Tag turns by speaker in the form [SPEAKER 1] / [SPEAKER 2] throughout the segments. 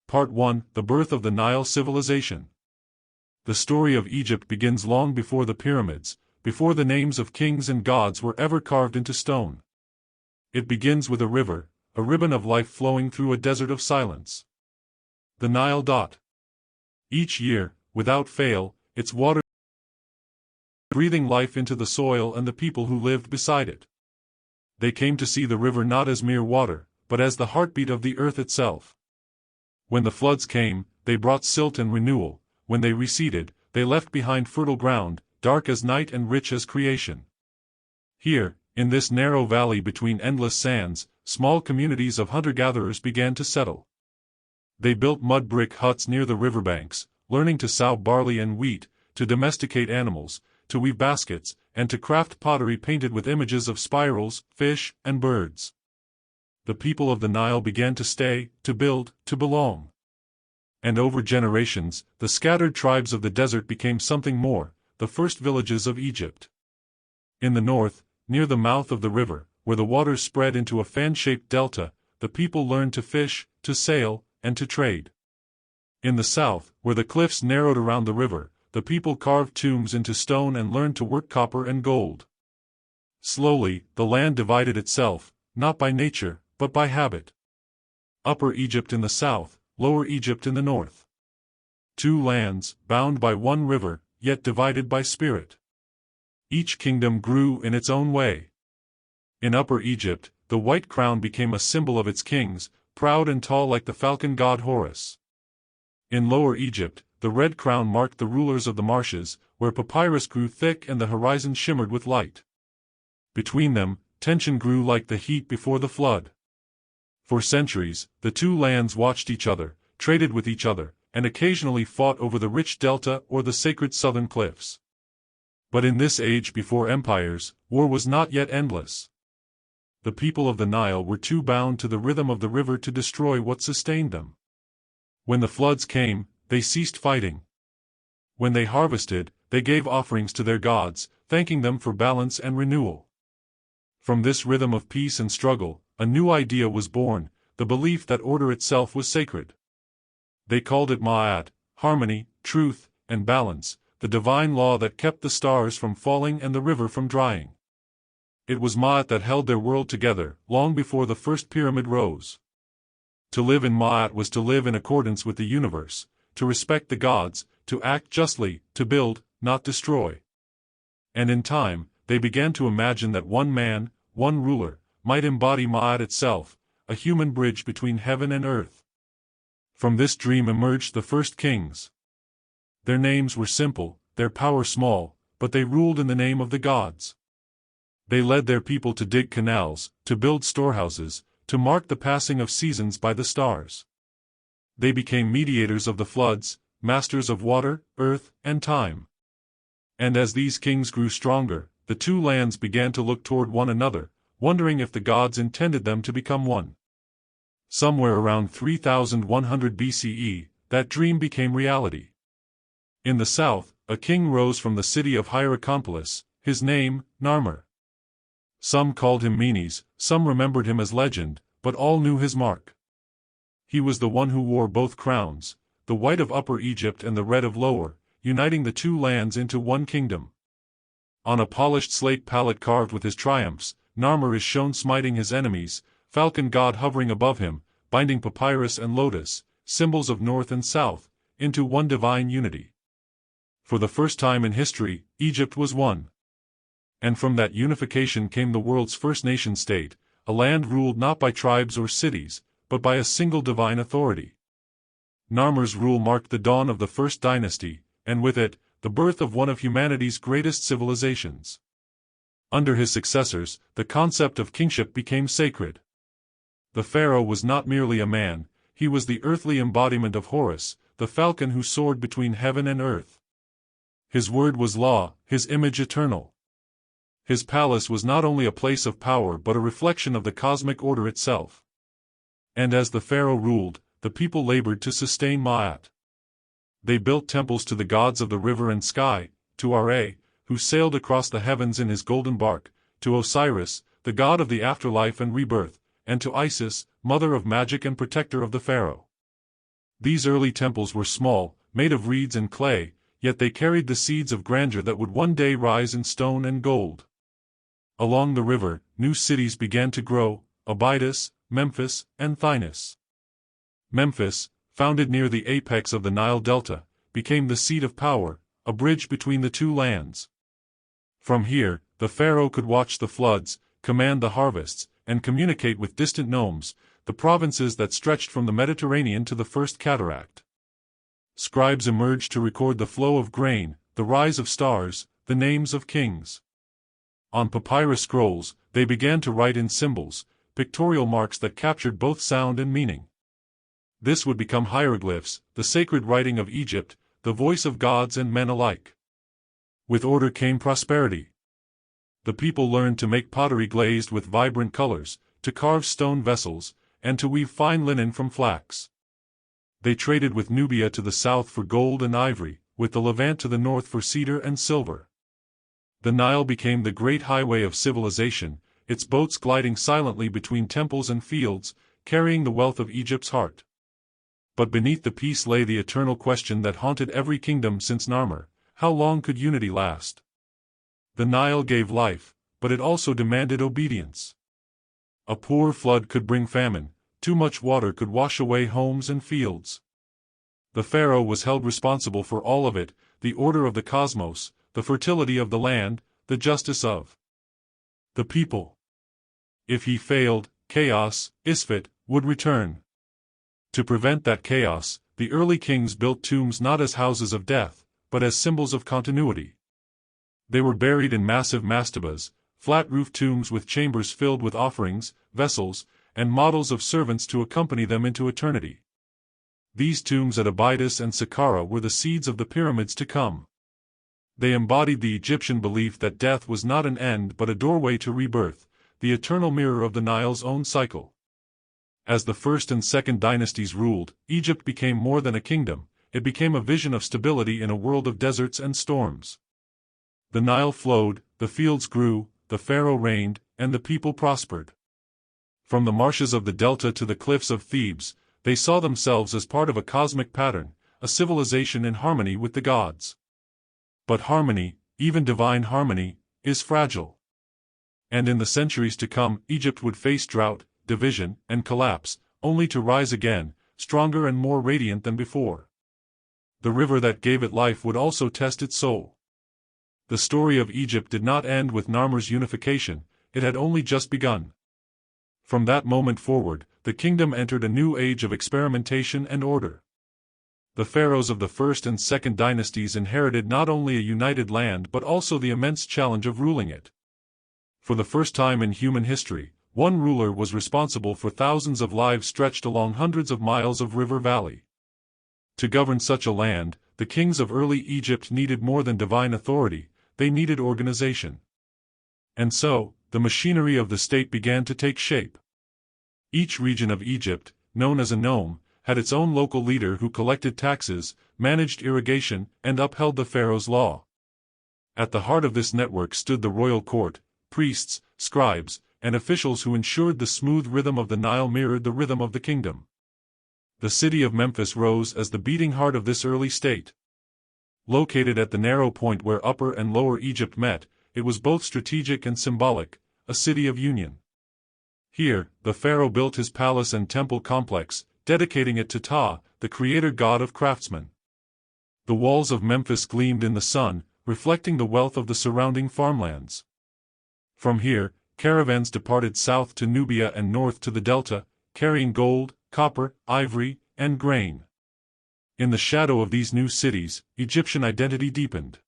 [SPEAKER 1] Part 1: The Birth of the Nile Civilization. The story of Egypt begins long before the pyramids, before the names of kings and gods were ever carved into stone. It begins with a river, a ribbon of life flowing through a desert of silence. The Nile. Each year, without fail, its waters breathing life into the soil and the people who lived beside it. They came to see the river not as mere water, but as the heartbeat of the earth itself. When the floods came, they brought silt and renewal. When they receded, they left behind fertile ground, dark as night and rich as creation. Here, in this narrow valley between endless sands, small communities of hunter-gatherers began to settle. They built mud brick huts near the riverbanks, learning to sow barley and wheat, to domesticate animals, to weave baskets, and to craft pottery painted with images of spirals, fish, and birds. The people of the Nile began to stay, to build, to belong. And over generations, the scattered tribes of the desert became something more, the first villages of Egypt. In the north, near the mouth of the river, where the waters spread into a fan-shaped delta, the people learned to fish, to sail, and to trade. In the south, where the cliffs narrowed around the river, the people carved tombs into stone and learned to work copper and gold. Slowly, the land divided itself, not by nature, but by habit. Upper Egypt in the south, Lower Egypt in the north. Two lands, bound by one river, yet divided by spirit. Each kingdom grew in its own way. In Upper Egypt, the white crown became a symbol of its kings, proud and tall like the falcon god Horus. In Lower Egypt, the red crown marked the rulers of the marshes, where papyrus grew thick and the horizon shimmered with light. Between them, tension grew like the heat before the flood. For centuries, the two lands watched each other, traded with each other, and occasionally fought over the rich delta or the sacred southern cliffs. But in this age before empires, war was not yet endless. The people of the Nile were too bound to the rhythm of the river to destroy what sustained them. When the floods came, they ceased fighting. When they harvested, they gave offerings to their gods, thanking them for balance and renewal. From this rhythm of peace and struggle, a new idea was born, the belief that order itself was sacred. They called it Ma'at, harmony, truth, and balance, the divine law that kept the stars from falling and the river from drying. It was Ma'at that held their world together, long before the first pyramid rose. To live in Ma'at was to live in accordance with the universe, to respect the gods, to act justly, to build, not destroy. And in time, they began to imagine that one man, one ruler, might embody Ma'at itself, a human bridge between heaven and earth. From this dream emerged the first kings. Their names were simple, their power small, but they ruled in the name of the gods. They led their people to dig canals, to build storehouses, to mark the passing of seasons by the stars. They became mediators of the floods, masters of water, earth, and time. And as these kings grew stronger, the two lands began to look toward one another, wondering if the gods intended them to become one. Somewhere around 3100 BCE, that dream became reality. In the south, a king rose from the city of Hierakonpolis, his name, Narmer. Some called him Menes, some remembered him as legend, but all knew his mark. He was the one who wore both crowns, the white of Upper Egypt and the red of Lower, uniting the two lands into one kingdom. On a polished slate palette carved with his triumphs, Narmer is shown smiting his enemies, falcon god hovering above him, binding papyrus and lotus, symbols of north and south, into one divine unity. For the first time in history, Egypt was one. And from that unification came the world's first nation-state, a land ruled not by tribes or cities, but by a single divine authority. Narmer's rule marked the dawn of the first dynasty, and with it, the birth of one of humanity's greatest civilizations. Under his successors, the concept of kingship became sacred. The pharaoh was not merely a man, he was the earthly embodiment of Horus, the falcon who soared between heaven and earth. His word was law, his image eternal. His palace was not only a place of power but a reflection of the cosmic order itself. And as the pharaoh ruled, the people labored to sustain Ma'at. They built temples to the gods of the river and sky, to Ra, who sailed across the heavens in his golden bark, to Osiris, the god of the afterlife and rebirth, and to Isis, mother of magic and protector of the pharaoh. These early temples were small, made of reeds and clay, yet they carried the seeds of grandeur that would one day rise in stone and gold. Along the river, new cities began to grow: Abydos, Memphis, and Thinis. Memphis, founded near the apex of the Nile Delta, became the seat of power, a bridge between the two lands. From here, the pharaoh could watch the floods, command the harvests, and communicate with distant nomes, the provinces that stretched from the Mediterranean to the First Cataract. Scribes emerged to record the flow of grain, the rise of stars, the names of kings. On papyrus scrolls, they began to write in symbols, pictorial marks that captured both sound and meaning. This would become hieroglyphs, the sacred writing of Egypt, the voice of gods and men alike. With order came prosperity. The people learned to make pottery glazed with vibrant colors, to carve stone vessels, and to weave fine linen from flax. They traded with Nubia to the south for gold and ivory, with the Levant to the north for cedar and silver. The Nile became the great highway of civilization, its boats gliding silently between temples and fields, carrying the wealth of Egypt's heart. But beneath the peace lay the eternal question that haunted every kingdom since Narmer: how long could unity last? The Nile gave life, but it also demanded obedience. A poor flood could bring famine, too much water could wash away homes and fields. The pharaoh was held responsible for all of it: the order of the cosmos, the fertility of the land, the justice of the people. If he failed, chaos, Isfet, would return. To prevent that chaos, the early kings built tombs not as houses of death, but as symbols of continuity. They were buried in massive mastabas, flat-roofed tombs with chambers filled with offerings, vessels, and models of servants to accompany them into eternity. These tombs at Abydos and Saqqara were the seeds of the pyramids to come. They embodied the Egyptian belief that death was not an end but a doorway to rebirth, the eternal mirror of the Nile's own cycle. As the first and second dynasties ruled, Egypt became more than a kingdom; it became a vision of stability in a world of deserts and storms. The Nile flowed, the fields grew, the pharaoh reigned, and the people prospered. From the marshes of the delta to the cliffs of Thebes, they saw themselves as part of a cosmic pattern, a civilization in harmony with the gods. But harmony, even divine harmony, is fragile. And in the centuries to come, Egypt would face drought, division, and collapse, only to rise again, stronger and more radiant than before. The river that gave it life would also test its soul. The story of Egypt did not end with Narmer's unification; it had only just begun. From that moment forward, the kingdom entered a new age of experimentation and order. The pharaohs of the first and second dynasties inherited not only a united land but also the immense challenge of ruling it. For the first time in human history, one ruler was responsible for thousands of lives stretched along hundreds of miles of river valley. To govern such a land, the kings of early Egypt needed more than divine authority; they needed organization. And so, the machinery of the state began to take shape. Each region of Egypt, known as a nome, had its own local leader who collected taxes, managed irrigation, and upheld the pharaoh's law. At the heart of this network stood the royal court: priests, scribes, and officials who ensured the smooth rhythm of the Nile mirrored the rhythm of the kingdom. The city of Memphis rose as the beating heart of this early state. Located at the narrow point where Upper and Lower Egypt met, it was both strategic and symbolic, a city of union. Here, the pharaoh built his palace and temple complex, dedicating it to Ptah, the creator god of craftsmen. The walls of Memphis gleamed in the sun, reflecting the wealth of the surrounding farmlands. From here, caravans departed south to Nubia and north to the delta, carrying gold, copper, ivory, and grain. In the shadow of these new cities, Egyptian identity deepened.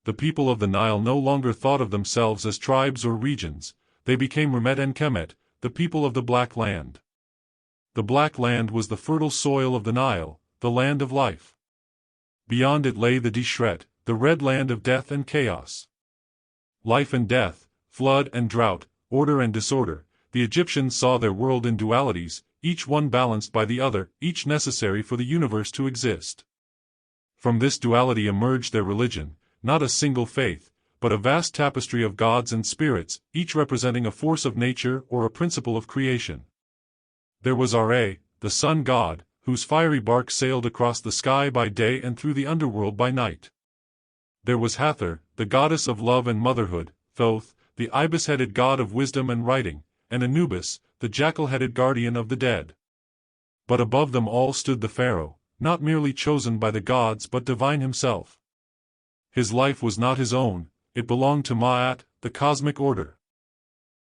[SPEAKER 1] The people of the Nile no longer thought of themselves as tribes or regions; they became Remet and Kemet, the people of the Black Land. The Black Land was the fertile soil of the Nile, the land of life. Beyond it lay the Dishret, the red land of death and chaos. Life and death, flood and drought, order and disorder, the Egyptians saw their world in dualities, each one balanced by the other, each necessary for the universe to exist. From this duality emerged their religion, not a single faith, but a vast tapestry of gods and spirits, each representing a force of nature or a principle of creation. There was Ra, the sun god, whose fiery bark sailed across the sky by day and through the underworld by night. There was Hathor, the goddess of love and motherhood, Thoth, the ibis-headed god of wisdom and writing, and Anubis, the jackal-headed guardian of the dead. But above them all stood the pharaoh, not merely chosen by the gods but divine himself. His life was not his own, it belonged to Ma'at, the cosmic order.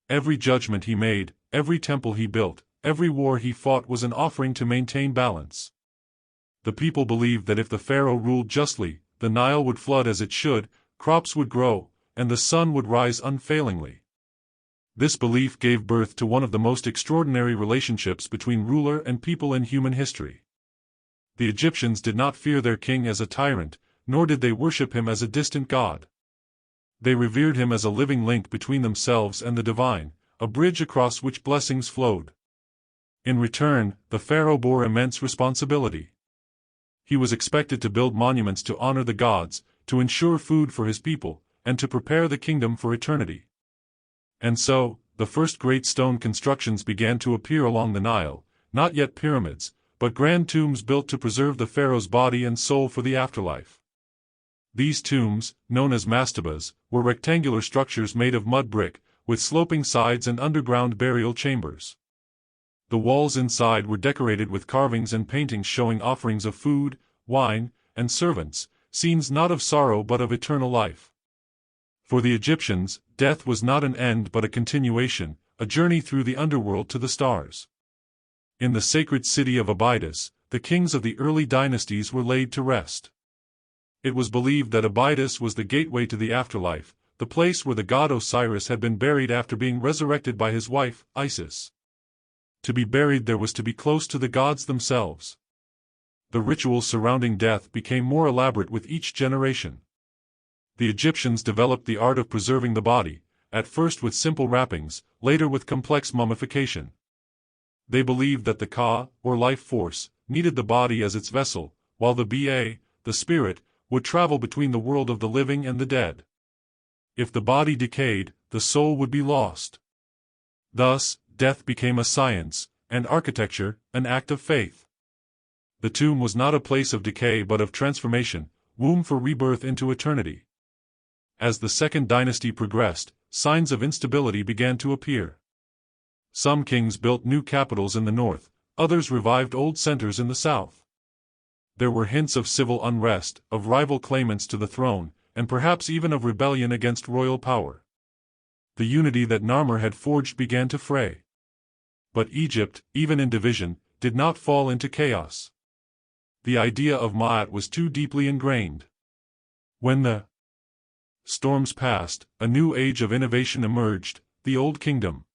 [SPEAKER 1] Every judgment he made, every temple he built, every war he fought was an offering to maintain balance. The people believed that if the pharaoh ruled justly, the Nile would flood as it should, crops would grow, and the sun would rise unfailingly. This belief gave birth to one of the most extraordinary relationships between ruler and people in human history. The Egyptians did not fear their king as a tyrant, nor did they worship him as a distant god. They revered him as a living link between themselves and the divine, a bridge across which blessings flowed. In return, the pharaoh bore immense responsibility. He was expected to build monuments to honor the gods, to ensure food for his people, and to prepare the kingdom for eternity. And so, the first great stone constructions began to appear along the Nile, not yet pyramids, but grand tombs built to preserve the pharaoh's body and soul for the afterlife. These tombs, known as mastabas, were rectangular structures made of mud brick, with sloping sides and underground burial chambers. The walls inside were decorated with carvings and paintings showing offerings of food, wine, and servants, scenes not of sorrow but of eternal life. For the Egyptians, death was not an end but a continuation, a journey through the underworld to the stars. In the sacred city of Abydos, the kings of the early dynasties were laid to rest. It was believed that Abydos was the gateway to the afterlife, the place where the god Osiris had been buried after being resurrected by his wife, Isis. To be buried there was to be close to the gods themselves. The rituals surrounding death became more elaborate with each generation. The Egyptians developed the art of preserving the body, at first with simple wrappings, later with complex mummification. They believed that the Ka, or life force, needed the body as its vessel, while the Ba, the spirit, would travel between the world of the living and the dead. If the body decayed, the soul would be lost. Thus, death became a science, and architecture, an act of faith. The tomb was not a place of decay but of transformation, womb for rebirth into eternity. As the second dynasty progressed, signs of instability began to appear. Some kings built new capitals in the north, others revived old centers in the south. There were hints of civil unrest, of rival claimants to the throne, and perhaps even of rebellion against royal power. The unity that Narmer had forged began to fray. But Egypt, even in division, did not fall into chaos. The idea of Ma'at was too deeply ingrained. When the storms passed, a new age of innovation emerged, the Old Kingdom.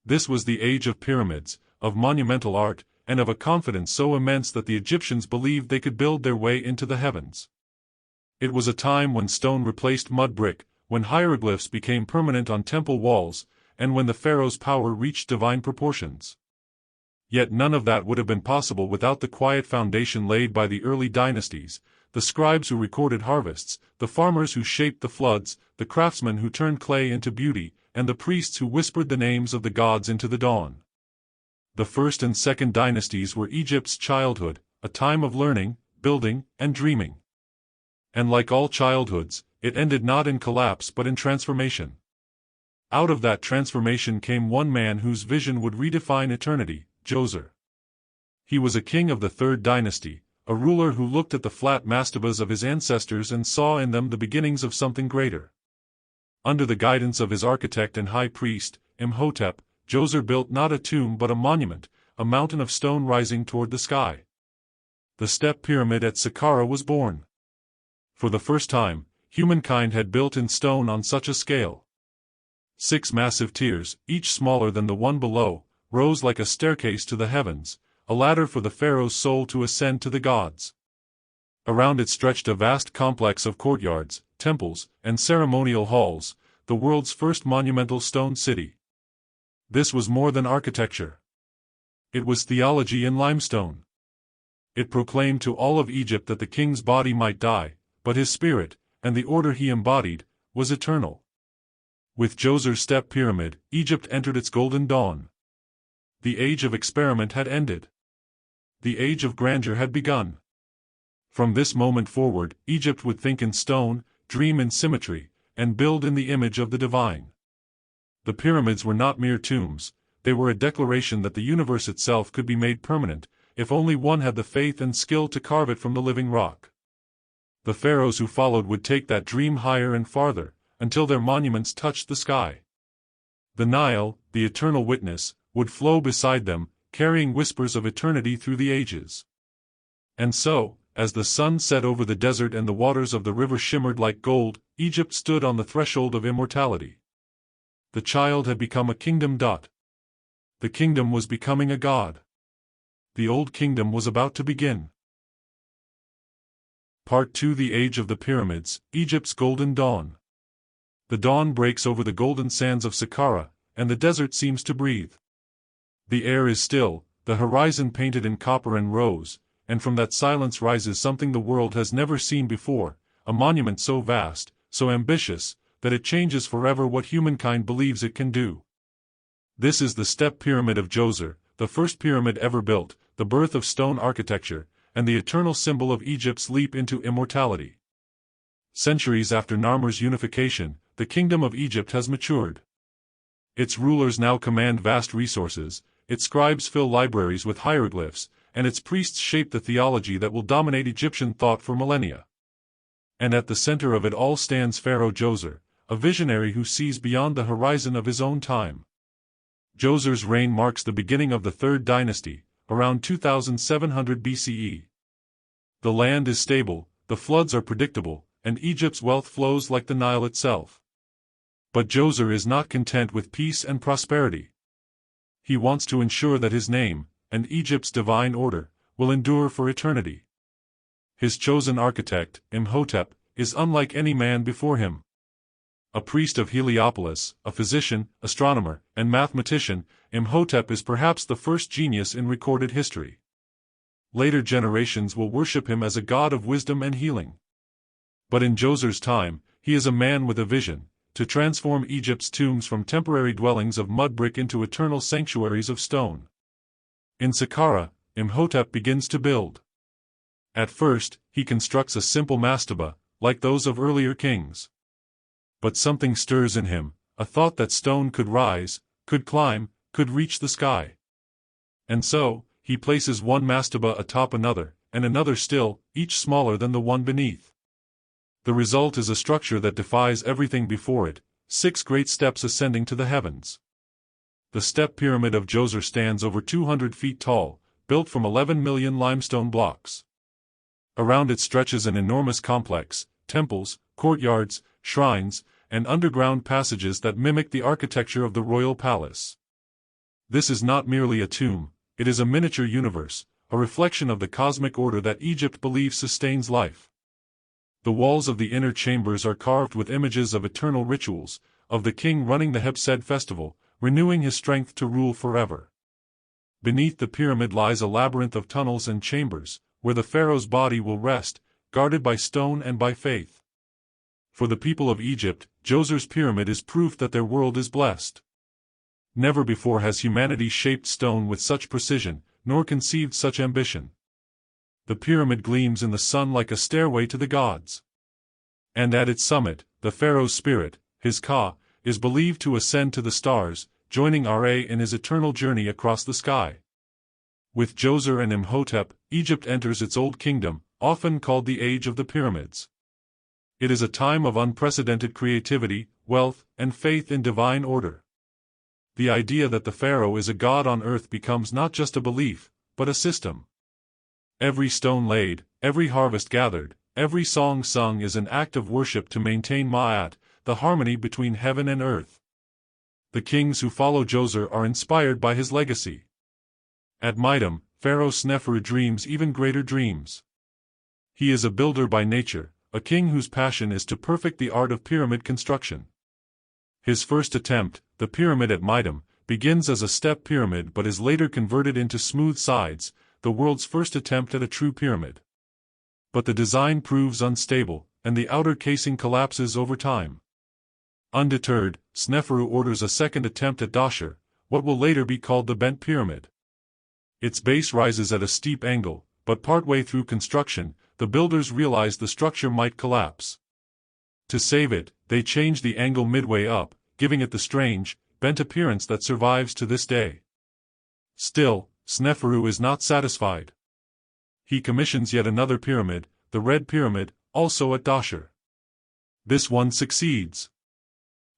[SPEAKER 1] This was the age of pyramids, of monumental art, and of a confidence so immense that the Egyptians believed they could build their way into the heavens. It was a time when stone replaced mud brick, when hieroglyphs became permanent on temple walls, and when the pharaoh's power reached divine proportions. Yet none of that would have been possible without the quiet foundation laid by the early dynasties, the scribes who recorded harvests, the farmers who shaped the floods, the craftsmen who turned clay into beauty, and the priests who whispered the names of the gods into the dawn. The first and second dynasties were Egypt's childhood, a time of learning, building, and dreaming. And like all childhoods, it ended not in collapse but in transformation. Out of that transformation came one man whose vision would redefine eternity, Djoser. He was a king of the third dynasty, a ruler who looked at the flat mastabas of his ancestors and saw in them the beginnings of something greater. Under the guidance of his architect and high priest, Imhotep, Djoser built not a tomb but a monument, a mountain of stone rising toward the sky. The step pyramid at Saqqara was born. For the first time, humankind had built in stone on such a scale. 6 massive tiers, each smaller than the one below, rose like a staircase to the heavens, a ladder for the pharaoh's soul to ascend to the gods. Around it stretched a vast complex of courtyards, temples, and ceremonial halls, the world's first monumental stone city. This was more than architecture. It was theology in limestone. It proclaimed to all of Egypt that the king's body might die, but his spirit, and the order he embodied, was eternal. With Djoser's step pyramid, Egypt entered its golden dawn. The age of experiment had ended. the age of grandeur had begun. From this moment forward, Egypt would think in stone, dream in symmetry, and build in the image of the divine. The pyramids were not mere tombs, they were a declaration that the universe itself could be made permanent, if only one had the faith and skill to carve it from the living rock. The pharaohs who followed would take that dream higher and farther, until their monuments touched the sky. The Nile, the eternal witness, would flow beside them, carrying whispers of eternity through the ages. And so, as the sun set over the desert and the waters of the river shimmered like gold, Egypt stood on the threshold of immortality. The child had become a kingdom. The kingdom was becoming a god. The old kingdom was about to begin. Part 2: The Age of the Pyramids, Egypt's Golden Dawn. The dawn breaks over the golden sands of Saqqara, and the desert seems to breathe. The air is still, the horizon painted in copper and rose, and from that silence rises something the world has never seen before, a monument so vast, so ambitious, that it changes forever what humankind believes it can do. This is the Step Pyramid of Djoser, the first pyramid ever built, the birth of stone architecture, and the eternal symbol of Egypt's leap into immortality. Centuries after Narmer's unification, the kingdom of Egypt has matured. Its rulers now command vast resources, its scribes fill libraries with hieroglyphs, and its priests shape the theology that will dominate Egyptian thought for millennia. And at the center of it all stands Pharaoh Djoser, a visionary who sees beyond the horizon of his own time. Djoser's reign marks the beginning of the Third Dynasty, around 2700 BCE. The land is stable, the floods are predictable, and Egypt's wealth flows like the Nile itself. But Djoser is not content with peace and prosperity. He wants to ensure that his name, and Egypt's divine order, will endure for eternity. His chosen architect, Imhotep, is unlike any man before him. A priest of Heliopolis, a physician, astronomer, and mathematician, Imhotep is perhaps the first genius in recorded history. Later generations will worship him as a god of wisdom and healing. But in Djoser's time, he is a man with a vision, to transform Egypt's tombs from temporary dwellings of mud brick into eternal sanctuaries of stone. In Saqqara, Imhotep begins to build. At first, he constructs a simple mastaba, like those of earlier kings. But something stirs in him, a thought that stone could rise, could climb, could reach the sky. And so, he places one mastaba atop another, and another still, each smaller than the one beneath. The result is a structure that defies everything before it, 6 great steps ascending to the heavens. The Step Pyramid of Djoser stands over 200 feet tall, built from 11 million limestone blocks. Around it stretches an enormous complex, temples, courtyards, shrines, and underground passages that mimic the architecture of the royal palace. This is not merely a tomb, it is a miniature universe, a reflection of the cosmic order that Egypt believes sustains life. The walls of the inner chambers are carved with images of eternal rituals, of the king running the Hebsed festival, renewing his strength to rule forever. Beneath the pyramid lies a labyrinth of tunnels and chambers, where the pharaoh's body will rest, guarded by stone and by faith. For the people of Egypt, Djoser's pyramid is proof that their world is blessed. Never before has humanity shaped stone with such precision, nor conceived such ambition. The pyramid gleams in the sun like a stairway to the gods. And at its summit, the pharaoh's spirit, his Ka, is believed to ascend to the stars, joining Ra in his eternal journey across the sky. With Djoser and Imhotep, Egypt enters its old kingdom, often called the Age of the Pyramids. It is a time of unprecedented creativity, wealth, and faith in divine order. The idea that the pharaoh is a god on earth becomes not just a belief, but a system. Every stone laid, every harvest gathered, every song sung is an act of worship to maintain Ma'at, the harmony between heaven and earth. The kings who follow Djoser are inspired by his legacy. At Mitam, Pharaoh Sneferu dreams even greater dreams. He is a builder by nature, a king whose passion is to perfect the art of pyramid construction. His first attempt, the pyramid at Mitam, begins as a step pyramid but is later converted into smooth sides, the world's first attempt at a true pyramid. But the design proves unstable, and the outer casing collapses over time. Undeterred, Sneferu orders a second attempt at Dashur, what will later be called the Bent Pyramid. Its base rises at a steep angle, but partway through construction, the builders realized the structure might collapse. To save it, they changed the angle midway up, giving it the strange, bent appearance that survives to this day. Still, Sneferu is not satisfied. He commissions yet another pyramid, the Red Pyramid, also at Dashur. This one succeeds.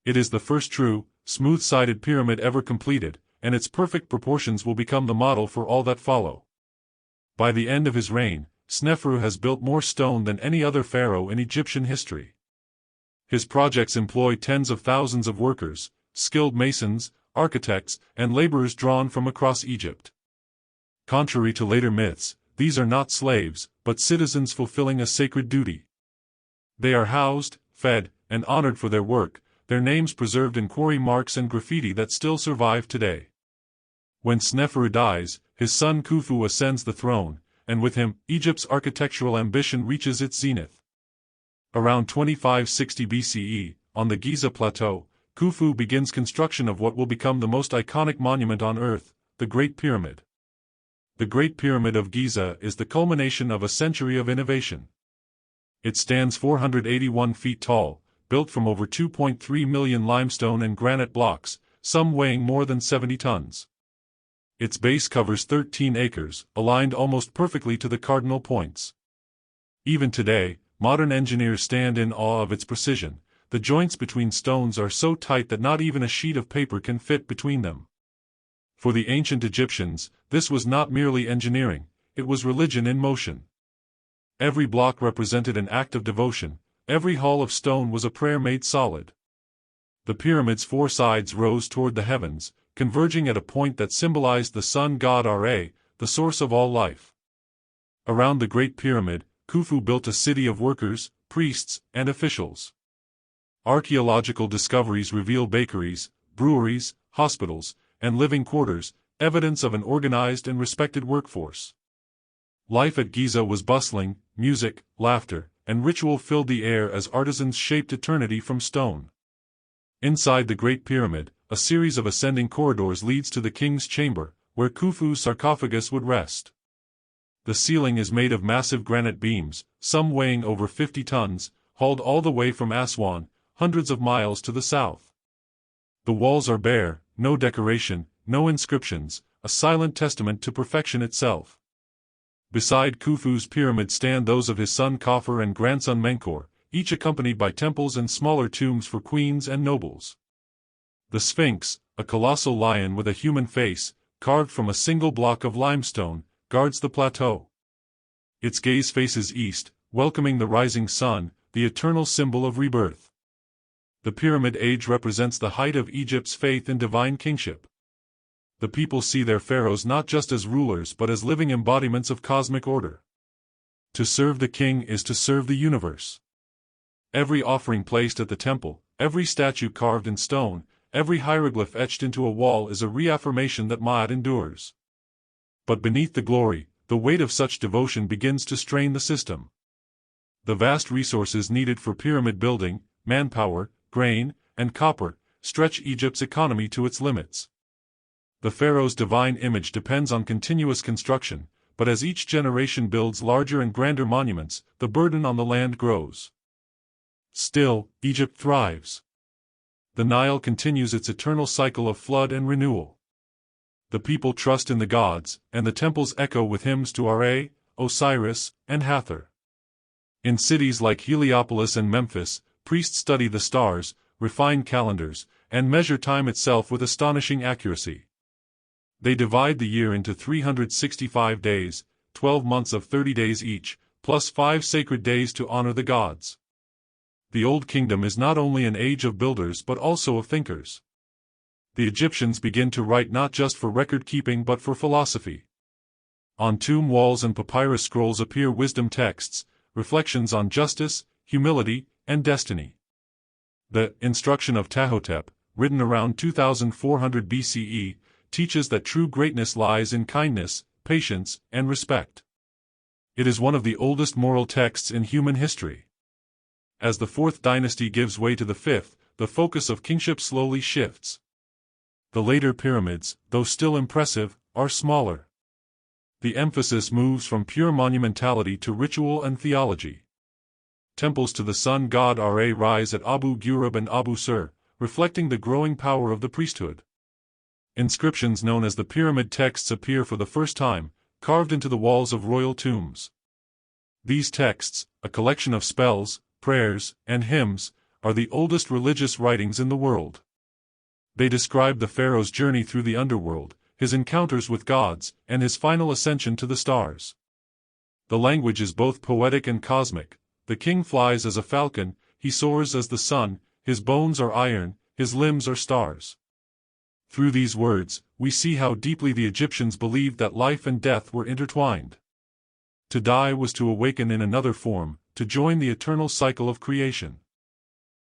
[SPEAKER 1] It is the first true, smooth-sided pyramid ever completed, and its perfect proportions will become the model for all that follow. By the end of his reign, Sneferu has built more stone than any other pharaoh in Egyptian history. His projects employ tens of thousands of workers, skilled masons, architects, and laborers drawn from across Egypt. Contrary to later myths, these are not slaves, but citizens fulfilling a sacred duty. They are housed, fed, and honored for their work, their names preserved in quarry marks and graffiti that still survive today. When Sneferu dies, his son Khufu ascends the throne, and with him, Egypt's architectural ambition reaches its zenith. Around 2560 BCE, on the Giza Plateau, Khufu begins construction of what will become the most iconic monument on Earth, the Great Pyramid. The Great Pyramid of Giza is the culmination of a century of innovation. It stands 481 feet tall, built from over 2.3 million limestone and granite blocks, some weighing more than 70 tons. Its base covers 13 acres, aligned almost perfectly to the cardinal points. Even today, modern engineers stand in awe of its precision. The joints between stones are so tight that not even a sheet of paper can fit between them. For the ancient Egyptians, this was not merely engineering, it was religion in motion. Every block represented an act of devotion, every hall of stone was a prayer made solid. The pyramid's four sides rose toward the heavens, converging at a point that symbolized the sun god Ra, the source of all life. Around the Great Pyramid, Khufu built a city of workers, priests, and officials. Archaeological discoveries reveal bakeries, breweries, hospitals, and living quarters, evidence of an organized and respected workforce. Life at Giza was bustling, music, laughter, and ritual filled the air as artisans shaped eternity from stone. Inside the Great Pyramid, a series of ascending corridors leads to the king's chamber, where Khufu's sarcophagus would rest. The ceiling is made of massive granite beams, some weighing over 50 tons, hauled all the way from Aswan, hundreds of miles to the south. The walls are bare, no decoration, no inscriptions, a silent testament to perfection itself. Beside Khufu's pyramid stand those of his son Khafre and grandson Menkaure, each accompanied by temples and smaller tombs for queens and nobles. The Sphinx, a colossal lion with a human face, carved from a single block of limestone, guards the plateau. Its gaze faces east, welcoming the rising sun, the eternal symbol of rebirth. The Pyramid Age represents the height of Egypt's faith in divine kingship. The people see their pharaohs not just as rulers but as living embodiments of cosmic order. To serve the king is to serve the universe. Every offering placed at the temple, every statue carved in stone, every hieroglyph etched into a wall is a reaffirmation that Ma'at endures. But beneath the glory, the weight of such devotion begins to strain the system. The vast resources needed for pyramid building, manpower, grain, and copper, stretch Egypt's economy to its limits. The pharaoh's divine image depends on continuous construction, but as each generation builds larger and grander monuments, the burden on the land grows. Still, Egypt thrives. The Nile continues its eternal cycle of flood and renewal. The people trust in the gods, and the temples echo with hymns to Ra, Osiris, and Hathor. In cities like Heliopolis and Memphis, priests study the stars, refine calendars, and measure time itself with astonishing accuracy. They divide the year into 365 days, 12 months of 30 days each, plus 5 sacred days to honor the gods. The Old Kingdom is not only an age of builders but also of thinkers. The Egyptians begin to write not just for record-keeping but for philosophy. On tomb walls and papyrus scrolls appear wisdom texts, reflections on justice, humility, and destiny. The Instruction of Ptahhotep, written around 2400 BCE, teaches that true greatness lies in kindness, patience, and respect. It is one of the oldest moral texts in human history. As the fourth dynasty gives way to the fifth, the focus of kingship slowly shifts. The later pyramids, though still impressive, are smaller. the emphasis moves from pure monumentality to ritual and theology. Temples to the sun god Ra rise at Abu Ghurab and Abu Sir, reflecting the growing power of the priesthood. Inscriptions known as the pyramid texts appear for the first time, carved into the walls of royal tombs. These texts, a collection of spells, prayers, and hymns, are the oldest religious writings in the world. They describe the pharaoh's journey through the underworld, his encounters with gods, and his final ascension to the stars. The language is both poetic and cosmic. The king flies as a falcon, he soars as the sun, his bones are iron, his limbs are stars. Through these words, we see how deeply the Egyptians believed that life and death were intertwined. To die was to awaken in another form, to join the eternal cycle of creation.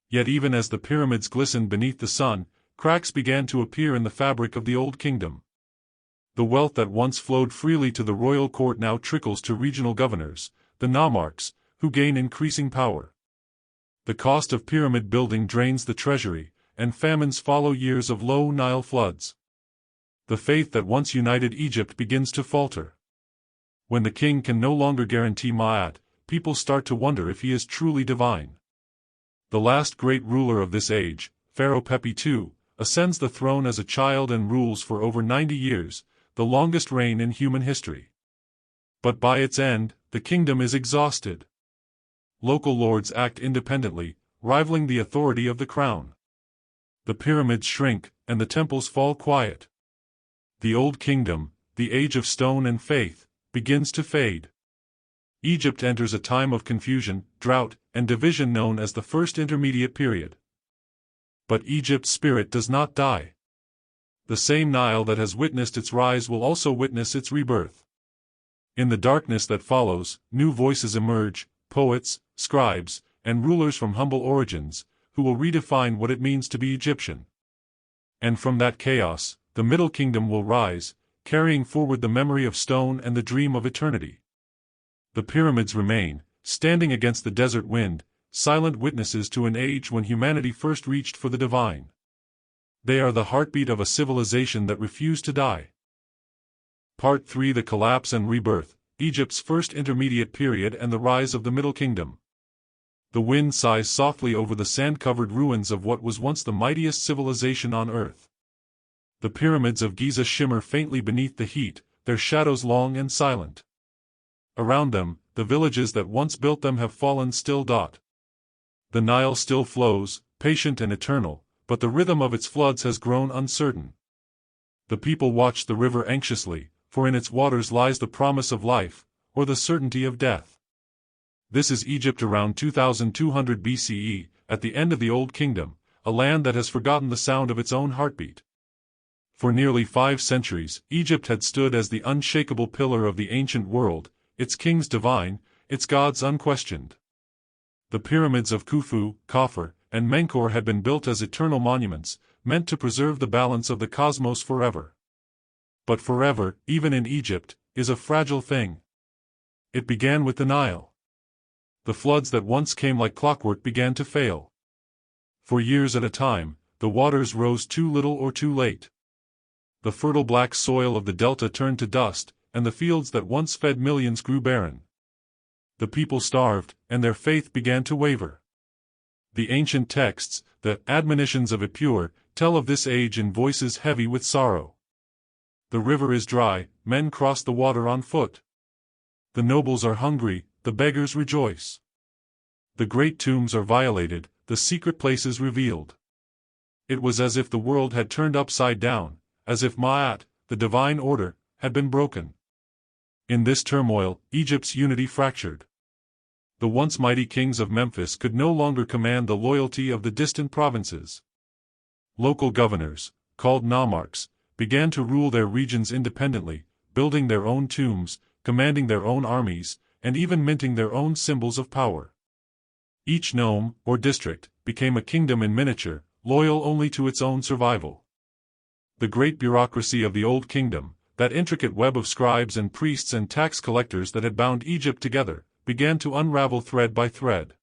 [SPEAKER 1] Yet even as the pyramids glistened beneath the sun, cracks began to appear in the fabric of the Old Kingdom. The wealth that once flowed freely to the royal court now trickles to regional governors, the nomarchs, who gain increasing power. The cost of pyramid building drains the treasury, and famines follow years of low Nile floods. The faith that once united Egypt begins to falter. When the king can no longer guarantee Ma'at, people start to wonder if he is truly divine. The last great ruler of this age, Pharaoh Pepi II, ascends the throne as a child and rules for over 90 years, the longest reign in human history. But by its end, the kingdom is exhausted. Local lords act independently, rivaling the authority of the crown. The pyramids shrink, and the temples fall quiet. The Old Kingdom, the age of stone and faith, begins to fade. Egypt enters a time of confusion, drought, and division known as the First Intermediate Period. But Egypt's spirit does not die. The same Nile that has witnessed its rise will also witness its rebirth. In the darkness that follows, new voices emerge, poets, scribes, and rulers from humble origins, who will redefine what it means to be Egyptian. And from that chaos, the Middle Kingdom will rise, carrying forward the memory of stone and the dream of eternity. The pyramids remain, standing against the desert wind, silent witnesses to an age when humanity first reached for the divine. They are the heartbeat of a civilization that refused to die. Part 3: The Collapse and Rebirth, Egypt's First Intermediate Period and the Rise of the Middle Kingdom. The wind sighs softly over the sand-covered ruins of what was once the mightiest civilization on earth. The pyramids of Giza shimmer faintly beneath the heat, their shadows long and silent. Around them, the villages that once built them have fallen still. The Nile still flows, patient and eternal, but the rhythm of its floods has grown uncertain. The people watch the river anxiously, for in its waters lies the promise of life, or the certainty of death. This is Egypt around 2200 BCE, at the end of the Old Kingdom, a land that has forgotten the sound of its own heartbeat. For nearly 5 centuries, Egypt had stood as the unshakable pillar of the ancient world, its kings divine, its gods unquestioned. The pyramids of Khufu, Khafre, and Menkaure had been built as eternal monuments, meant to preserve the balance of the cosmos forever. But forever, even in Egypt, is a fragile thing. It began with the Nile. The floods that once came like clockwork began to fail. For years at a time, the waters rose too little or too late. The fertile black soil of the delta turned to dust, and the fields that once fed millions grew barren. The people starved, and their faith began to waver. The ancient texts, the admonitions of Epure, tell of this age in voices heavy with sorrow. The river is dry, men cross the water on foot. The nobles are hungry, the beggars rejoice. The great tombs are violated, the secret places revealed. It was as if the world had turned upside down, as if Ma'at, the divine order, had been broken. In this turmoil, Egypt's unity fractured. The once mighty kings of Memphis could no longer command the loyalty of the distant provinces. Local governors, called nomarchs, began to rule their regions independently, building their own tombs, commanding their own armies, and even minting their own symbols of power. Each nome, or district, became a kingdom in miniature, loyal only to its own survival. The great bureaucracy of the Old Kingdom, that intricate web of scribes and priests and tax collectors that had bound Egypt together, began to unravel thread by thread.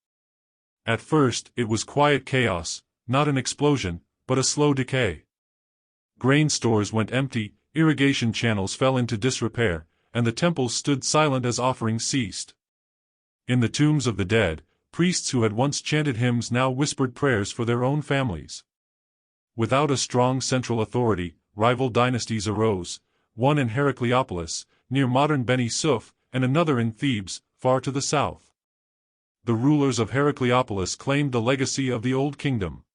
[SPEAKER 1] At first, it was quiet chaos, not an explosion, but a slow decay. Grain stores went empty, irrigation channels fell into disrepair, and the temples stood silent as offerings ceased. In the tombs of the dead, priests who had once chanted hymns now whispered prayers for their own families. Without a strong central authority, rival dynasties arose, one in Heracleopolis, near modern Beni Suef, and another in Thebes, far to the south. The rulers of Heracleopolis claimed the legacy of the Old Kingdom.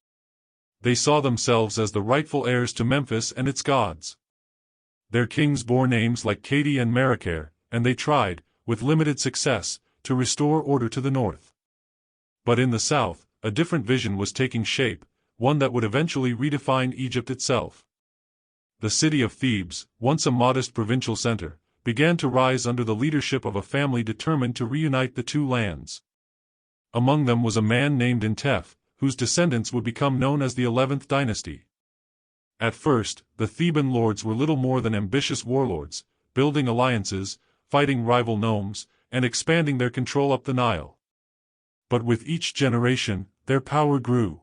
[SPEAKER 1] They saw themselves as the rightful heirs to Memphis and its gods. Their kings bore names like Kati and Merakare, and they tried, with limited success, to restore order to the north. But in the south, a different vision was taking shape, one that would eventually redefine Egypt itself. The city of Thebes, once a modest provincial center, began to rise under the leadership of a family determined to reunite the two lands. Among them was a man named Intef, whose descendants would become known as the 11th dynasty. At first, the Theban lords were little more than ambitious warlords, building alliances, fighting rival nomes, and expanding their control up the Nile. But with each generation, their power grew.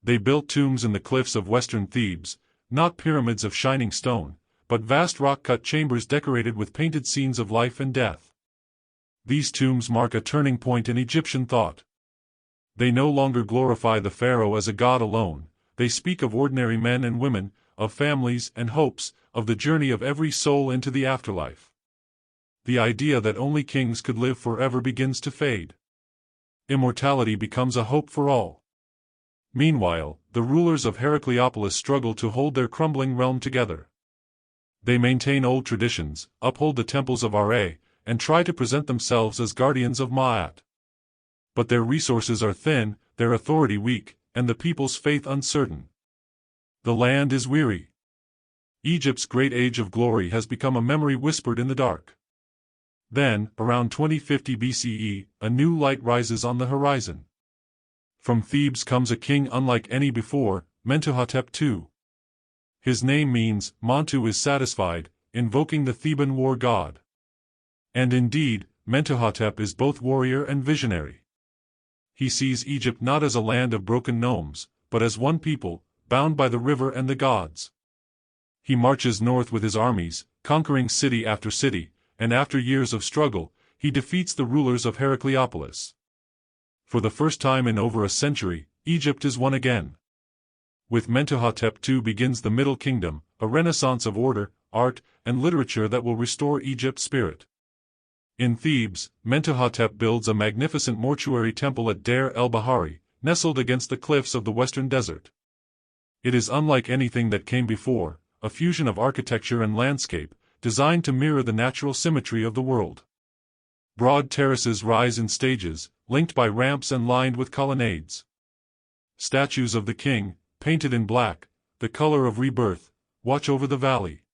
[SPEAKER 1] They built tombs in the cliffs of western Thebes, not pyramids of shining stone, but vast rock-cut chambers decorated with painted scenes of life and death. These tombs mark a turning point in Egyptian thought. They no longer glorify the pharaoh as a god alone, they speak of ordinary men and women, of families and hopes, of the journey of every soul into the afterlife. The idea that only kings could live forever begins to fade. Immortality becomes a hope for all. Meanwhile, the rulers of Heracleopolis struggle to hold their crumbling realm together. They maintain old traditions, uphold the temples of Ra, and try to present themselves as guardians of Ma'at. But their resources are thin, their authority weak, and the people's faith uncertain. The land is weary. Egypt's great age of glory has become a memory whispered in the dark. Then, around 2050 BCE, a new light rises on the horizon. From Thebes comes a king unlike any before, Mentuhotep II. His name means, Montu is satisfied, invoking the Theban war god. And indeed, Mentuhotep is both warrior and visionary. He sees Egypt not as a land of broken nomes, but as one people, bound by the river and the gods. He marches north with his armies, conquering city after city, and after years of struggle, he defeats the rulers of Heracleopolis. For the first time in over a century, Egypt is one again. With Mentuhotep II begins the Middle Kingdom, a renaissance of order, art, and literature that will restore Egypt's spirit. In Thebes, Mentuhotep builds a magnificent mortuary temple at Deir el-Bahari, nestled against the cliffs of the western desert. It is unlike anything that came before, a fusion of architecture and landscape, designed to mirror the natural symmetry of the world. Broad terraces rise in stages, linked by ramps and lined with colonnades. Statues of the king, painted in black, the color of rebirth, watch over the valley.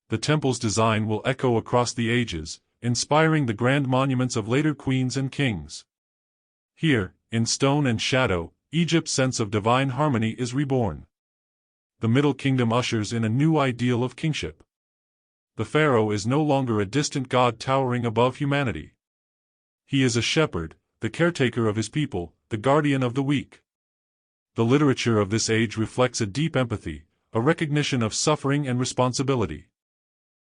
[SPEAKER 1] The temple's design will echo across the ages, inspiring the grand monuments of later queens and kings. Here, in stone and shadow, Egypt's sense of divine harmony is reborn. The Middle Kingdom ushers in a new ideal of kingship. The pharaoh is no longer a distant god towering above humanity. He is a shepherd, the caretaker of his people, the guardian of the weak. The literature of this age reflects a deep empathy, a recognition of suffering and responsibility.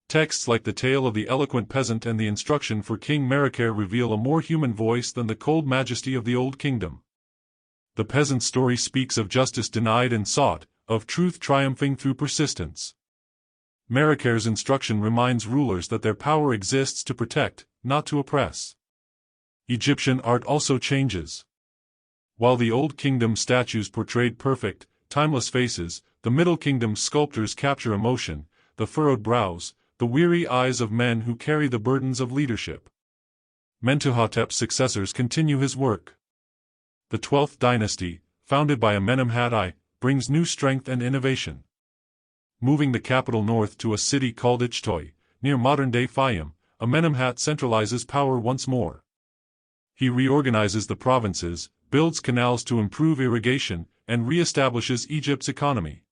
[SPEAKER 1] Texts like the tale of the eloquent peasant and the instruction for King Merakare reveal a more human voice than the cold majesty of the Old Kingdom. The peasant's story speaks of justice denied and sought, of truth triumphing through persistence. Merakare's instruction reminds rulers that their power exists to protect, not to oppress. Egyptian art also changes. While the Old Kingdom statues portrayed perfect, timeless faces, the Middle Kingdom sculptors capture emotion, the furrowed brows, the weary eyes of men who carry the burdens of leadership. Mentuhotep's successors continue his work. The 12th dynasty, founded by Amenemhat I, brings new strength and innovation. Moving the capital north to a city called Ichtoi, near modern-day Fayum, Amenemhat centralizes power once more. He reorganizes the provinces, builds canals to improve irrigation, and re-establishes Egypt's economy.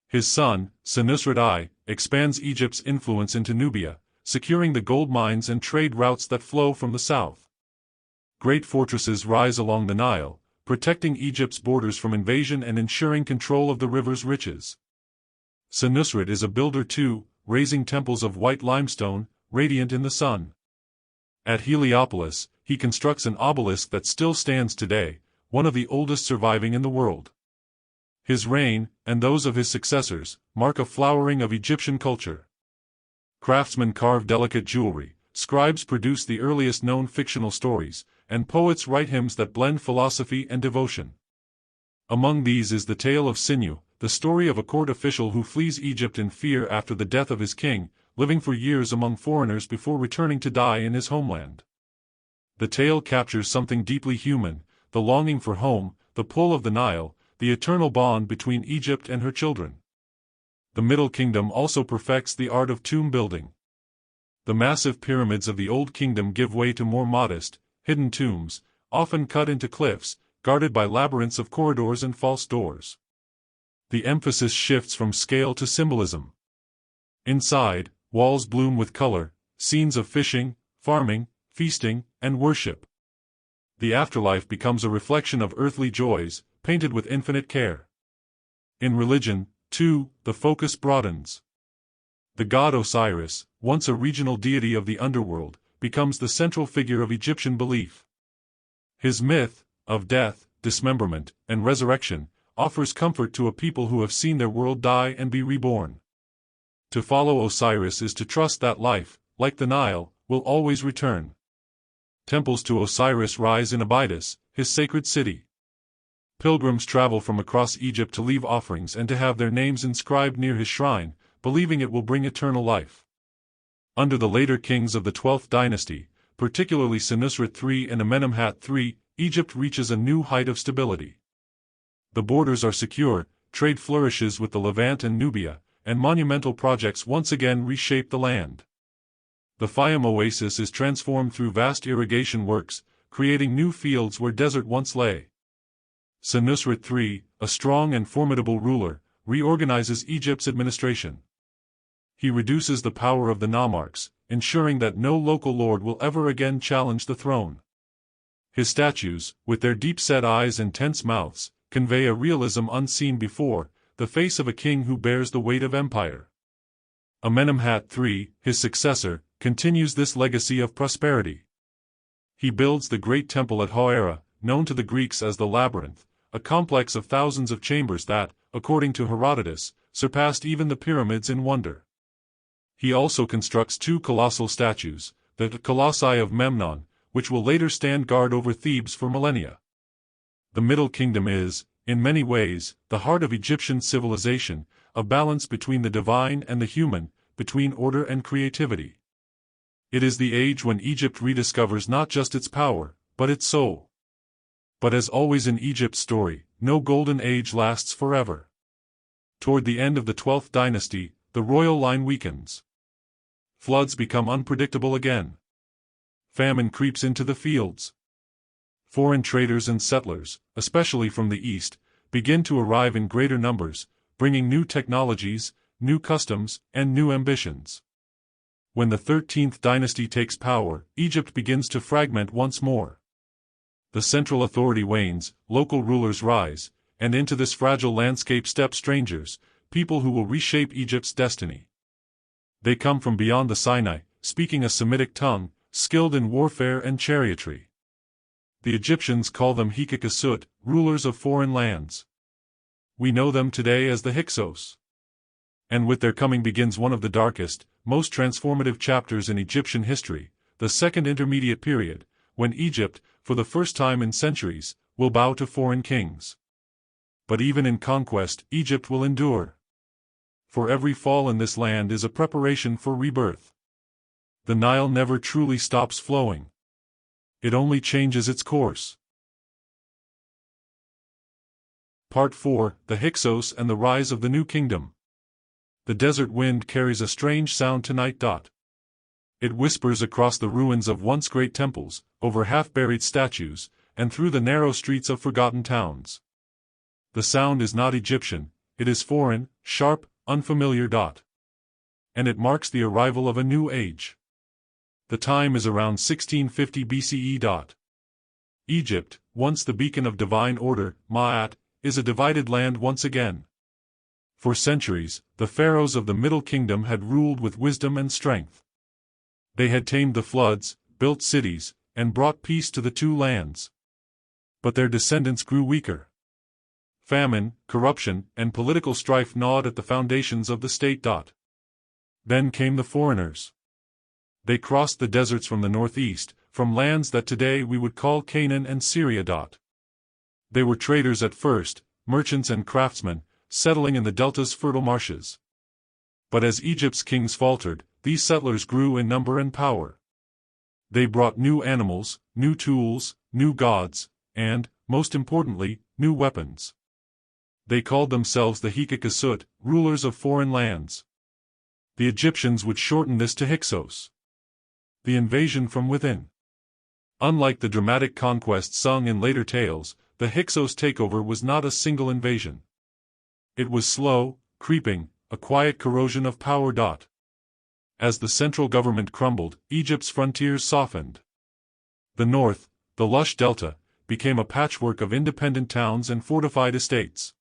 [SPEAKER 1] His son, Senusret I, expands Egypt's influence into Nubia, securing the gold mines and trade routes that flow from the south. Great fortresses rise along the Nile, protecting Egypt's borders from invasion and ensuring control of the river's riches. Senusret is a builder too, raising temples of white limestone, radiant in the sun. At Heliopolis, he constructs an obelisk that still stands today, one of the oldest surviving in the world. His reign, and those of his successors, mark a flowering of Egyptian culture. Craftsmen carve delicate jewelry, scribes produce the earliest known fictional stories, and poets write hymns that blend philosophy and devotion. Among these is the tale of Sinew, the story of a court official who flees Egypt in fear after the death of his king, living for years among foreigners before returning to die in his homeland. The tale captures something deeply human, the longing for home, the pull of the Nile, the eternal bond between Egypt and her children. The Middle Kingdom also perfects the art of tomb building. The massive pyramids of the Old Kingdom give way to more modest, hidden tombs, often cut into cliffs, guarded by labyrinths of corridors and false doors. The emphasis shifts from scale to symbolism. Inside, walls bloom with color, scenes of fishing, farming, feasting, and worship. The afterlife becomes a reflection of earthly joys, painted with infinite care. In religion, too, the focus broadens. The god Osiris, once a regional deity of the underworld, becomes the central figure of Egyptian belief. His myth, of death, dismemberment, and resurrection, offers comfort to a people who have seen their world die and be reborn. To follow Osiris is to trust that life, like the Nile, will always return. Temples to Osiris rise in Abydos, his sacred city. Pilgrims travel from across Egypt to leave offerings and to have their names inscribed near his shrine, believing it will bring eternal life. Under the later kings of the 12th dynasty, particularly Senusret III and Amenemhat III, Egypt reaches a new height of stability. The borders are secure, trade flourishes with the Levant and Nubia, and monumental projects once again reshape the land. The Fayum oasis is transformed through vast irrigation works, creating new fields where desert once lay. Senusret III, a strong and formidable ruler, reorganizes Egypt's administration. He reduces the power of the nomarchs, ensuring that no local lord will ever again challenge the throne. His statues, with their deep-set eyes and tense mouths, convey a realism unseen before, the face of a king who bears the weight of empire. Amenemhat III, his successor, continues this legacy of prosperity. He builds the great temple at Hoera, known to the Greeks as the Labyrinth, a complex of thousands of chambers that, according to Herodotus, surpassed even the pyramids in wonder. He also constructs two colossal statues, the Colossi of Memnon, which will later stand guard over Thebes for millennia. The Middle Kingdom is, in many ways, the heart of Egyptian civilization, a balance between the divine and the human, between order and creativity. It is the age when Egypt rediscovers not just its power, but its soul. But as always in Egypt's story, no golden age lasts forever. Toward the end of the 12th dynasty, the royal line weakens. Floods become unpredictable again. Famine creeps into the fields. Foreign traders and settlers, especially from the east, begin to arrive in greater numbers, bringing new technologies, new customs, and new ambitions. When the 13th dynasty takes power, Egypt begins to fragment once more. The central authority wanes, local rulers rise, and into this fragile landscape step strangers, people who will reshape Egypt's destiny. They come from beyond the Sinai, speaking a Semitic tongue, skilled in warfare and chariotry. The Egyptians call them Hyksos, rulers of foreign lands. We know them today as the Hyksos. And with their coming begins one of the darkest, most transformative chapters in Egyptian history, the Second Intermediate Period, when Egypt, for the first time in centuries, will bow to foreign kings. But even in conquest, Egypt will endure. For every fall in this land is a preparation for rebirth. The Nile never truly stops flowing. It only changes its course. Part 4, The Hyksos and the Rise of the New Kingdom. The desert wind carries a strange sound tonight. It whispers across the ruins of once great temples, over half-buried statues, and through the narrow streets of forgotten towns. The sound is not Egyptian, it is foreign, sharp, unfamiliar. And it marks the arrival of a new age. The time is around 1650 BCE. Egypt, once the beacon of divine order, Ma'at, is a divided land once again. For centuries, the pharaohs of the Middle Kingdom had ruled with wisdom and strength. They had tamed the floods, built cities, and brought peace to the two lands. But their descendants grew weaker. Famine, corruption, and political strife gnawed at the foundations of the state. Then came the foreigners. They crossed the deserts from the northeast, from lands that today we would call Canaan and Syria. They were traders at first, merchants and craftsmen, settling in the delta's fertile marshes. But as Egypt's kings faltered, these settlers grew in number and power. They brought new animals, new tools, new gods, and, most importantly, new weapons. They called themselves the Hyksos, rulers of foreign lands. The Egyptians would shorten this to Hyksos. The invasion from within. Unlike the dramatic conquest sung in later tales, the Hyksos takeover was not a single invasion. It was slow, creeping, a quiet corrosion of power. As the central government crumbled, Egypt's frontiers softened. The north, the lush delta, became a patchwork of independent towns and fortified estates.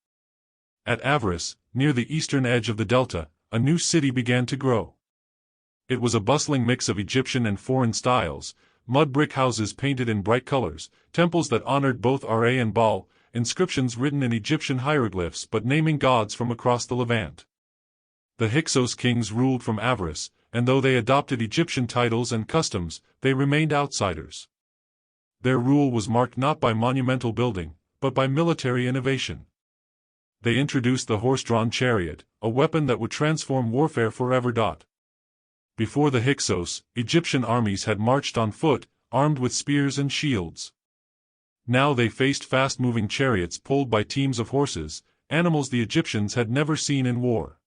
[SPEAKER 1] At Avaris, near the eastern edge of the delta, a new city began to grow. It was a bustling mix of Egyptian and foreign styles, mud brick houses painted in bright colors, temples that honored both Ra and Baal, inscriptions written in Egyptian hieroglyphs but naming gods from across the Levant. The Hyksos kings ruled from Avaris, and though they adopted Egyptian titles and customs, they remained outsiders. Their rule was marked not by monumental building, but by military innovation. They introduced the horse-drawn chariot, a weapon that would transform warfare forever. Before the Hyksos, Egyptian armies had marched on foot, armed with spears and shields. Now they faced fast-moving chariots pulled by teams of horses, animals the Egyptians had never seen in war.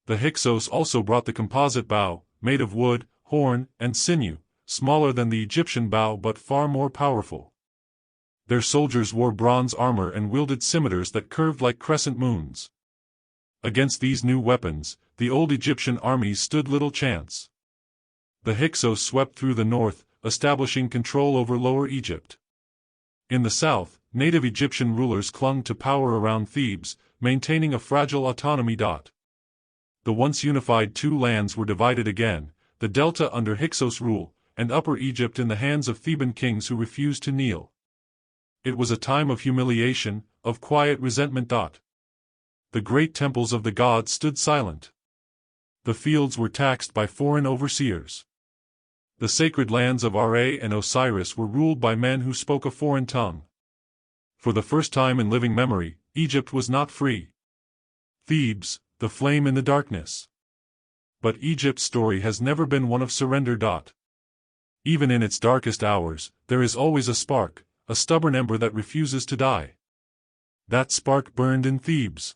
[SPEAKER 1] The Hyksos also brought the composite bow, made of wood, horn, and sinew, smaller than the Egyptian bow but far more powerful. Their soldiers wore bronze armor and wielded scimitars that curved like crescent moons. Against these new weapons, the old Egyptian armies stood little chance. The Hyksos swept through the north, establishing control over Lower Egypt. In the south, native Egyptian rulers clung to power around Thebes, maintaining a fragile autonomy. The once unified two lands were divided again, the delta under Hyksos rule, and Upper Egypt in the hands of Theban kings who refused to kneel. It was a time of humiliation, of quiet resentment. The great temples of the gods stood silent. The fields were taxed by foreign overseers. The sacred lands of Ra and Osiris were ruled by men who spoke a foreign tongue. For the first time in living memory, Egypt was not free. Thebes, the flame in the darkness. But Egypt's story has never been one of surrender. Even in its darkest hours, there is always a spark, a stubborn ember that refuses to die. That spark burned in Thebes.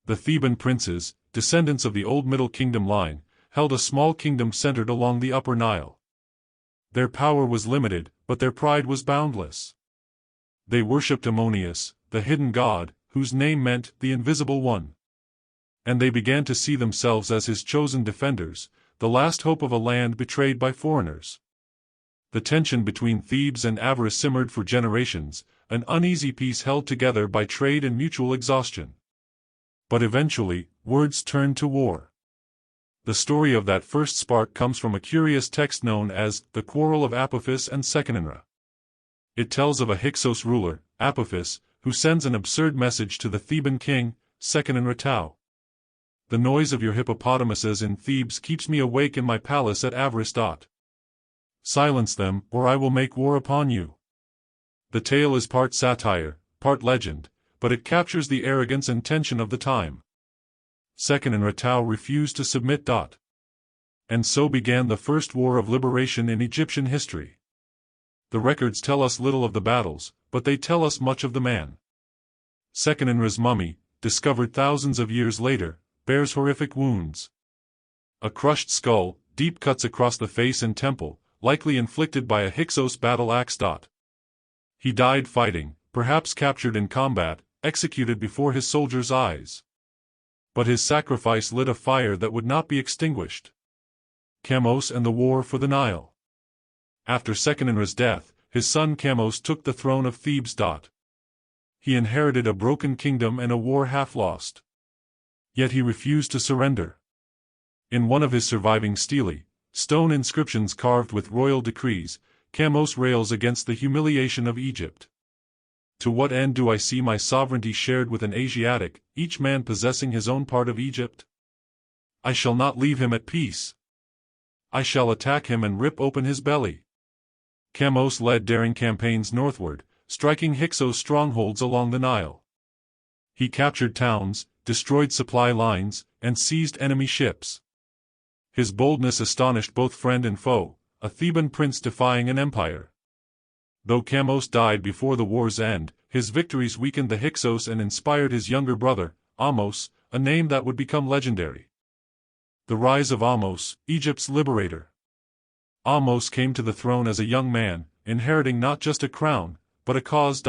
[SPEAKER 1] The Theban princes, descendants of the old Middle Kingdom line, held a small kingdom centered along the Upper Nile. Their power was limited, but their pride was boundless. They worshipped Ammonius, the hidden god, whose name meant the Invisible One. And they began to see themselves as his chosen defenders, the last hope of a land betrayed by foreigners. The tension between Thebes and Avaris simmered for generations, an uneasy peace held together by trade and mutual exhaustion. But eventually, words turned to war. The story of that first spark comes from a curious text known as the Quarrel of Apophis and Sekenenra. It tells of a Hyksos ruler, Apophis, who sends an absurd message to the Theban king, Sekenenra. The noise of your hippopotamuses in Thebes keeps me awake in my palace at Avaris. Silence them, or I will make war upon you. The tale is part satire, part legend, but it captures the arrogance and tension of the time. Sekenenra refused to submit. And so began the first war of liberation in Egyptian history. The records tell us little of the battles, but they tell us much of the man. Sekenenra's mummy, discovered thousands of years later, bears horrific wounds. A crushed skull, deep cuts across the face and temple, likely inflicted by a Hyksos battle axe. He died fighting, perhaps captured in combat, executed before his soldiers' eyes. But his sacrifice lit a fire that would not be extinguished. Chamos and the war for the Nile. After Sekenenra's death, his son Chamos took the throne of Thebes. He inherited a broken kingdom and a war half lost. Yet he refused to surrender. In one of his surviving stelae, stone inscriptions carved with royal decrees, Chamos rails against the humiliation of Egypt. To what end do I see my sovereignty shared with an Asiatic, each man possessing his own part of Egypt? I shall not leave him at peace. I shall attack him and rip open his belly. Chamos led daring campaigns northward, striking Hyksos strongholds along the Nile. He captured towns, destroyed supply lines, and seized enemy ships. His boldness astonished both friend and foe, a Theban prince defying an empire. Though Chamos died before the war's end, his victories weakened the Hyksos and inspired his younger brother, Ahmose, a name that would become legendary. The rise of Ahmose, Egypt's liberator. Ahmose came to the throne as a young man, inheriting not just a crown, but a cause.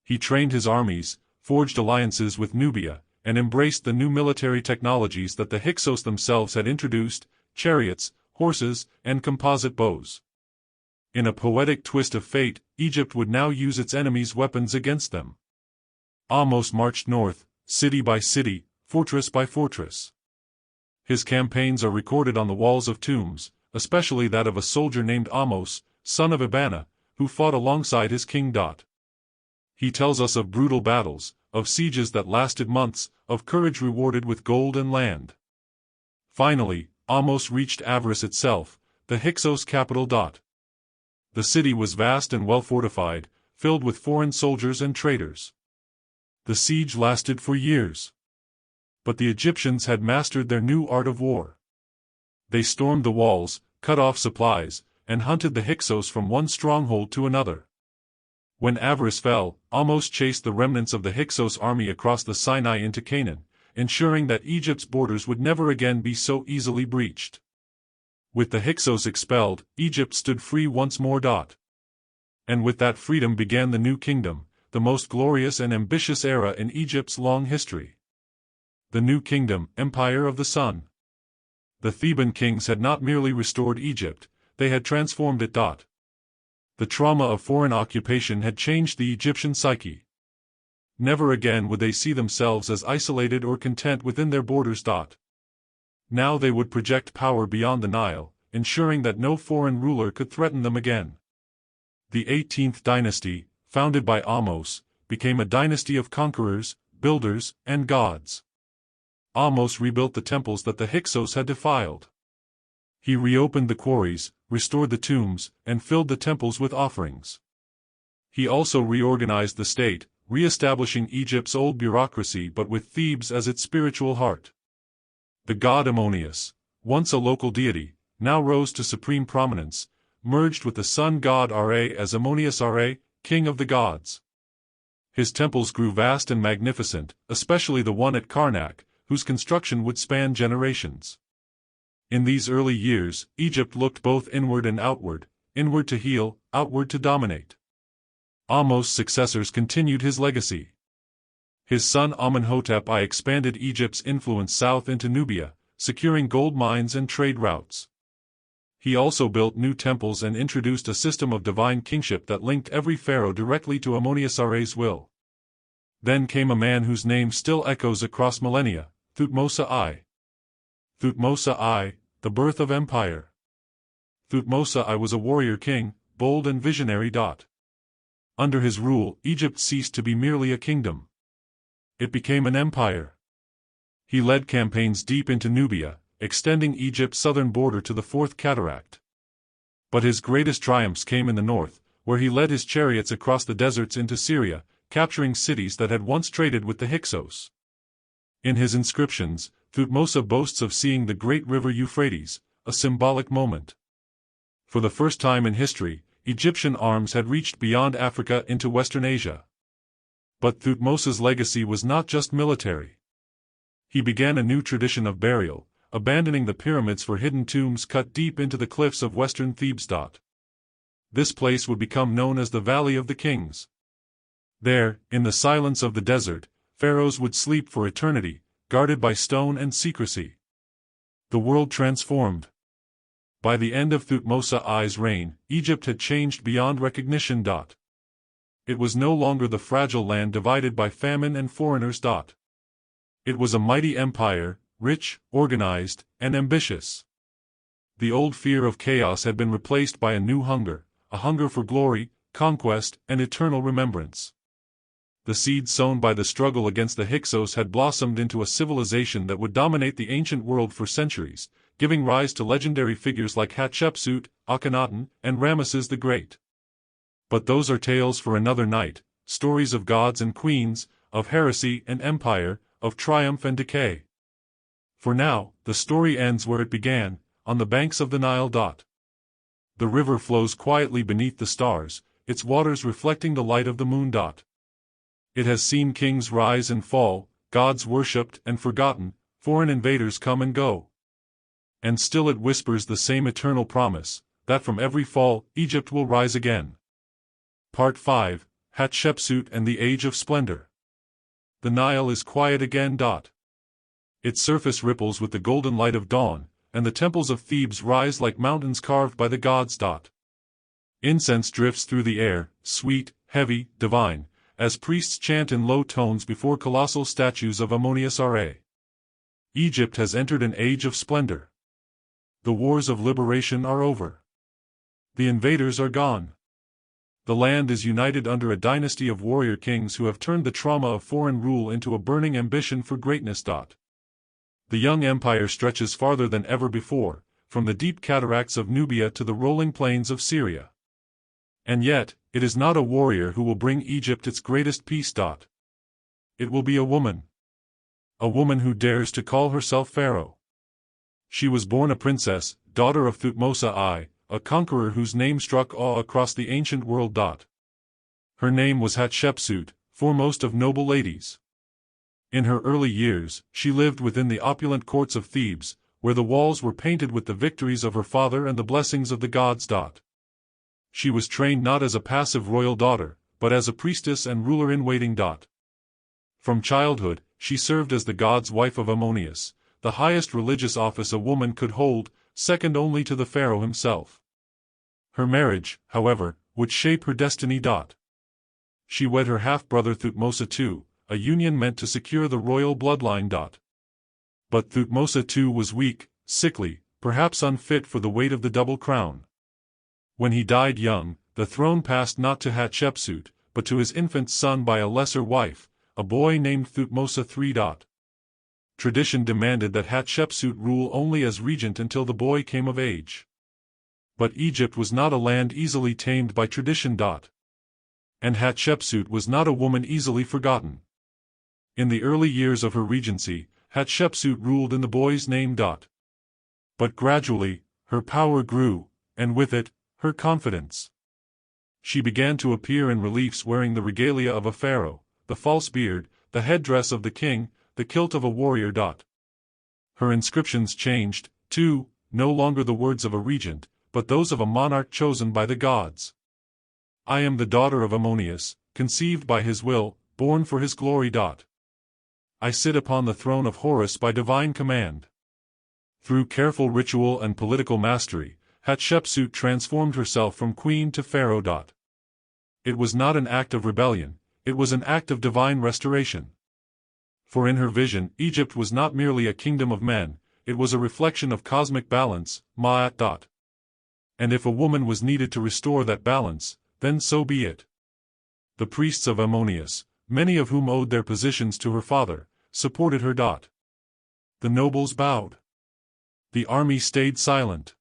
[SPEAKER 1] He trained his armies, forged alliances with Nubia, and embraced the new military technologies that the Hyksos themselves had introduced: chariots, horses, and composite bows. In a poetic twist of fate, Egypt would now use its enemies' weapons against them. Ahmose marched north, city by city, fortress by fortress. His campaigns are recorded on the walls of tombs, especially that of a soldier named Ahmose, son of Abana, who fought alongside his king. He tells us of brutal battles, of sieges that lasted months, of courage rewarded with gold and land. Finally, Ahmose reached Avaris itself, the Hyksos capital. The city was vast and well fortified, filled with foreign soldiers and traders. The siege lasted for years. But the Egyptians had mastered their new art of war. They stormed the walls, cut off supplies, and hunted the Hyksos from one stronghold to another. When Avaris fell, Ahmose chased the remnants of the Hyksos army across the Sinai into Canaan, ensuring that Egypt's borders would never again be so easily breached. With the Hyksos expelled, Egypt stood free once more. And with that freedom began the new kingdom, the most glorious and ambitious era in Egypt's long history. The new kingdom, Empire of the Sun. The Theban kings had not merely restored Egypt, they had transformed it. The trauma of foreign occupation had changed the Egyptian psyche. Never again would they see themselves as isolated or content within their borders. Now they would project power beyond the Nile, ensuring that no foreign ruler could threaten them again. The 18th dynasty, founded by Ahmose, became a dynasty of conquerors, builders, and gods. Ahmose rebuilt the temples that the Hyksos had defiled. He reopened the quarries, restored the tombs, and filled the temples with offerings. He also reorganized the state, re-establishing Egypt's old bureaucracy but with Thebes as its spiritual heart. The god Ammonius, once a local deity, now rose to supreme prominence, merged with the sun god Ra as Ammonius Ra, king of the gods. His temples grew vast and magnificent, especially the one at Karnak, whose construction would span generations. In these early years, Egypt looked both inward and outward, inward to heal, outward to dominate. Ahmose's successors continued his legacy. His son Amenhotep I expanded Egypt's influence south into Nubia, securing gold mines and trade routes. He also built new temples and introduced a system of divine kingship that linked every pharaoh directly to Ammonius Ra's will. Then came a man whose name still echoes across millennia, Thutmose I. Thutmose I, the birth of empire. Thutmose I was a warrior king, bold and visionary. Under his rule, Egypt ceased to be merely a kingdom. It became an empire. He led campaigns deep into Nubia, extending Egypt's southern border to the Fourth Cataract. But his greatest triumphs came in the north, where he led his chariots across the deserts into Syria, capturing cities that had once traded with the Hyksos. In his inscriptions, Thutmose boasts of seeing the great river Euphrates, a symbolic moment. For the first time in history, Egyptian arms had reached beyond Africa into Western Asia. But Thutmose's legacy was not just military. He began a new tradition of burial, abandoning the pyramids for hidden tombs cut deep into the cliffs of western Thebes. This place would become known as the Valley of the Kings. There, in the silence of the desert, pharaohs would sleep for eternity, guarded by stone and secrecy. The world transformed. By the end of Thutmose I's reign, Egypt had changed beyond recognition. It was no longer the fragile land divided by famine and foreigners. It was a mighty empire, rich, organized, and ambitious. The old fear of chaos had been replaced by a new hunger, a hunger for glory, conquest, and eternal remembrance. The seeds sown by the struggle against the Hyksos had blossomed into a civilization that would dominate the ancient world for centuries, giving rise to legendary figures like Hatshepsut, Akhenaten, and Ramesses the Great. But those are tales for another night, stories of gods and queens, of heresy and empire, of triumph and decay. For now, the story ends where it began, on the banks of the Nile. The river flows quietly beneath the stars, its waters reflecting the light of the moon. It has seen kings rise and fall, gods worshipped and forgotten, foreign invaders come and go. And still it whispers the same eternal promise, that from every fall, Egypt will rise again. Part 5, Hatshepsut and the Age of Splendor. The Nile is quiet again. Its surface ripples with the golden light of dawn, and the temples of Thebes rise like mountains carved by the gods. Incense drifts through the air, sweet, heavy, divine, as priests chant in low tones before colossal statues of Ammonius-Ra. Egypt has entered an age of splendor. The wars of liberation are over. The invaders are gone. The land is united under a dynasty of warrior kings who have turned the trauma of foreign rule into a burning ambition for greatness. The young empire stretches farther than ever before, from the deep cataracts of Nubia to the rolling plains of Syria. And yet, it is not a warrior who will bring Egypt its greatest peace. It will be a woman. A woman who dares to call herself pharaoh. She was born a princess, daughter of Thutmose I, a conqueror whose name struck awe across the ancient world. Her name was Hatshepsut, foremost of noble ladies. In her early years, she lived within the opulent courts of Thebes, where the walls were painted with the victories of her father and the blessings of the gods. She was trained not as a passive royal daughter, but as a priestess and ruler in waiting. From childhood, she served as the god's wife of Ammonius, the highest religious office a woman could hold, second only to the pharaoh himself. Her marriage, however, would shape her destiny. She wed her half-brother Thutmose II, a union meant to secure the royal bloodline. But Thutmose II was weak, sickly, perhaps unfit for the weight of the double crown. When he died young, the throne passed not to Hatshepsut, but to his infant son by a lesser wife, a boy named Thutmose III. Tradition demanded that Hatshepsut rule only as regent until the boy came of age. But Egypt was not a land easily tamed by tradition. And Hatshepsut was not a woman easily forgotten. In the early years of her regency, Hatshepsut ruled in the boy's name. But gradually, her power grew, and with it, her confidence. She began to appear in reliefs wearing the regalia of a pharaoh, the false beard, the headdress of the king, the kilt of a warrior. Her inscriptions changed, too, no longer the words of a regent, but those of a monarch chosen by the gods. I am the daughter of Ammonius, conceived by his will, born for his glory. I sit upon the throne of Horus by divine command. Through careful ritual and political mastery, Hatshepsut transformed herself from queen to pharaoh. It was not an act of rebellion, it was an act of divine restoration. For in her vision, Egypt was not merely a kingdom of men, it was a reflection of cosmic balance, Ma'at. And if a woman was needed to restore that balance, then so be it. The priests of Ammonius, many of whom owed their positions to her father, supported her. The nobles bowed. The army stayed silent.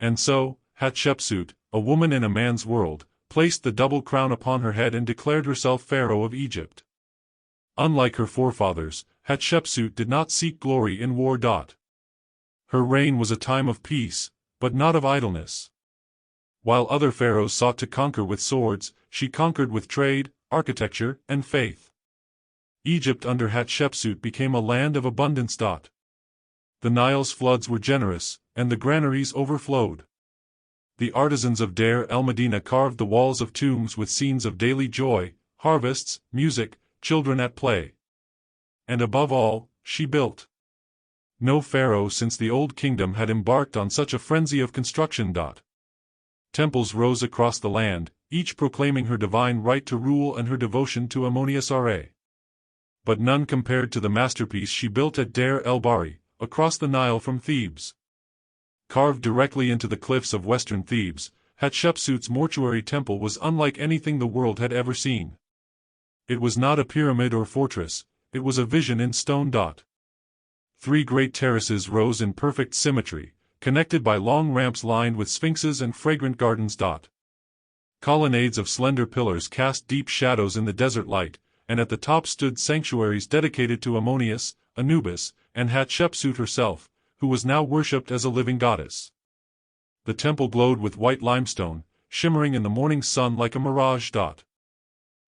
[SPEAKER 1] And so, Hatshepsut, a woman in a man's world, placed the double crown upon her head and declared herself pharaoh of Egypt. Unlike her forefathers, Hatshepsut did not seek glory in war. Her reign was a time of peace, but not of idleness. While other pharaohs sought to conquer with swords, she conquered with trade, architecture, and faith. Egypt under Hatshepsut became a land of abundance. The Nile's floods were generous, and the granaries overflowed. The artisans of Deir el-Medina carved the walls of tombs with scenes of daily joy, harvests, music, children at play. And above all, she built. No pharaoh since the Old Kingdom had embarked on such a frenzy of construction. Temples rose across the land, each proclaiming her divine right to rule and her devotion to Ammonius-Ra. but none compared to the masterpiece she built at Deir el-Bahri, across the Nile from Thebes. Carved directly into the cliffs of western Thebes, Hatshepsut's mortuary temple was unlike anything the world had ever seen. It was not a pyramid or fortress, it was a vision in stone. 3 great terraces rose in perfect symmetry, connected by long ramps lined with sphinxes and fragrant gardens. Colonnades of slender pillars cast deep shadows in the desert light, and at the top stood sanctuaries dedicated to Ammonius, Anubis, and Hatshepsut herself, who was now worshipped as a living goddess. The temple glowed with white limestone, shimmering in the morning sun like a mirage.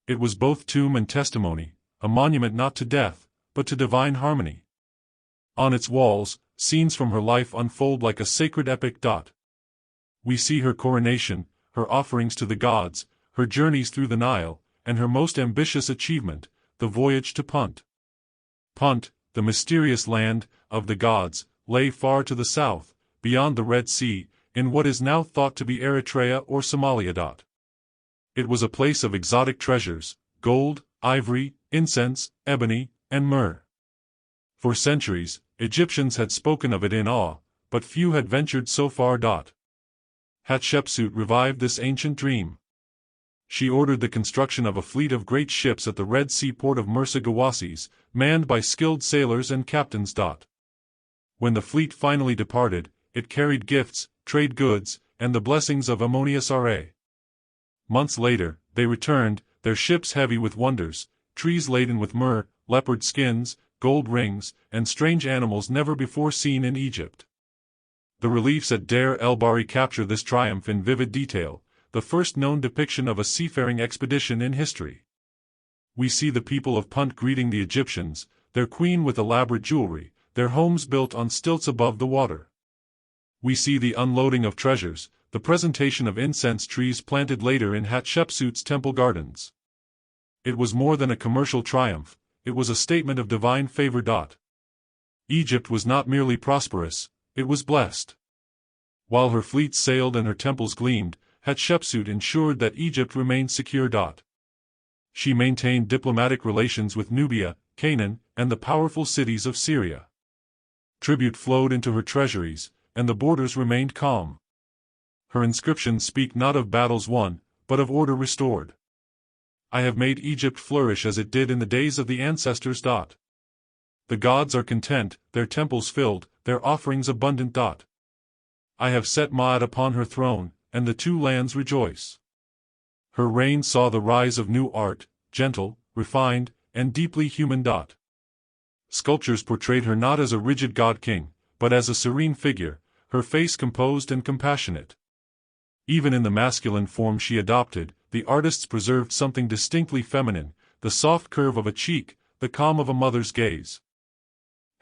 [SPEAKER 1] It was both tomb and testimony, a monument not to death, but to divine harmony. On its walls, scenes from her life unfold like a sacred epic. We see her coronation, her offerings to the gods, her journeys through the Nile, and her most ambitious achievement, the voyage to Punt. Punt, the mysterious land of the gods, lay far to the south, beyond the Red Sea, in what is now thought to be Eritrea or Somalia. It was a place of exotic treasures, gold, ivory, incense, ebony, and myrrh. For centuries, Egyptians had spoken of it in awe, but few had ventured so far. Hatshepsut revived this ancient dream. She ordered the construction of a fleet of great ships at the Red Sea port of Mersa, manned by skilled sailors and captains. When the fleet finally departed, it carried gifts, trade goods, and the blessings of Ammonius Ra. Months later, they returned, their ships heavy with wonders, trees laden with myrrh, leopard skins, gold rings, and strange animals never before seen in Egypt. The reliefs at Deir el-Bahri capture this triumph in vivid detail, the first known depiction of a seafaring expedition in history. We see the people of Punt greeting the Egyptians, their queen with elaborate jewelry, their homes built on stilts above the water. We see the unloading of treasures, the presentation of incense trees planted later in Hatshepsut's temple gardens. It was more than a commercial triumph, it was a statement of divine favor. Egypt was not merely prosperous, it was blessed. While her fleets sailed and her temples gleamed, Hatshepsut ensured that Egypt remained secure. She maintained diplomatic relations with Nubia, Canaan, and the powerful cities of Syria. Tribute flowed into her treasuries, and the borders remained calm. Her inscriptions speak not of battles won, but of order restored. I have made Egypt flourish as it did in the days of the ancestors. The gods are content, their temples filled, their offerings abundant. I have set Ma'at upon her throne, and the 2 lands rejoice. Her reign saw the rise of new art, gentle, refined, and deeply human. Sculptures portrayed her not as a rigid god-king, but as a serene figure, her face composed and compassionate. Even in the masculine form she adopted, the artists preserved something distinctly feminine, the soft curve of a cheek, the calm of a mother's gaze.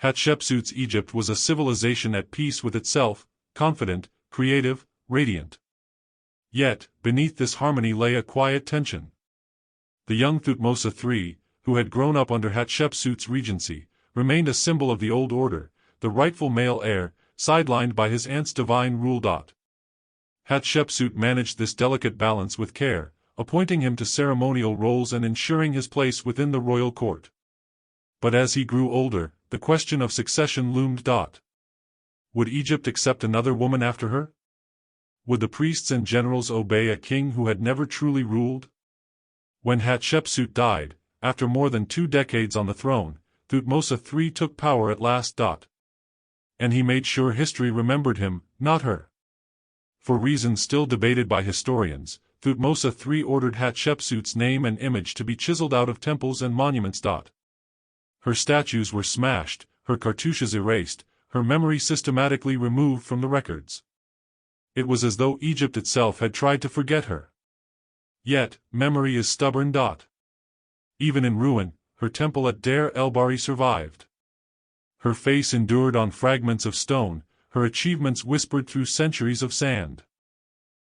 [SPEAKER 1] Hatshepsut's Egypt was a civilization at peace with itself, confident, creative, radiant. Yet, beneath this harmony lay a quiet tension. The young Thutmose III, who had grown up under Hatshepsut's regency, remained a symbol of the old order, the rightful male heir, sidelined by his aunt's divine rule. Hatshepsut managed this delicate balance with care, appointing him to ceremonial roles and ensuring his place within the royal court. But as he grew older, the question of succession loomed. Would Egypt accept another woman after her? Would the priests and generals obey a king who had never truly ruled? When Hatshepsut died, after more than 2 decades on the throne, Thutmose III took power at last. And he made sure history remembered him, not her. For reasons still debated by historians, Thutmose III ordered Hatshepsut's name and image to be chiseled out of temples and monuments. Her statues were smashed, her cartouches erased, her memory systematically removed from the records. It was as though Egypt itself had tried to forget her. Yet, memory is stubborn. Even in ruin, her temple at Deir el-Bahri survived. Her face endured on fragments of stone, her achievements whispered through centuries of sand.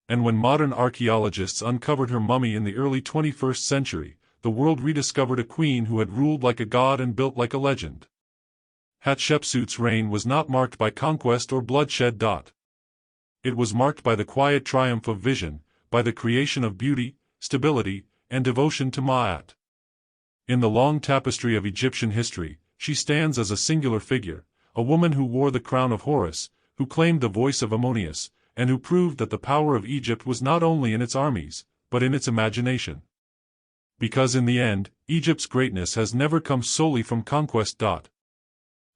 [SPEAKER 1] And when modern archaeologists uncovered her mummy in the early 21st century, the world rediscovered a queen who had ruled like a god and built like a legend. Hatshepsut's reign was not marked by conquest or bloodshed. It was marked by the quiet triumph of vision, by the creation of beauty, stability, and devotion to Ma'at. In the long tapestry of Egyptian history, she stands as a singular figure, a woman who wore the crown of Horus, who claimed the voice of Ammonius, and who proved that the power of Egypt was not only in its armies, but in its imagination. Because in the end, Egypt's greatness has never come solely from conquest.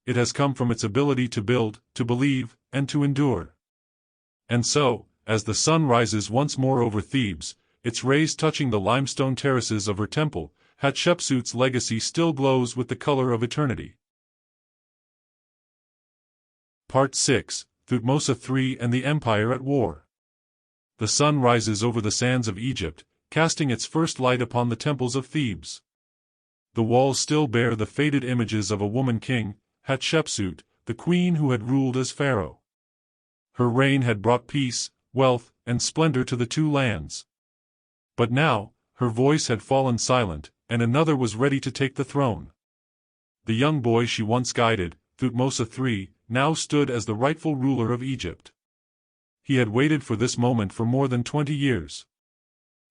[SPEAKER 1] It has come from its ability to build, to believe, and to endure. And so, as the sun rises once more over Thebes, its rays touching the limestone terraces of her temple, Hatshepsut's legacy still glows with the color of eternity. Part 6, Thutmose III and the Empire at War. The sun rises over the sands of Egypt, casting its first light upon the temples of Thebes. The walls still bear the faded images of a woman king, Hatshepsut, the queen who had ruled as pharaoh. Her reign had brought peace, wealth, and splendor to the two lands. But now, her voice had fallen silent, and another was ready to take the throne. The young boy she once guided, Thutmose III, now stood as the rightful ruler of Egypt. He had waited for this moment for more than 20 years.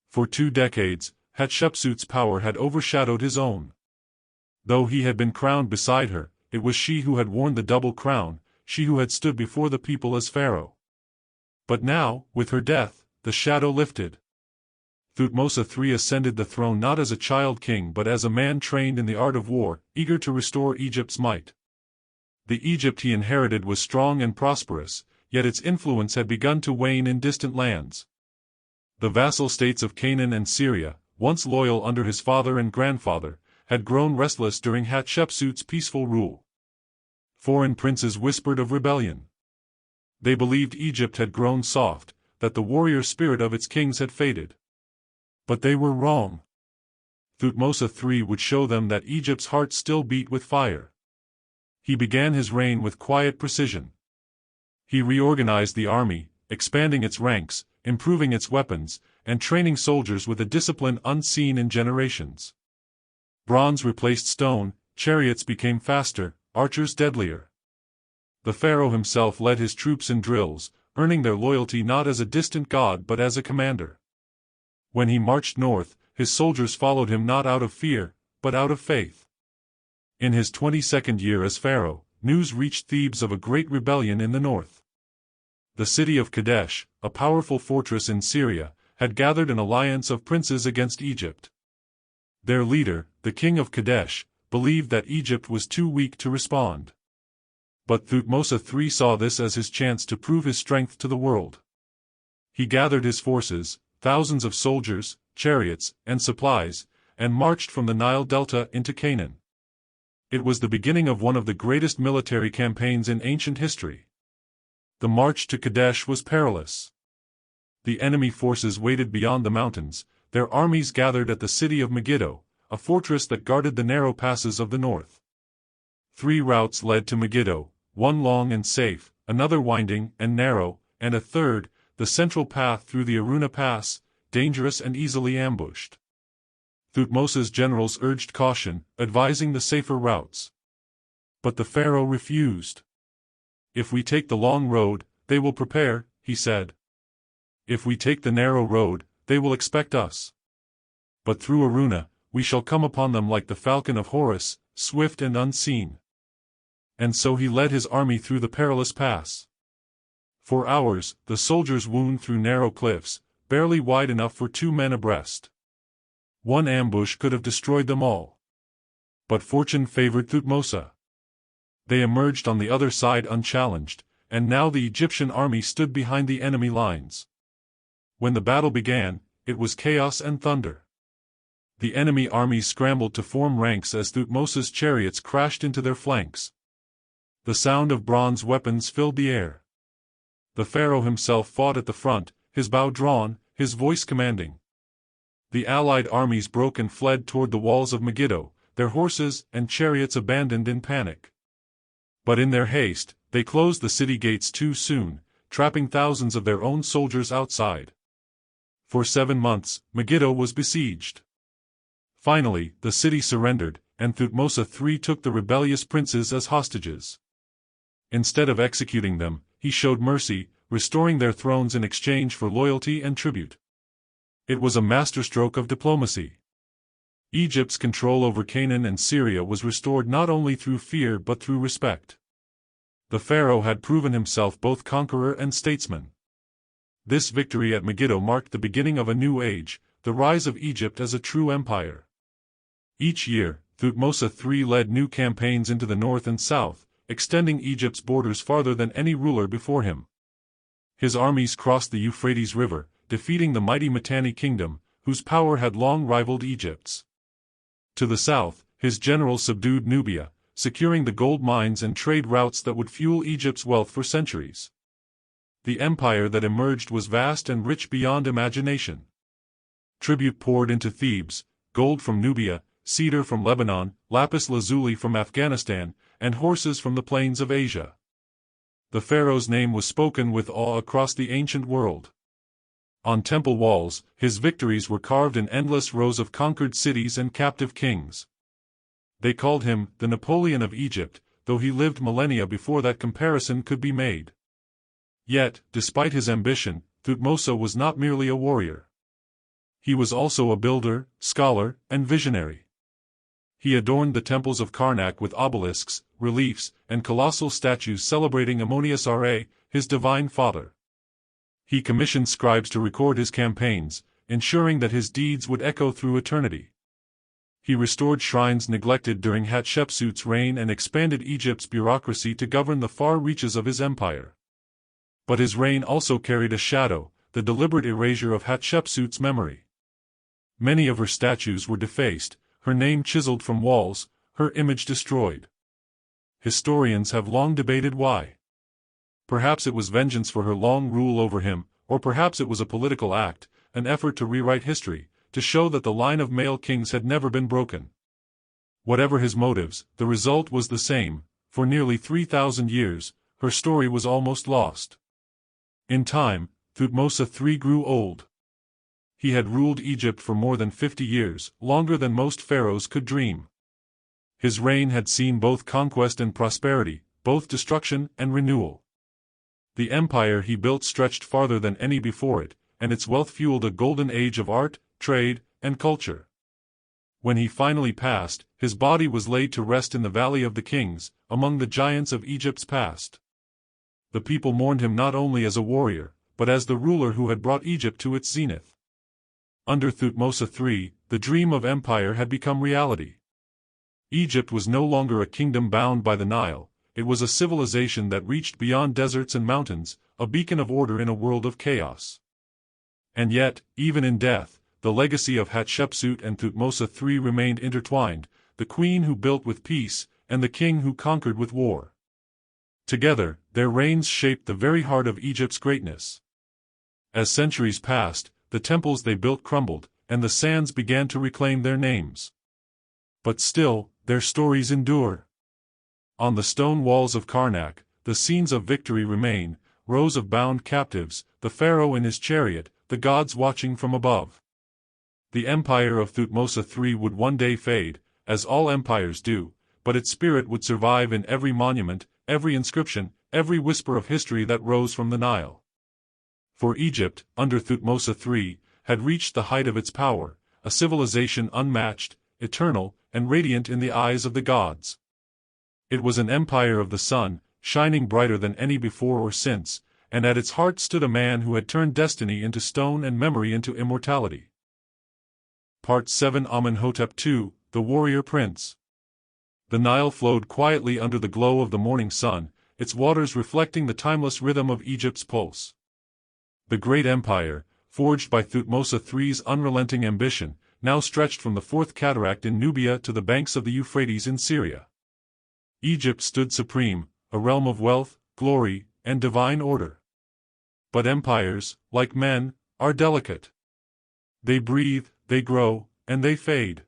[SPEAKER 1] For 2 decades, Hatshepsut's power had overshadowed his own. Though he had been crowned beside her, it was she who had worn the double crown, she who had stood before the people as pharaoh. But now, with her death, the shadow lifted. Thutmose III ascended the throne not as a child king but as a man trained in the art of war, eager to restore Egypt's might. The Egypt he inherited was strong and prosperous, yet its influence had begun to wane in distant lands. The vassal states of Canaan and Syria, once loyal under his father and grandfather, had grown restless during Hatshepsut's peaceful rule. Foreign princes whispered of rebellion. They believed Egypt had grown soft, that the warrior spirit of its kings had faded. But they were wrong. Thutmose III would show them that Egypt's heart still beat with fire. He began his reign with quiet precision. He reorganized the army, expanding its ranks, improving its weapons, and training soldiers with a discipline unseen in generations. Bronze replaced stone, chariots became faster, archers deadlier. The pharaoh himself led his troops in drills, earning their loyalty not as a distant god but as a commander. When he marched north, his soldiers followed him not out of fear, but out of faith. In his 22nd year as pharaoh, news reached Thebes of a great rebellion in the north. The city of Kadesh, a powerful fortress in Syria, had gathered an alliance of princes against Egypt. Their leader, the king of Kadesh, believed that Egypt was too weak to respond. But Thutmose III saw this as his chance to prove his strength to the world. He gathered his forces, thousands of soldiers, chariots, and supplies, and marched from the Nile Delta into Canaan. It was the beginning of one of the greatest military campaigns in ancient history. The march to Kadesh was perilous. The enemy forces waited beyond the mountains, their armies gathered at the city of Megiddo, a fortress that guarded the narrow passes of the north. 3 routes led to Megiddo, one long and safe, another winding and narrow, and a third, the central path through the Aruna Pass, dangerous and easily ambushed. Thutmose's generals urged caution, advising the safer routes. But the pharaoh refused. "If we take the long road, they will prepare," he said. "If we take the narrow road, they will expect us. But through Aruna, we shall come upon them like the falcon of Horus, swift and unseen." And so he led his army through the perilous pass. For hours, the soldiers wound through narrow cliffs, barely wide enough for 2 men abreast. One ambush could have destroyed them all. But fortune favored Thutmose. They emerged on the other side unchallenged, and now the Egyptian army stood behind the enemy lines. When the battle began, it was chaos and thunder. The enemy armies scrambled to form ranks as Thutmose's chariots crashed into their flanks. The sound of bronze weapons filled the air. The pharaoh himself fought at the front, his bow drawn, his voice commanding. The allied armies broke and fled toward the walls of Megiddo, their horses and chariots abandoned in panic. But in their haste, they closed the city gates too soon, trapping thousands of their own soldiers outside. For 7 months, Megiddo was besieged. Finally, the city surrendered, and Thutmose III took the rebellious princes as hostages. Instead of executing them, he showed mercy, restoring their thrones in exchange for loyalty and tribute. It was a masterstroke of diplomacy. Egypt's control over Canaan and Syria was restored not only through fear but through respect. The pharaoh had proven himself both conqueror and statesman. This victory at Megiddo marked the beginning of a new age, the rise of Egypt as a true empire. Each year, Thutmose III led new campaigns into the north and south, extending Egypt's borders farther than any ruler before him. His armies crossed the Euphrates River, defeating the mighty Mitanni kingdom, whose power had long rivaled Egypt's. To the south, his generals subdued Nubia, securing the gold mines and trade routes that would fuel Egypt's wealth for centuries. The empire that emerged was vast and rich beyond imagination. Tribute poured into Thebes, gold from Nubia, cedar from Lebanon, lapis lazuli from Afghanistan, and horses from the plains of Asia. The pharaoh's name was spoken with awe across the ancient world. On temple walls, his victories were carved in endless rows of conquered cities and captive kings. They called him the Napoleon of Egypt, though he lived millennia before that comparison could be made. Yet, despite his ambition, Thutmose was not merely a warrior. He was also a builder, scholar, and visionary. He adorned the temples of Karnak with obelisks, reliefs, and colossal statues celebrating Ammonius Ra, his divine father. He commissioned scribes to record his campaigns, ensuring that his deeds would echo through eternity. He restored shrines neglected during Hatshepsut's reign and expanded Egypt's bureaucracy to govern the far reaches of his empire. But his reign also carried a shadow, the deliberate erasure of Hatshepsut's memory. Many of her statues were defaced, her name chiseled from walls, her image destroyed. Historians have long debated why. Perhaps it was vengeance for her long rule over him, or perhaps it was a political act, an effort to rewrite history, to show that the line of male kings had never been broken. Whatever his motives, the result was the same: for nearly 3,000 years, her story was almost lost. In time, Thutmose III grew old. He had ruled Egypt for more than 50 years, longer than most pharaohs could dream. His reign had seen both conquest and prosperity, both destruction and renewal. The empire he built stretched farther than any before it, and its wealth fueled a golden age of art, trade, and culture. When he finally passed, his body was laid to rest in the Valley of the Kings, among the giants of Egypt's past. The people mourned him not only as a warrior, but as the ruler who had brought Egypt to its zenith. Under Thutmose III, the dream of empire had become reality. Egypt was no longer a kingdom bound by the Nile, it was a civilization that reached beyond deserts and mountains, a beacon of order in a world of chaos. And yet, even in death, the legacy of Hatshepsut and Thutmose III remained intertwined, the queen who built with peace, and the king who conquered with war. Together, their reigns shaped the very heart of Egypt's greatness. As centuries passed, the temples they built crumbled, and the sands began to reclaim their names. But still, their stories endure. On the stone walls of Karnak, the scenes of victory remain, rows of bound captives, the pharaoh in his chariot, the gods watching from above. The empire of Thutmose III would one day fade, as all empires do, but its spirit would survive in every monument, every inscription, every whisper of history that rose from the Nile. For Egypt, under Thutmose III, had reached the height of its power, a civilization unmatched, eternal, and radiant in the eyes of the gods. It was an empire of the sun, shining brighter than any before or since, and at its heart stood a man who had turned destiny into stone and memory into immortality. Part 7: Amenhotep II, the Warrior Prince. The Nile flowed quietly under the glow of the morning sun, its waters reflecting the timeless rhythm of Egypt's pulse. The great empire, forged by Thutmose III's unrelenting ambition, now stretched from the Fourth Cataract in Nubia to the banks of the Euphrates in Syria. Egypt stood supreme, a realm of wealth, glory, and divine order. But empires, like men, are delicate. They breathe, they grow, and they fade.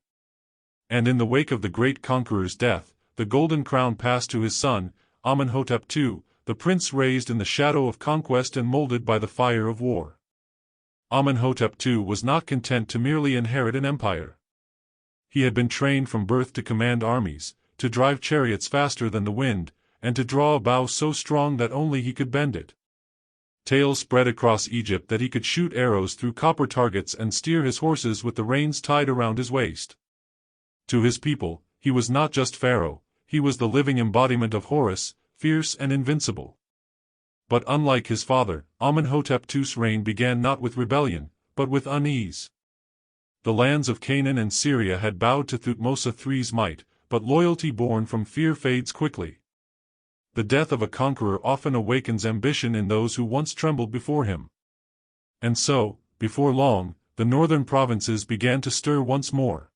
[SPEAKER 1] And in the wake of the great conqueror's death, the golden crown passed to his son, Amenhotep II, the prince raised in the shadow of conquest and molded by the fire of war. Amenhotep II was not content to merely inherit an empire. He had been trained from birth to command armies, to drive chariots faster than the wind, and to draw a bow so strong that only he could bend it. Tales spread across Egypt that he could shoot arrows through copper targets and steer his horses with the reins tied around his waist. To his people, he was not just pharaoh, he was the living embodiment of Horus, fierce and invincible. But unlike his father, Amenhotep II's reign began not with rebellion, but with unease. The lands of Canaan and Syria had bowed to Thutmose III's might, but loyalty born from fear fades quickly. The death of a conqueror often awakens ambition in those who once trembled before him. And so, before long, the northern provinces began to stir once more.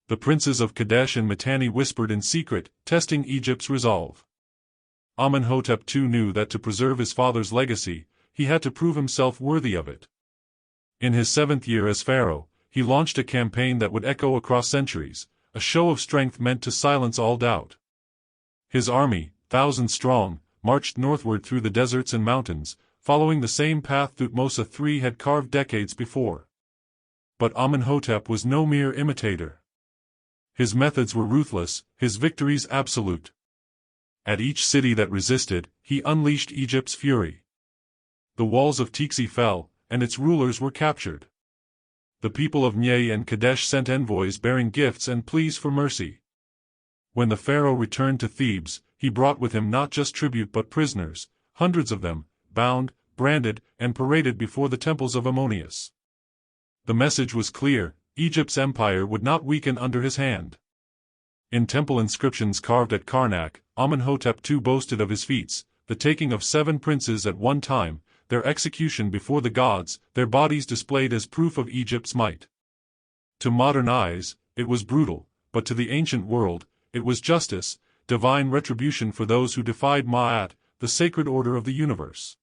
[SPEAKER 1] The princes of Kadesh and Mitanni whispered in secret, testing Egypt's resolve. Amenhotep II knew that to preserve his father's legacy, he had to prove himself worthy of it. In his 7th year as pharaoh, he launched a campaign that would echo across centuries, a show of strength meant to silence all doubt. His army, thousands strong, marched northward through the deserts and mountains, following the same path Thutmose III had carved decades before. But Amenhotep was no mere imitator. His methods were ruthless, his victories absolute. At each city that resisted, he unleashed Egypt's fury. The walls of Tixi fell, and its rulers were captured. The people of Nile and Kadesh sent envoys bearing gifts and pleas for mercy. When the pharaoh returned to Thebes, he brought with him not just tribute but prisoners, hundreds of them, bound, branded, and paraded before the temples of Ammonius. The message was clear: Egypt's empire would not weaken under his hand. In temple inscriptions carved at Karnak, Amenhotep II boasted of his feats, the taking of 7 princes at one time, their execution before the gods, their bodies displayed as proof of Egypt's might. To modern eyes, it was brutal, but to the ancient world, it was justice, divine retribution for those who defied Ma'at, the sacred order of the universe.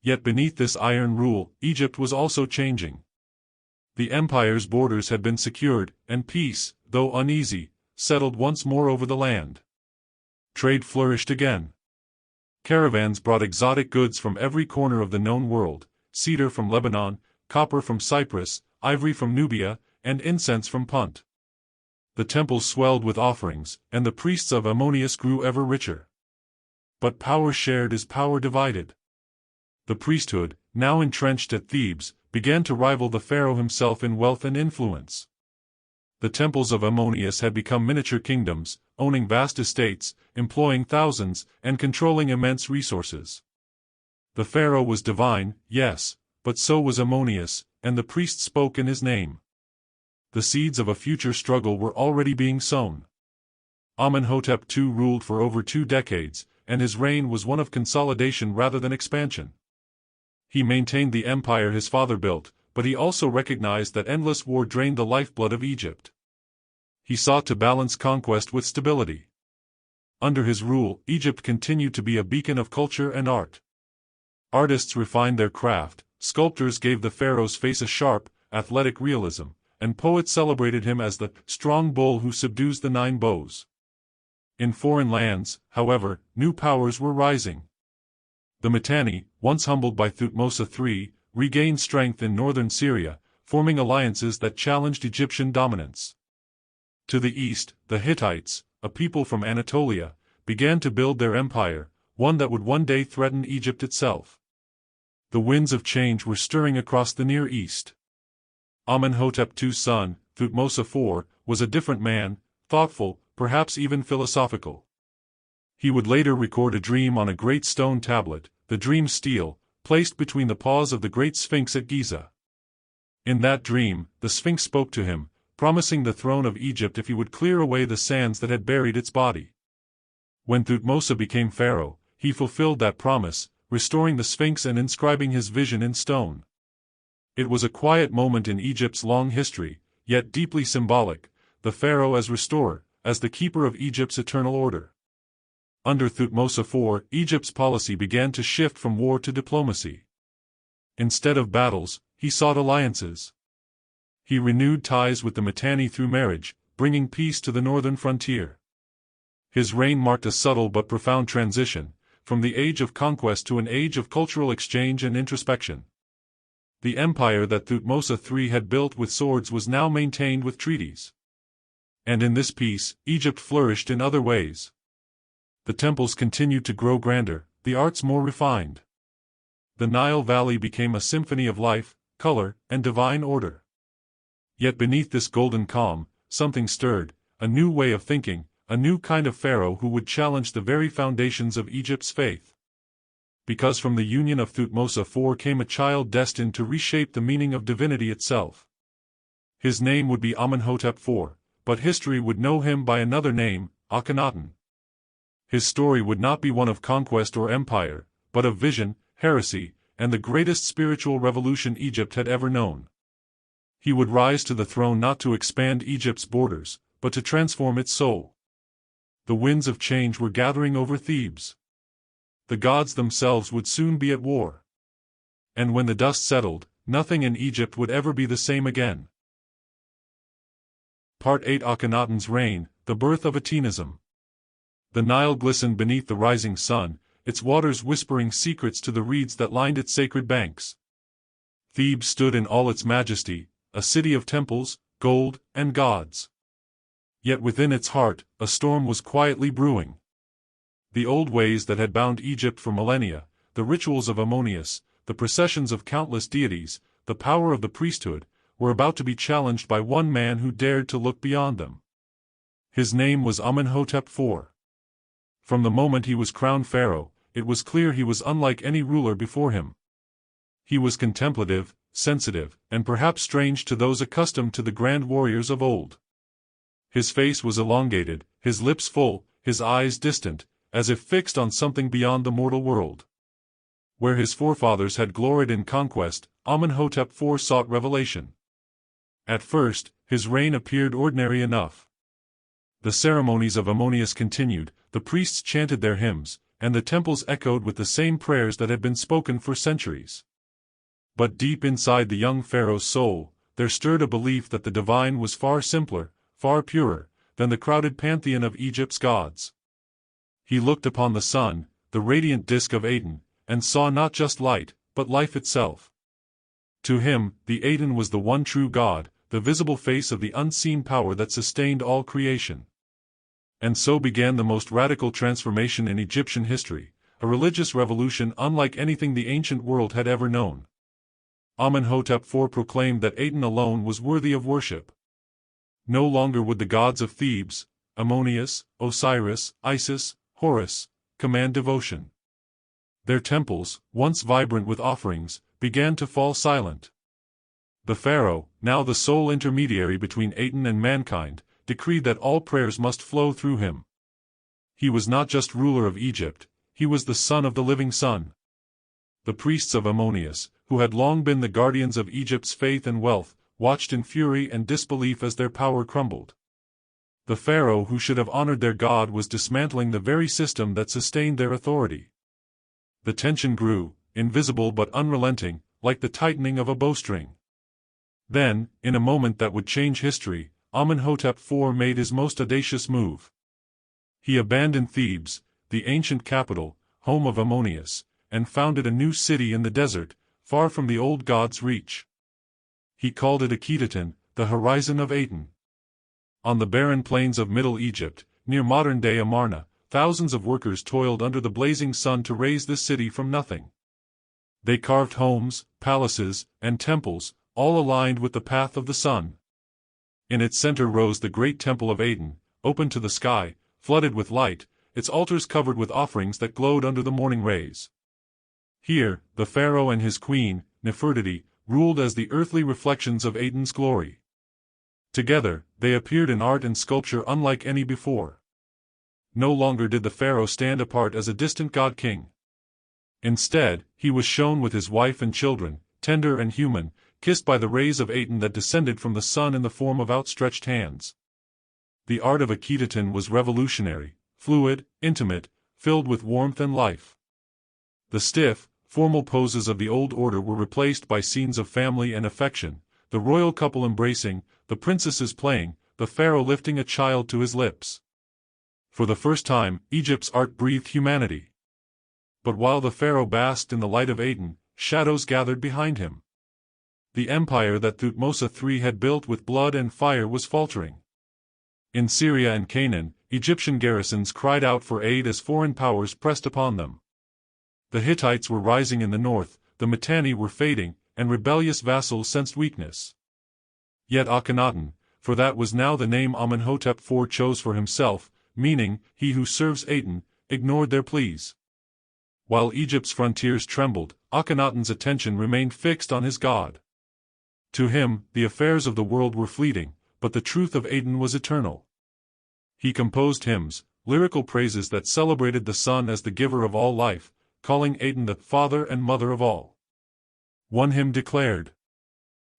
[SPEAKER 1] Yet beneath this iron rule, Egypt was also changing. The empire's borders had been secured, and peace, though uneasy, settled once more over the land. Trade flourished again. Caravans brought exotic goods from every corner of the known world: cedar from Lebanon, copper from Cyprus, ivory from Nubia, and incense from Punt. The temples swelled with offerings, and the priests of Ammonius grew ever richer. But power shared is power divided. The priesthood, now entrenched at Thebes, began to rival the pharaoh himself in wealth and influence. The temples of Ammonius had become miniature kingdoms, owning vast estates, employing thousands, and controlling immense resources. The pharaoh was divine, yes, but so was Ammonius, and the priests spoke in his name. The seeds of a future struggle were already being sown. Amenhotep II ruled for over 2 decades, and his reign was one of consolidation rather than expansion. He maintained the empire his father built, but he also recognized that endless war drained the lifeblood of Egypt. He sought to balance conquest with stability. Under his rule, Egypt continued to be a beacon of culture and art. Artists refined their craft, sculptors gave the pharaoh's face a sharp, athletic realism, and poets celebrated him as the strong bull who subdues the 9 bows. In foreign lands, however, new powers were rising. The Mitanni, once humbled by Thutmose III, regained strength in northern Syria, forming alliances that challenged Egyptian dominance. To the east, the Hittites, a people from Anatolia, began to build their empire, one that would one day threaten Egypt itself. The winds of change were stirring across the Near East. Amenhotep II's son, Thutmose IV, was a different man, thoughtful, perhaps even philosophical. He would later record a dream on a great stone tablet, the dream stele, placed between the paws of the great Sphinx at Giza. In that dream, the Sphinx spoke to him, promising the throne of Egypt if he would clear away the sands that had buried its body. When Thutmose became pharaoh, he fulfilled that promise, restoring the Sphinx and inscribing his vision in stone. It was a quiet moment in Egypt's long history, yet deeply symbolic, the pharaoh as restorer, as the keeper of Egypt's eternal order. Under Thutmose IV, Egypt's policy began to shift from war to diplomacy. Instead of battles, he sought alliances. He renewed ties with the Mitanni through marriage, bringing peace to the northern frontier. His reign marked a subtle but profound transition, from the age of conquest to an age of cultural exchange and introspection. The empire that Thutmose III had built with swords was now maintained with treaties. And in this peace, Egypt flourished in other ways. The temples continued to grow grander, the arts more refined. The Nile Valley became a symphony of life, color, and divine order. Yet beneath this golden calm, something stirred, a new way of thinking, a new kind of pharaoh who would challenge the very foundations of Egypt's faith. Because from the union of Thutmose IV came a child destined to reshape the meaning of divinity itself. His name would be Amenhotep IV, but history would know him by another name, Akhenaten. His story would not be one of conquest or empire, but of vision, heresy, and the greatest spiritual revolution Egypt had ever known. He would rise to the throne not to expand Egypt's borders, but to transform its soul. The winds of change were gathering over Thebes. The gods themselves would soon be at war. And when the dust settled, nothing in Egypt would ever be the same again. Part 8: Akhenaten's Reign, the Birth of Atenism. The Nile glistened beneath the rising sun, its waters whispering secrets to the reeds that lined its sacred banks. Thebes stood in all its majesty, a city of temples, gold, and gods. Yet within its heart, a storm was quietly brewing. The old ways that had bound Egypt for millennia, the rituals of Ammonius, the processions of countless deities, the power of the priesthood, were about to be challenged by one man who dared to look beyond them. His name was Amenhotep IV. From the moment he was crowned pharaoh, it was clear he was unlike any ruler before him. He was contemplative, sensitive, and perhaps strange to those accustomed to the grand warriors of old. His face was elongated, his lips full, his eyes distant, as if fixed on something beyond the mortal world. Where his forefathers had gloried in conquest, Amenhotep IV sought revelation. At first, his reign appeared ordinary enough. The ceremonies of Ammonius continued, the priests chanted their hymns, and the temples echoed with the same prayers that had been spoken for centuries. But deep inside the young pharaoh's soul, there stirred a belief that the divine was far simpler, far purer, than the crowded pantheon of Egypt's gods. He looked upon the sun, the radiant disk of Aten, and saw not just light, but life itself. To him, the Aten was the one true God, the visible face of the unseen power that sustained all creation. And so began the most radical transformation in Egyptian history, a religious revolution unlike anything the ancient world had ever known. Amenhotep IV proclaimed that Aten alone was worthy of worship. No longer would the gods of Thebes, Ammonius, Osiris, Isis, Horus, command devotion. Their temples, once vibrant with offerings, began to fall silent. The pharaoh, now the sole intermediary between Aten and mankind, decreed that all prayers must flow through him. He was not just ruler of Egypt, he was the son of the living sun. The priests of Ammonius, who had long been the guardians of Egypt's faith and wealth, watched in fury and disbelief as their power crumbled. The pharaoh who should have honored their god was dismantling the very system that sustained their authority. The tension grew, invisible but unrelenting, like the tightening of a bowstring. Then, in a moment that would change history, Amenhotep IV made his most audacious move. He abandoned Thebes, the ancient capital, home of Ammonius, and founded a new city in the desert, far from the old god's reach. He called it Akhenaten, the horizon of Aten. On the barren plains of Middle Egypt, near modern-day Amarna, thousands of workers toiled under the blazing sun to raise this city from nothing. They carved homes, palaces, and temples, all aligned with the path of the sun. In its center rose the great temple of Aten, open to the sky, flooded with light, its altars covered with offerings that glowed under the morning rays. Here, the pharaoh and his queen, Nefertiti, ruled as the earthly reflections of Aten's glory. Together, they appeared in art and sculpture unlike any before. No longer did the pharaoh stand apart as a distant god-king. Instead, he was shown with his wife and children, tender and human, kissed by the rays of Aten that descended from the sun in the form of outstretched hands. The art of Akhenaten was revolutionary, fluid, intimate, filled with warmth and life. The stiff, formal poses of the old order were replaced by scenes of family and affection, the royal couple embracing, the princesses playing, the pharaoh lifting a child to his lips. For the first time, Egypt's art breathed humanity. But while the pharaoh basked in the light of Aten, shadows gathered behind him. The empire that Thutmose III had built with blood and fire was faltering. In Syria and Canaan, Egyptian garrisons cried out for aid as foreign powers pressed upon them. The Hittites were rising in the north, the Mitanni were fading, and rebellious vassals sensed weakness. Yet Akhenaten, for that was now the name Amenhotep IV chose for himself, meaning, he who serves Aten, ignored their pleas. While Egypt's frontiers trembled, Akhenaten's attention remained fixed on his god. To him, the affairs of the world were fleeting, but the truth of Aten was eternal. He composed hymns, lyrical praises that celebrated the sun as the giver of all life, calling Aten the father and mother of all. One hymn declared,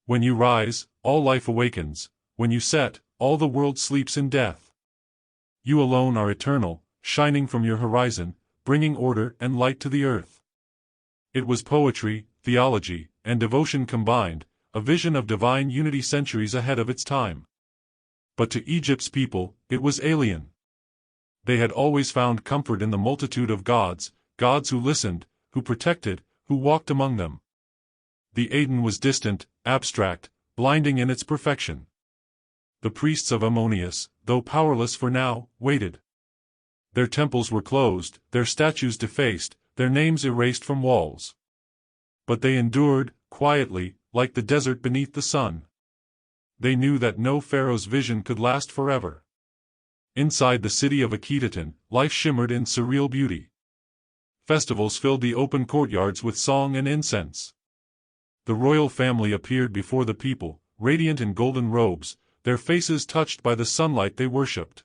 [SPEAKER 1] "When you rise, all life awakens, when you set, all the world sleeps in death. You alone are eternal, shining from your horizon, bringing order and light to the earth." It was poetry, theology, and devotion combined, a vision of divine unity centuries ahead of its time. But to Egypt's people, it was alien. They had always found comfort in the multitude of gods, gods who listened, who protected, who walked among them. The Aten was distant, abstract, blinding in its perfection. The priests of Ammonius, though powerless for now, waited. Their temples were closed, their statues defaced, their names erased from walls. But they endured, quietly, like the desert beneath the sun. They knew that no pharaoh's vision could last forever. Inside the city of Akhetaten, life shimmered in surreal beauty. Festivals filled the open courtyards with song and incense. The royal family appeared before the people, radiant in golden robes, their faces touched by the sunlight they worshipped.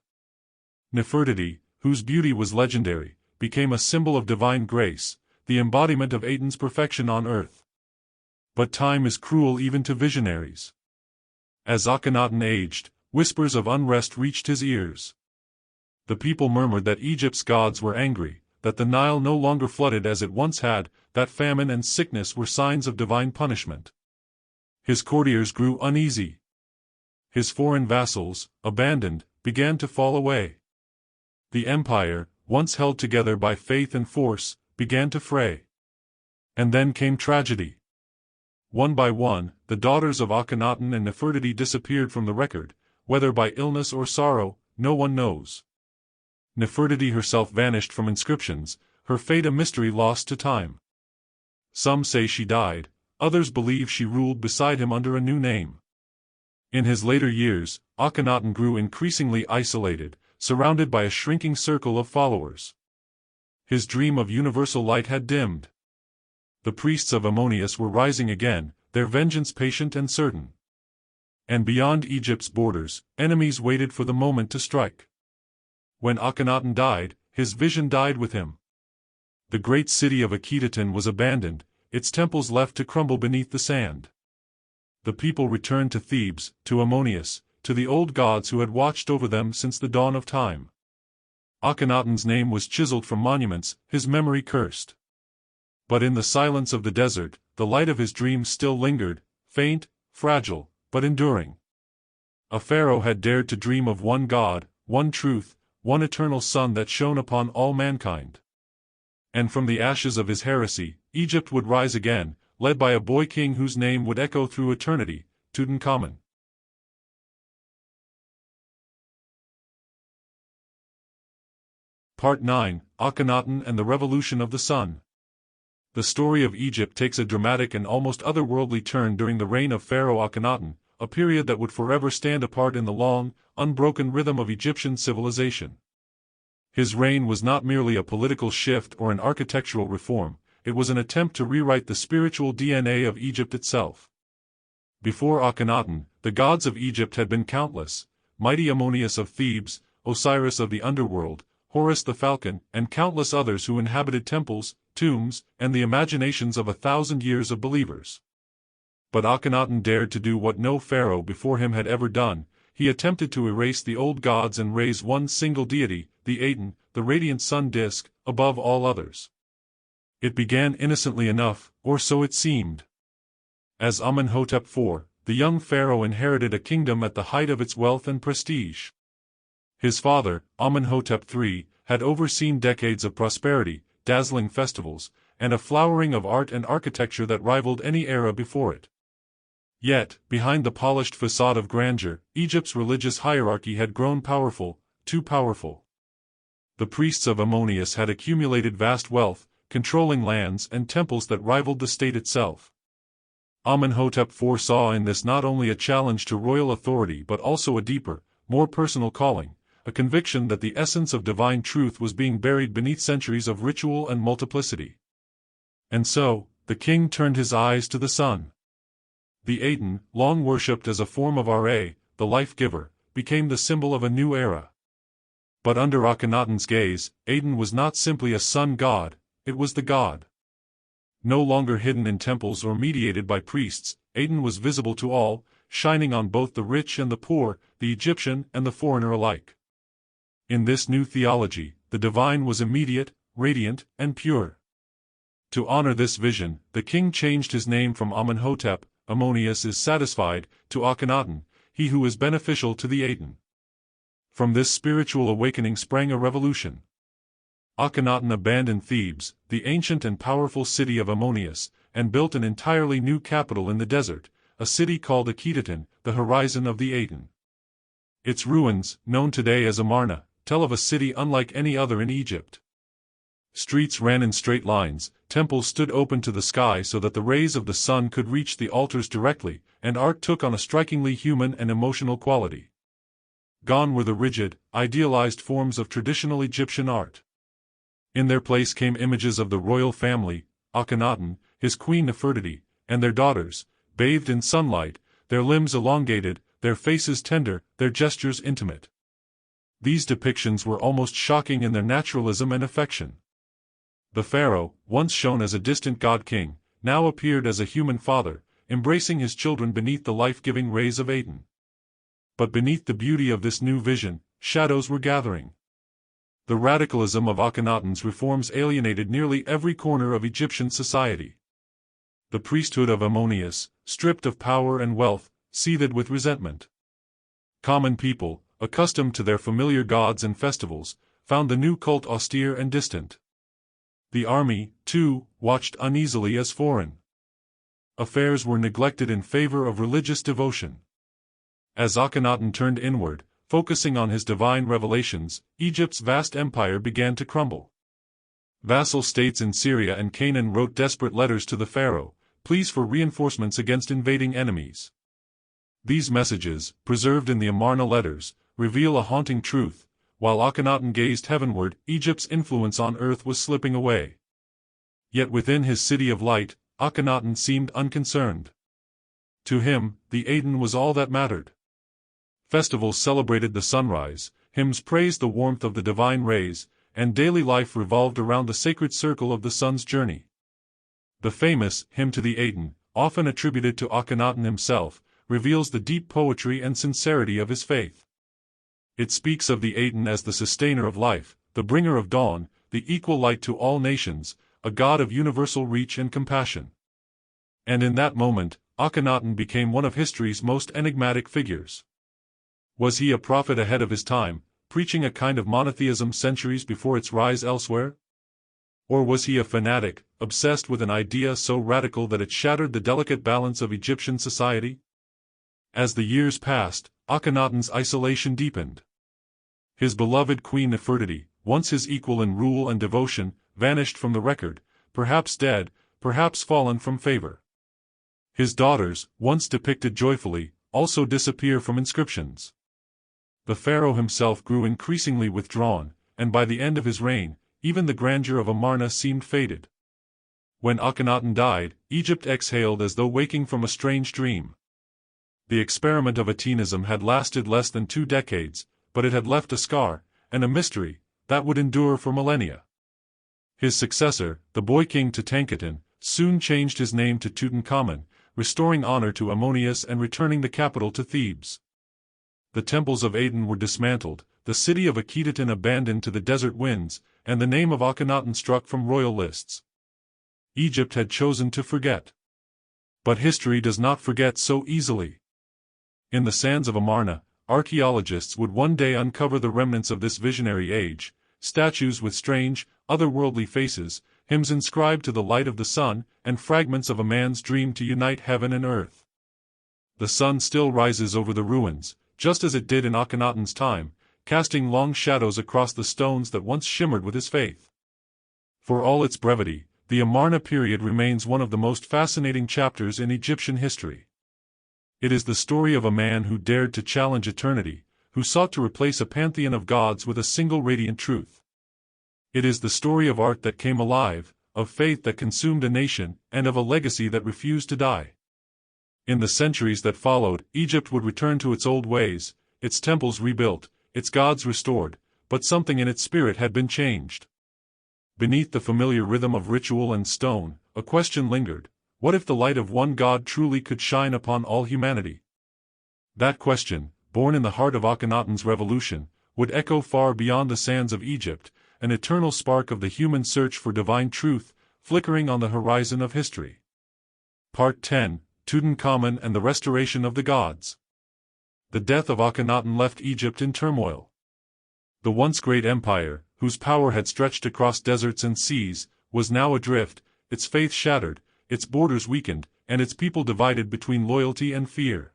[SPEAKER 1] Nefertiti, whose beauty was legendary, became a symbol of divine grace, the embodiment of Aten's perfection on earth. But time is cruel even to visionaries. As Akhenaten aged, whispers of unrest reached his ears. The people murmured that Egypt's gods were angry, that the Nile no longer flooded as it once had, that famine and sickness were signs of divine punishment. His courtiers grew uneasy. His foreign vassals, abandoned, began to fall away. The empire, once held together by faith and force, began to fray. And then came tragedy. One by one, the daughters of Akhenaten and Nefertiti disappeared from the record, whether by illness or sorrow, no one knows. Nefertiti herself vanished from inscriptions, her fate a mystery lost to time. Some say she died, others believe she ruled beside him under a new name. In his later years, Akhenaten grew increasingly isolated, surrounded by a shrinking circle of followers. His dream of universal light had dimmed. The priests of Ammonius were rising again, their vengeance patient and certain. And beyond Egypt's borders, enemies waited for the moment to strike. When Akhenaten died, his vision died with him. The great city of Akhetaten was abandoned, its temples left to crumble beneath the sand. The people returned to Thebes, to Ammonius, to the old gods who had watched over them since the dawn of time. Akhenaten's name was chiseled from monuments, his memory cursed. But in the silence of the desert, the light of his dreams still lingered, faint, fragile, but enduring. A pharaoh had dared to dream of one God, one truth, one eternal sun that shone upon all mankind. And from the ashes of his heresy, Egypt would rise again, led by a boy king whose name would echo through eternity, Tutankhamun. Part 9, Akhenaten and the Revolution of the Sun. The story of Egypt takes a dramatic and almost otherworldly turn during the reign of Pharaoh Akhenaten, a period that would forever stand apart in the long, unbroken rhythm of Egyptian civilization. His reign was not merely a political shift or an architectural reform, it was an attempt to rewrite the spiritual DNA of Egypt itself. Before Akhenaten, the gods of Egypt had been countless: mighty Ammonius of Thebes, Osiris of the underworld, Horus the falcon, and countless others who inhabited temples, tombs, and the imaginations of 1,000 years of believers. But Akhenaten dared to do what no pharaoh before him had ever done. He attempted to erase the old gods and raise one single deity, the Aten, the radiant sun disk, above all others. It began innocently enough, or so it seemed. As Amenhotep IV, the young pharaoh inherited a kingdom at the height of its wealth and prestige. His father, Amenhotep III, had overseen decades of prosperity, dazzling festivals, and a flowering of art and architecture that rivaled any era before it. Yet, behind the polished facade of grandeur, Egypt's religious hierarchy had grown powerful, too powerful. The priests of Ammonius had accumulated vast wealth, controlling lands and temples that rivaled the state itself. Amenhotep foresaw in this not only a challenge to royal authority but also a deeper, more personal calling, a conviction that the essence of divine truth was being buried beneath centuries of ritual and multiplicity. And so, the king turned his eyes to the sun. The Aten, long worshipped as a form of Ra, the life-giver, became the symbol of a new era. But under Akhenaten's gaze, Aten was not simply a sun god, it was the god. No longer hidden in temples or mediated by priests, Aten was visible to all, shining on both the rich and the poor, the Egyptian and the foreigner alike. In this new theology, the divine was immediate, radiant, and pure. To honor this vision, the king changed his name from Amenhotep, Ammonius is satisfied, to Akhenaten, he who is beneficial to the Aten. From this spiritual awakening sprang a revolution. Akhenaten abandoned Thebes, the ancient and powerful city of Ammonius, and built an entirely new capital in the desert, a city called Akhetaten, the horizon of the Aten. Its ruins, known today as Amarna, tell of a city unlike any other in Egypt. Streets ran in straight lines, temples stood open to the sky so that the rays of the sun could reach the altars directly, and art took on a strikingly human and emotional quality. Gone were the rigid, idealized forms of traditional Egyptian art. In their place came images of the royal family, Akhenaten, his queen Nefertiti, and their daughters, bathed in sunlight, their limbs elongated, their faces tender, their gestures intimate. These depictions were almost shocking in their naturalism and affection. The pharaoh, once shown as a distant god-king, now appeared as a human father, embracing his children beneath the life-giving rays of Aten. But beneath the beauty of this new vision, shadows were gathering. The radicalism of Akhenaten's reforms alienated nearly every corner of Egyptian society. The priesthood of Ammonius, stripped of power and wealth, seethed with resentment. Common people, accustomed to their familiar gods and festivals, found the new cult austere and distant. The army, too, watched uneasily as foreign affairs were neglected in favor of religious devotion. As Akhenaten turned inward, focusing on his divine revelations, Egypt's vast empire began to crumble. Vassal states in Syria and Canaan wrote desperate letters to the pharaoh, pleas for reinforcements against invading enemies. These messages, preserved in the Amarna letters, reveal a haunting truth. While Akhenaten gazed heavenward, Egypt's influence on earth was slipping away. Yet within his city of light, Akhenaten seemed unconcerned. To him, the Aten was all that mattered. Festivals celebrated the sunrise, hymns praised the warmth of the divine rays, and daily life revolved around the sacred circle of the sun's journey. The famous Hymn to the Aten, often attributed to Akhenaten himself, reveals the deep poetry and sincerity of his faith. It speaks of the Aten as the sustainer of life, the bringer of dawn, the equal light to all nations, a god of universal reach and compassion. And in that moment, Akhenaten became one of history's most enigmatic figures. Was he a prophet ahead of his time, preaching a kind of monotheism centuries before its rise elsewhere? Or was he a fanatic, obsessed with an idea so radical that it shattered the delicate balance of Egyptian society? As the years passed, Akhenaten's isolation deepened. His beloved queen Nefertiti, once his equal in rule and devotion, vanished from the record, perhaps dead, perhaps fallen from favor. His daughters, once depicted joyfully, also disappear from inscriptions. The pharaoh himself grew increasingly withdrawn, and by the end of his reign, even the grandeur of Amarna seemed faded. When Akhenaten died, Egypt exhaled as though waking from a strange dream. The experiment of Atenism had lasted less than 2 decades, but it had left a scar, and a mystery, that would endure for millennia. His successor, the boy king Tutankhaten, soon changed his name to Tutankhamun, restoring honor to Ammonius and returning the capital to Thebes. The temples of Aten were dismantled, the city of Akhetaten abandoned to the desert winds, and the name of Akhenaten struck from royal lists. Egypt had chosen to forget. But history does not forget so easily. In the sands of Amarna, archaeologists would one day uncover the remnants of this visionary age, statues with strange, otherworldly faces, hymns inscribed to the light of the sun, and fragments of a man's dream to unite heaven and earth. The sun still rises over the ruins, just as it did in Akhenaten's time, casting long shadows across the stones that once shimmered with his faith. For all its brevity, The Amarna period remains one of the most fascinating chapters in Egyptian history. It is the story of a man who dared to challenge eternity, who sought to replace a pantheon of gods with a single radiant truth. It is the story of art that came alive, of faith that consumed a nation, and of a legacy that refused to die. In the centuries that followed, Egypt would return to its old ways, its temples rebuilt, its gods restored, but something in its spirit had been changed. Beneath the familiar rhythm of ritual and stone, a question lingered: what if the light of one God truly could shine upon all humanity? That question, born in the heart of Akhenaten's revolution, would echo far beyond the sands of Egypt, an eternal spark of the human search for divine truth, flickering on the horizon of history. Part 10: Tutankhamun and the Restoration of the Gods. The death of Akhenaten left Egypt in turmoil. The once great empire, whose power had stretched across deserts and seas, was now adrift, its faith shattered, its borders weakened, and its people divided between loyalty and fear.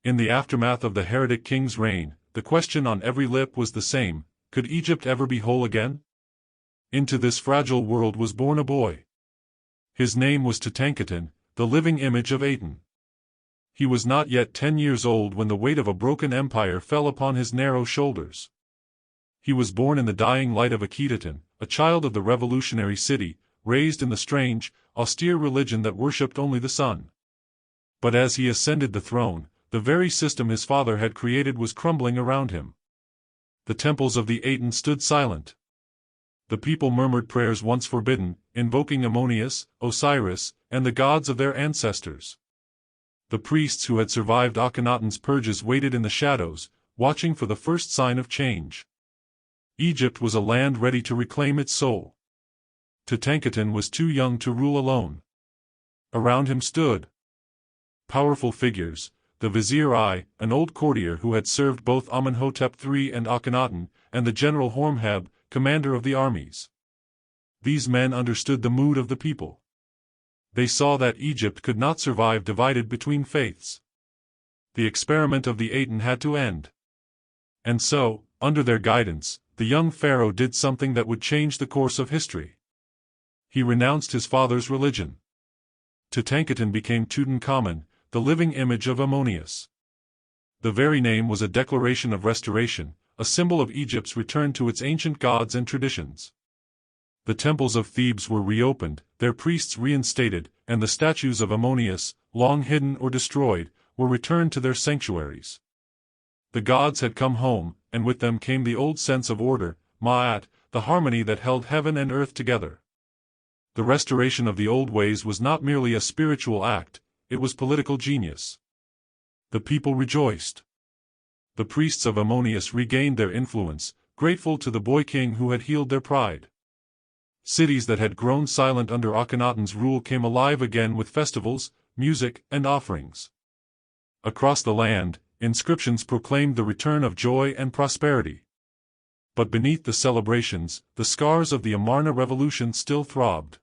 [SPEAKER 1] In the aftermath of the heretic king's reign, the question on every lip was the same: could Egypt ever be whole again? Into this fragile world was born a boy. His name was Tutankhaten, the living image of Aten. He was not yet 10 years old when the weight of a broken empire fell upon his narrow shoulders. He was born in the dying light of Akhenaten, a child of the revolutionary city, raised in the strange, austere religion that worshipped only the sun. But as he ascended the throne, the very system his father had created was crumbling around him. The temples of the Aten stood silent. The people murmured prayers once forbidden, invoking Ammonius, Osiris, and the gods of their ancestors. The priests who had survived Akhenaten's purges waited in the shadows, watching for the first sign of change. Egypt was a land ready to reclaim its soul. Tutankhaten was too young to rule alone. Around him stood powerful figures: the Vizier I, an old courtier who had served both Amenhotep III and Akhenaten, and the general Horemheb, commander of the armies. These men understood the mood of the people. They saw that Egypt could not survive divided between faiths. The experiment of the Aten had to end. And so, under their guidance, the young pharaoh did something that would change the course of history. He renounced his father's religion. Tutankhaten became Tutankhamun, the living image of Ammonius. The very name was a declaration of restoration, a symbol of Egypt's return to its ancient gods and traditions. The temples of Thebes were reopened, their priests reinstated, and the statues of Ammonius, long hidden or destroyed, were returned to their sanctuaries. The gods had come home, and with them came the old sense of order, Ma'at, the harmony that held heaven and earth together. The restoration of the old ways was not merely a spiritual act, it was political genius. The people rejoiced. The priests of Ammonius regained their influence, grateful to the boy king who had healed their pride. Cities that had grown silent under Akhenaten's rule came alive again with festivals, music, and offerings. Across the land, inscriptions proclaimed the return of joy and prosperity. But beneath the celebrations, the scars of the Amarna revolution still throbbed.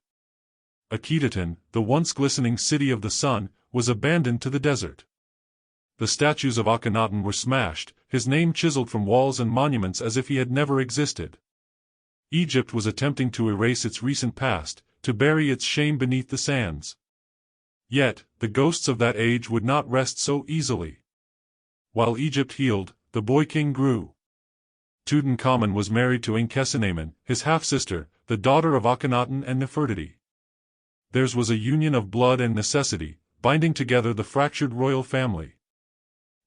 [SPEAKER 1] Akhenaten, the once glistening city of the sun, was abandoned to the desert. The statues of Akhenaten were smashed, his name chiseled from walls and monuments as if he had never existed. Egypt was attempting to erase its recent past, to bury its shame beneath the sands. Yet, the ghosts of that age would not rest so easily. While Egypt healed, the boy king grew. Tutankhamun was married to Enkhsenamun, his half-sister, the daughter of Akhenaten and Nefertiti. Theirs was a union of blood and necessity, binding together the fractured royal family.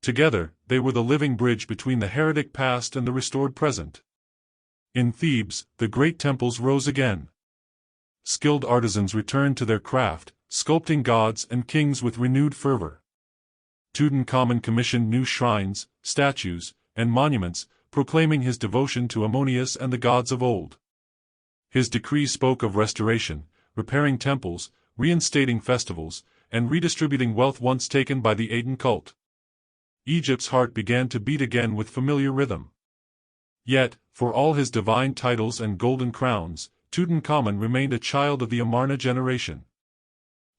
[SPEAKER 1] Together, they were the living bridge between the heretic past and the restored present. In Thebes, the great temples rose again. Skilled artisans returned to their craft, sculpting gods and kings with renewed fervor. Tutankhamun commissioned new shrines, statues, and monuments, proclaiming his devotion to Ammonius and the gods of old. His decrees spoke of restoration, repairing temples, reinstating festivals, and redistributing wealth once taken by the Aten cult. Egypt's heart began to beat again with familiar rhythm. Yet, for all his divine titles and golden crowns, Tutankhamun remained a child of the Amarna generation.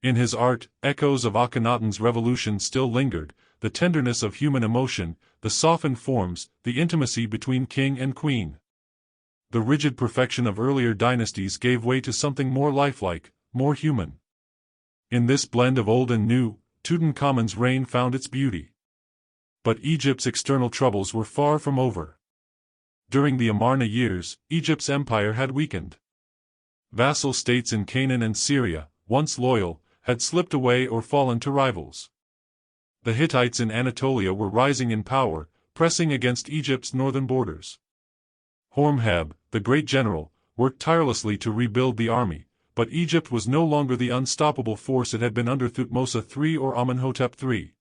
[SPEAKER 1] In his art, echoes of Akhenaten's revolution still lingered, the tenderness of human emotion, the softened forms, the intimacy between king and queen. The rigid perfection of earlier dynasties gave way to something more lifelike, more human. In this blend of old and new, Tutankhamun's reign found its beauty. But Egypt's external troubles were far from over. During the Amarna years, Egypt's empire had weakened. Vassal states in Canaan and Syria, once loyal, had slipped away or fallen to rivals. The Hittites in Anatolia were rising in power, pressing against Egypt's northern borders. Horemheb, the great general, worked tirelessly to rebuild the army, but Egypt was no longer the unstoppable force it had been under Thutmose III or Amenhotep III.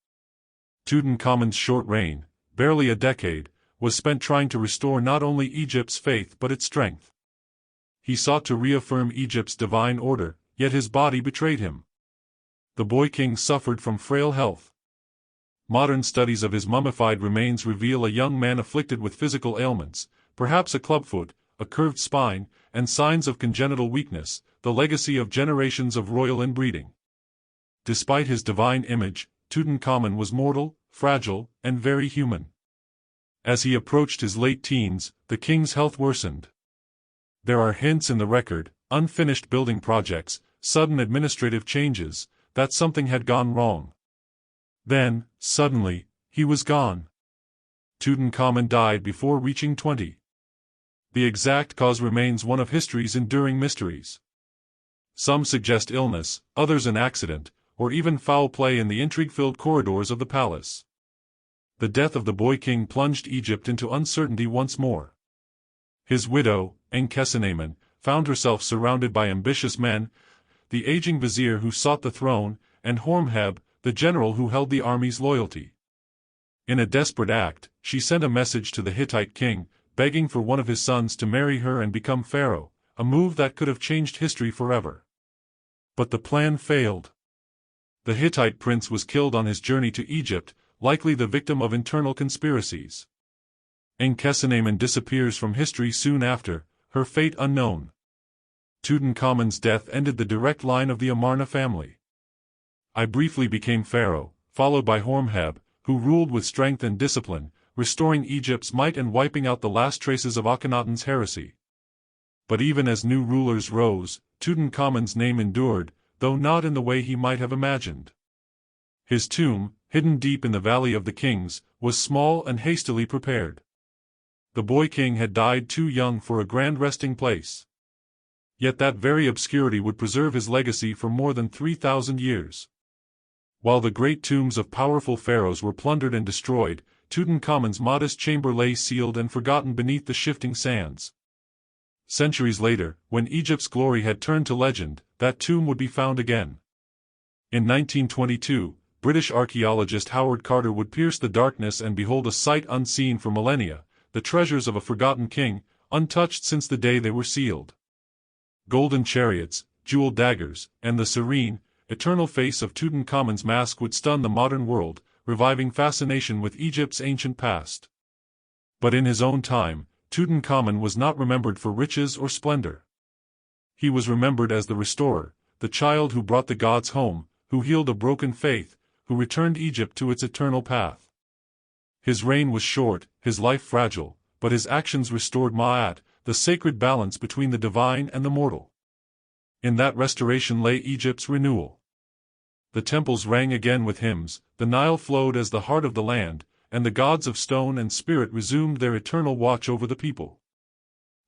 [SPEAKER 1] Tutankhamun's short reign, barely a decade, was spent trying to restore not only Egypt's faith but its strength. He sought to reaffirm Egypt's divine order, yet his body betrayed him. The boy king suffered from frail health. Modern studies of his mummified remains reveal a young man afflicted with physical ailments, perhaps a clubfoot, a curved spine, and signs of congenital weakness, the legacy of generations of royal inbreeding. Despite his divine image, Tutankhamun was mortal, fragile, and very human. As he approached his late teens, the king's health worsened. There are hints in the record, unfinished building projects, sudden administrative changes, that something had gone wrong. Then, suddenly, he was gone. Tutankhamun died before reaching 20. The exact cause remains one of history's enduring mysteries. Some suggest illness, others an accident, or even foul play in the intrigue-filled corridors of the palace. The death of the boy king plunged Egypt into uncertainty once more. His widow, Enkhsenamun, found herself surrounded by ambitious men, the aging vizier who sought the throne, and Horemheb, the general who held the army's loyalty. In a desperate act, she sent a message to the Hittite king, begging for one of his sons to marry her and become pharaoh, a move that could have changed history forever. But the plan failed. The Hittite prince was killed on his journey to Egypt, likely the victim of internal conspiracies. Enkhsenamun disappears from history soon after, her fate unknown. Tutankhamun's death ended the direct line of the Amarna family. I briefly became pharaoh, followed by Horemheb, who ruled with strength and discipline, restoring Egypt's might and wiping out the last traces of Akhenaten's heresy. But even as new rulers rose, Tutankhamun's name endured, though not in the way he might have imagined. His tomb, hidden deep in the Valley of the Kings, was small and hastily prepared. The boy king had died too young for a grand resting place. Yet that very obscurity would preserve his legacy for more than 3,000 years. While the great tombs of powerful pharaohs were plundered and destroyed, Tutankhamun's modest chamber lay sealed and forgotten beneath the shifting sands. Centuries later, when Egypt's glory had turned to legend, that tomb would be found again. In 1922, British archaeologist Howard Carter would pierce the darkness and behold a sight unseen for millennia, the treasures of a forgotten king, untouched since the day they were sealed. Golden chariots, jeweled daggers, and the serene, eternal face of Tutankhamun's mask would stun the modern world, reviving fascination with Egypt's ancient past. But in his own time, Tutankhamun was not remembered for riches or splendor. He was remembered as the restorer, the child who brought the gods home, who healed a broken faith, who returned Egypt to its eternal path. His reign was short, his life fragile, but his actions restored Ma'at, the sacred balance between the divine and the mortal. In that restoration lay Egypt's renewal. The temples rang again with hymns, the Nile flowed as the heart of the land, and the gods of stone and spirit resumed their eternal watch over the people.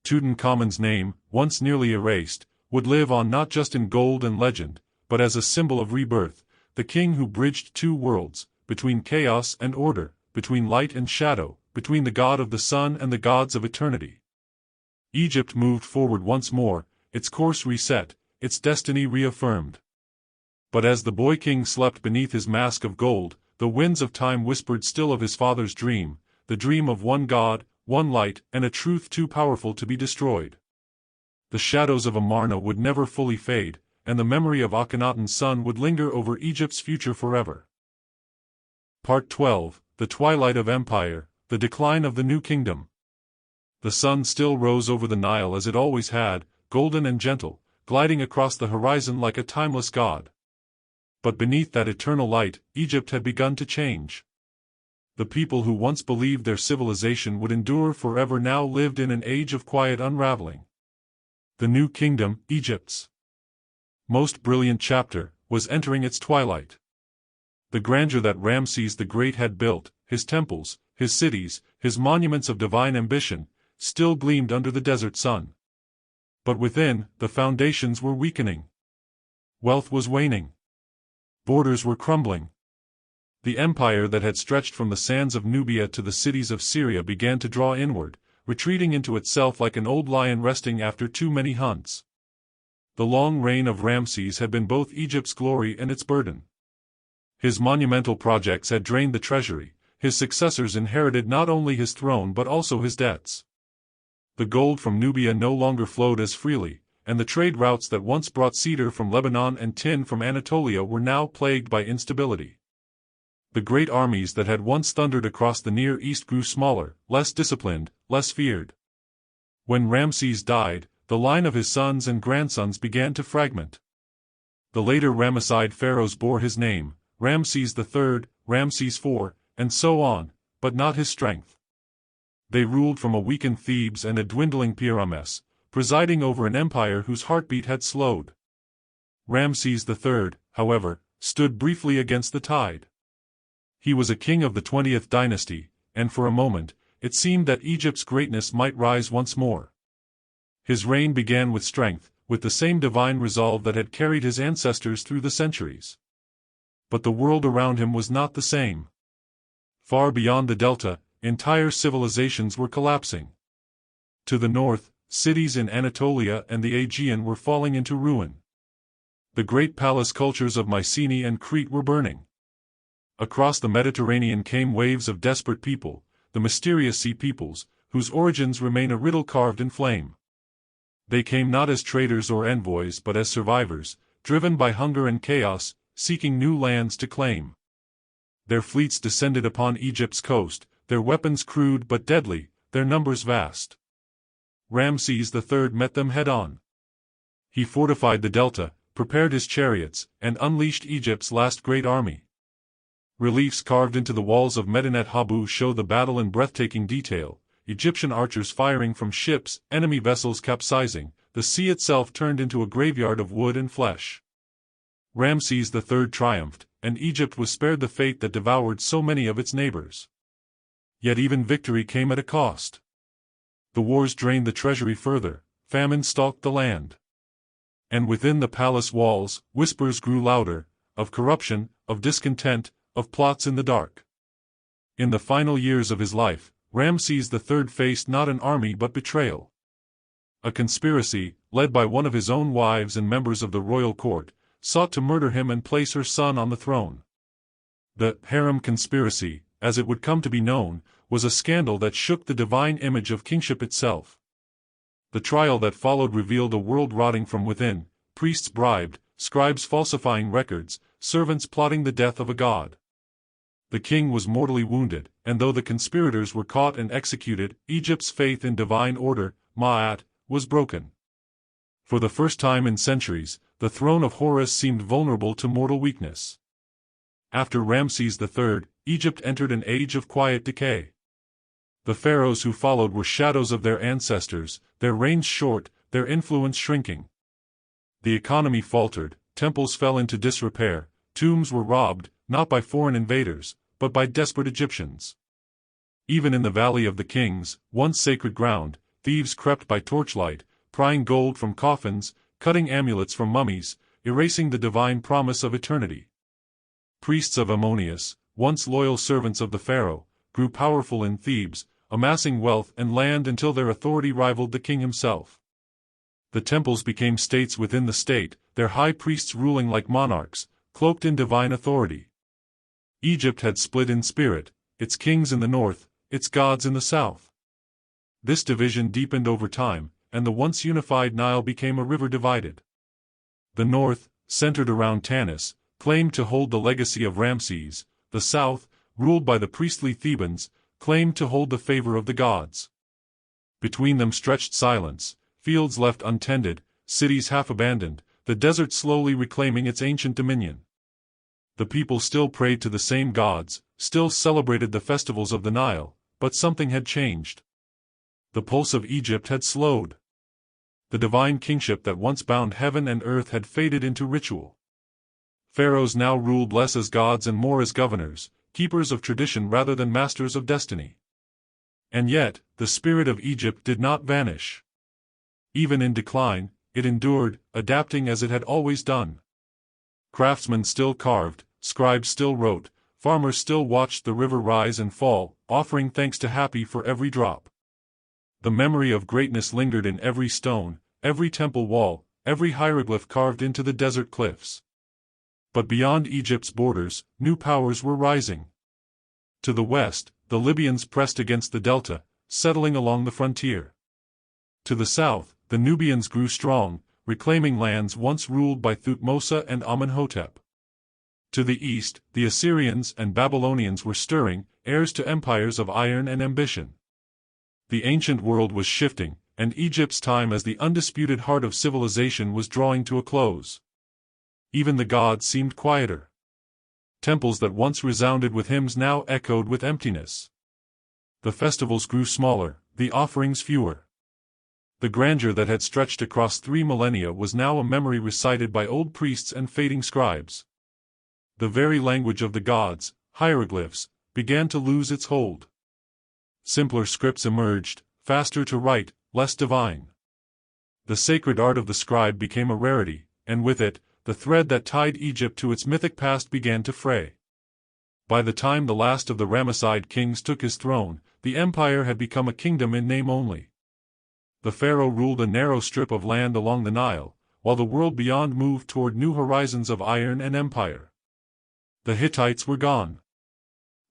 [SPEAKER 1] Tutankhamun's name, once nearly erased, would live on not just in gold and legend, but as a symbol of rebirth, the king who bridged two worlds, between chaos and order, between light and shadow, between the god of the sun and the gods of eternity. Egypt moved forward once more, its course reset, its destiny reaffirmed. But as the boy king slept beneath his mask of gold, the winds of time whispered still of his father's dream, the dream of one God, one light, and a truth too powerful to be destroyed. The shadows of Amarna would never fully fade, and the memory of Akhenaten's son would linger over Egypt's future forever. Part 12, The Twilight of Empire, The Decline of the New Kingdom. The sun still rose over the Nile as it always had, golden and gentle, gliding across the horizon like a timeless god. But beneath that eternal light, Egypt had begun to change. The people who once believed their civilization would endure forever now lived in an age of quiet unraveling. The new kingdom, Egypt's most brilliant chapter, was entering its twilight. The grandeur that Ramses the Great had built, his temples, his cities, his monuments of divine ambition, still gleamed under the desert sun. But within, the foundations were weakening. Wealth was waning. Borders were crumbling. The empire that had stretched from the sands of Nubia to the cities of Syria began to draw inward, retreating into itself like an old lion resting after too many hunts. The long reign of Ramses had been both Egypt's glory and its burden. His monumental projects had drained the treasury, his successors inherited not only his throne but also his debts. The gold from Nubia no longer flowed as freely, and the trade routes that once brought cedar from Lebanon and tin from Anatolia were now plagued by instability. The great armies that had once thundered across the Near East grew smaller, less disciplined, less feared. When Ramses died, the line of his sons and grandsons began to fragment. The later Ramesside pharaohs bore his name, Ramses III, Ramses IV, and so on, but not his strength. They ruled from a weakened Thebes and a dwindling Pyramus, presiding over an empire whose heartbeat had slowed. Ramses III, however, stood briefly against the tide. He was a king of the 20th dynasty, and for a moment, it seemed that Egypt's greatness might rise once more. His reign began with strength, with the same divine resolve that had carried his ancestors through the centuries. But the world around him was not the same. Far beyond the delta, entire civilizations were collapsing. To the north, cities in Anatolia and the Aegean were falling into ruin. The great palace cultures of Mycenae and Crete were burning. Across the Mediterranean came waves of desperate people, the mysterious sea peoples, whose origins remain a riddle carved in flame. They came not as traders or envoys but as survivors, driven by hunger and chaos, seeking new lands to claim. Their fleets descended upon Egypt's coast, their weapons crude but deadly, their numbers vast. Ramses III met them head-on. He fortified the delta, prepared his chariots, and unleashed Egypt's last great army. Reliefs carved into the walls of Medinet Habu show the battle in breathtaking detail, Egyptian archers firing from ships, enemy vessels capsizing, the sea itself turned into a graveyard of wood and flesh. Ramses III triumphed, and Egypt was spared the fate that devoured so many of its neighbors. Yet even victory came at a cost. The wars drained the treasury further, famine stalked the land. And within the palace walls, whispers grew louder, of corruption, of discontent, of plots in the dark. In the final years of his life, Ramses III faced not an army but betrayal. A conspiracy, led by one of his own wives and members of the royal court, sought to murder him and place her son on the throne. The harem conspiracy, as it would come to be known, was a scandal that shook the divine image of kingship itself. The trial that followed revealed a world rotting from within, priests bribed, scribes falsifying records, servants plotting the death of a god. The king was mortally wounded, and though the conspirators were caught and executed, Egypt's faith in divine order, Ma'at, was broken. For the first time in centuries, the throne of Horus seemed vulnerable to mortal weakness. After Ramses III, Egypt entered an age of quiet decay. The pharaohs who followed were shadows of their ancestors, their reigns short, their influence shrinking. The economy faltered, temples fell into disrepair, tombs were robbed, not by foreign invaders, but by desperate Egyptians. Even in the Valley of the Kings, once sacred ground, thieves crept by torchlight, prying gold from coffins, cutting amulets from mummies, erasing the divine promise of eternity. Priests of Ammonius, once loyal servants of the pharaoh, grew powerful in Thebes, amassing wealth and land until their authority rivaled the king himself. The temples became states within the state, their high priests ruling like monarchs, cloaked in divine authority. Egypt had split in spirit, its kings in the north, its gods in the south. This division deepened over time, and the once unified Nile became a river divided. The north, centered around Tanis, claimed to hold the legacy of Ramses; the south, ruled by the priestly Thebans, claimed to hold the favor of the gods. Between them stretched silence, fields left untended, cities half abandoned, the desert slowly reclaiming its ancient dominion. The people still prayed to the same gods, still celebrated the festivals of the Nile, but something had changed. The pulse of Egypt had slowed. The divine kingship that once bound heaven and earth had faded into ritual. Pharaohs now ruled less as gods and more as governors, keepers of tradition rather than masters of destiny. And yet, the spirit of Egypt did not vanish. Even in decline, it endured, adapting as it had always done. Craftsmen still carved, scribes still wrote, farmers still watched the river rise and fall, offering thanks to Hapi for every drop. The memory of greatness lingered in every stone, every temple wall, every hieroglyph carved into the desert cliffs. But beyond Egypt's borders, new powers were rising. To the west, the Libyans pressed against the delta, settling along the frontier. To the south, the Nubians grew strong, reclaiming lands once ruled by Thutmose and Amenhotep. To the east, the Assyrians and Babylonians were stirring, heirs to empires of iron and ambition. The ancient world was shifting, and Egypt's time as the undisputed heart of civilization was drawing to a close. Even the gods seemed quieter. Temples that once resounded with hymns now echoed with emptiness. The festivals grew smaller, the offerings fewer. The grandeur that had stretched across 3 millennia was now a memory recited by old priests and fading scribes. The very language of the gods, hieroglyphs, began to lose its hold. Simpler scripts emerged, faster to write, less divine. The sacred art of the scribe became a rarity, and with it, the thread that tied Egypt to its mythic past began to fray. By the time the last of the Ramesside kings took his throne, the empire had become a kingdom in name only. The pharaoh ruled a narrow strip of land along the Nile, while the world beyond moved toward new horizons of iron and empire. The Hittites were gone.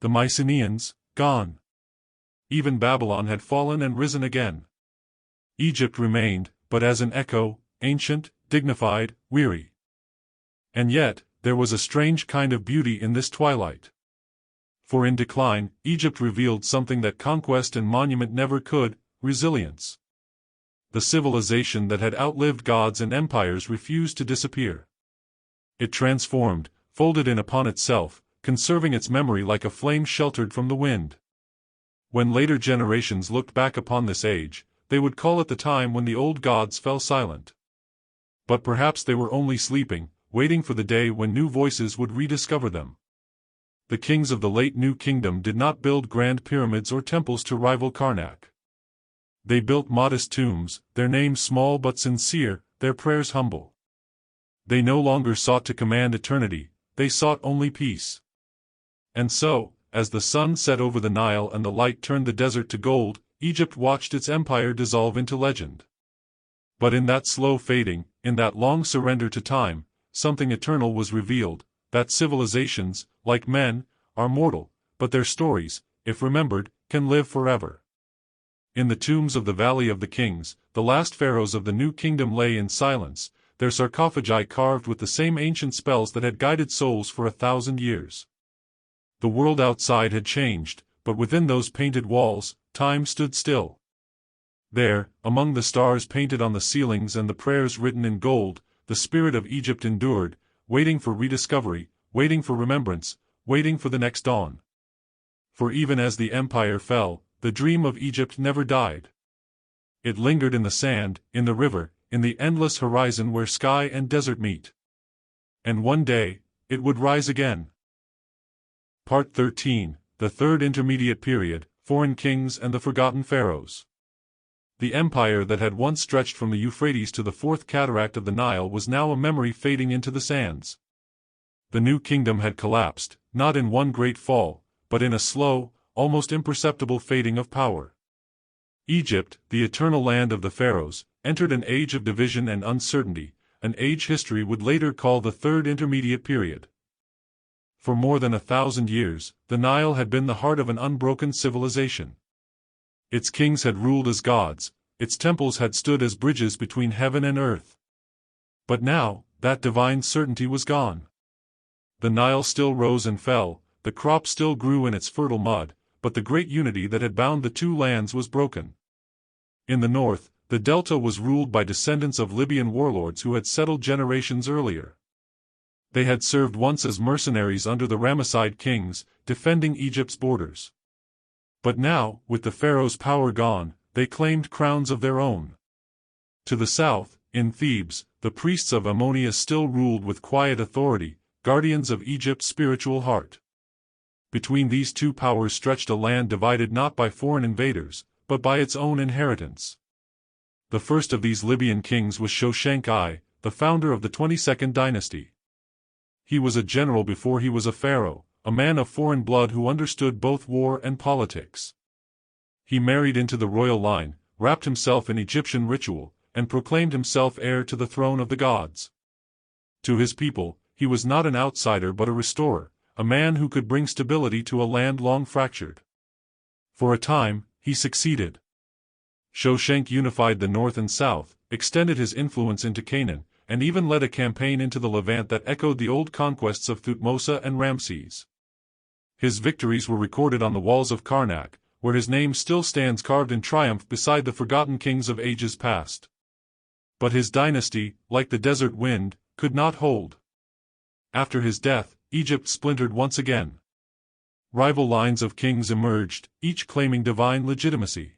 [SPEAKER 1] The Mycenaeans, gone. Even Babylon had fallen and risen again. Egypt remained, but as an echo, ancient, dignified, weary. And yet, there was a strange kind of beauty in this twilight. For in decline, Egypt revealed something that conquest and monument never could: resilience. The civilization that had outlived gods and empires refused to disappear. It transformed, folded in upon itself, conserving its memory like a flame sheltered from the wind. When later generations looked back upon this age, they would call it the time when the old gods fell silent. But perhaps they were only sleeping, waiting for the day when new voices would rediscover them. The kings of the late New Kingdom did not build grand pyramids or temples to rival Karnak. They built modest tombs, their names small but sincere, their prayers humble. They no longer sought to command eternity, they sought only peace. And so, as the sun set over the Nile and the light turned the desert to gold, Egypt watched its empire dissolve into legend. But in that slow fading, in that long surrender to time, something eternal was revealed, that civilizations, like men, are mortal, but their stories, if remembered, can live forever. In the tombs of the Valley of the Kings, the last pharaohs of the New Kingdom lay in silence, their sarcophagi carved with the same ancient spells that had guided souls for 1,000 years. The world outside had changed, but within those painted walls, time stood still. There, among the stars painted on the ceilings and the prayers written in gold, the spirit of Egypt endured, waiting for rediscovery, waiting for remembrance, waiting for the next dawn. For even as the empire fell, the dream of Egypt never died. It lingered in the sand, in the river, in the endless horizon where sky and desert meet. And one day, it would rise again. Part 13, the Third Intermediate Period, Foreign Kings and the Forgotten Pharaohs. The empire that had once stretched from the Euphrates to the fourth cataract of the Nile was now a memory fading into the sands. The New Kingdom had collapsed, not in one great fall, but in a slow, almost imperceptible fading of power. Egypt, the eternal land of the pharaohs, entered an age of division and uncertainty, an age history would later call the Third Intermediate Period. For more than 1,000 years, the Nile had been the heart of an unbroken civilization. Its kings had ruled as gods, its temples had stood as bridges between heaven and earth. But now, that divine certainty was gone. The Nile still rose and fell, the crop still grew in its fertile mud, but the great unity that had bound the two lands was broken. In the north, the delta was ruled by descendants of Libyan warlords who had settled generations earlier. They had served once as mercenaries under the Ramesside kings, defending Egypt's borders. But now, with the pharaoh's power gone, they claimed crowns of their own. To the south, in Thebes, the priests of Ammonius still ruled with quiet authority, guardians of Egypt's spiritual heart. Between these two powers stretched a land divided not by foreign invaders, but by its own inheritance. The first of these Libyan kings was Shoshenq I, the founder of the 22nd dynasty. He was a general before he was a pharaoh, a man of foreign blood who understood both war and politics. He married into the royal line, wrapped himself in Egyptian ritual, and proclaimed himself heir to the throne of the gods. To his people, he was not an outsider but a restorer, a man who could bring stability to a land long fractured. For a time, he succeeded. Shoshenq unified the north and south, extended his influence into Canaan, and even led a campaign into the Levant that echoed the old conquests of Thutmose and Ramses. His victories were recorded on the walls of Karnak, where his name still stands carved in triumph beside the forgotten kings of ages past. But his dynasty, like the desert wind, could not hold. After his death, Egypt splintered once again. Rival lines of kings emerged, each claiming divine legitimacy.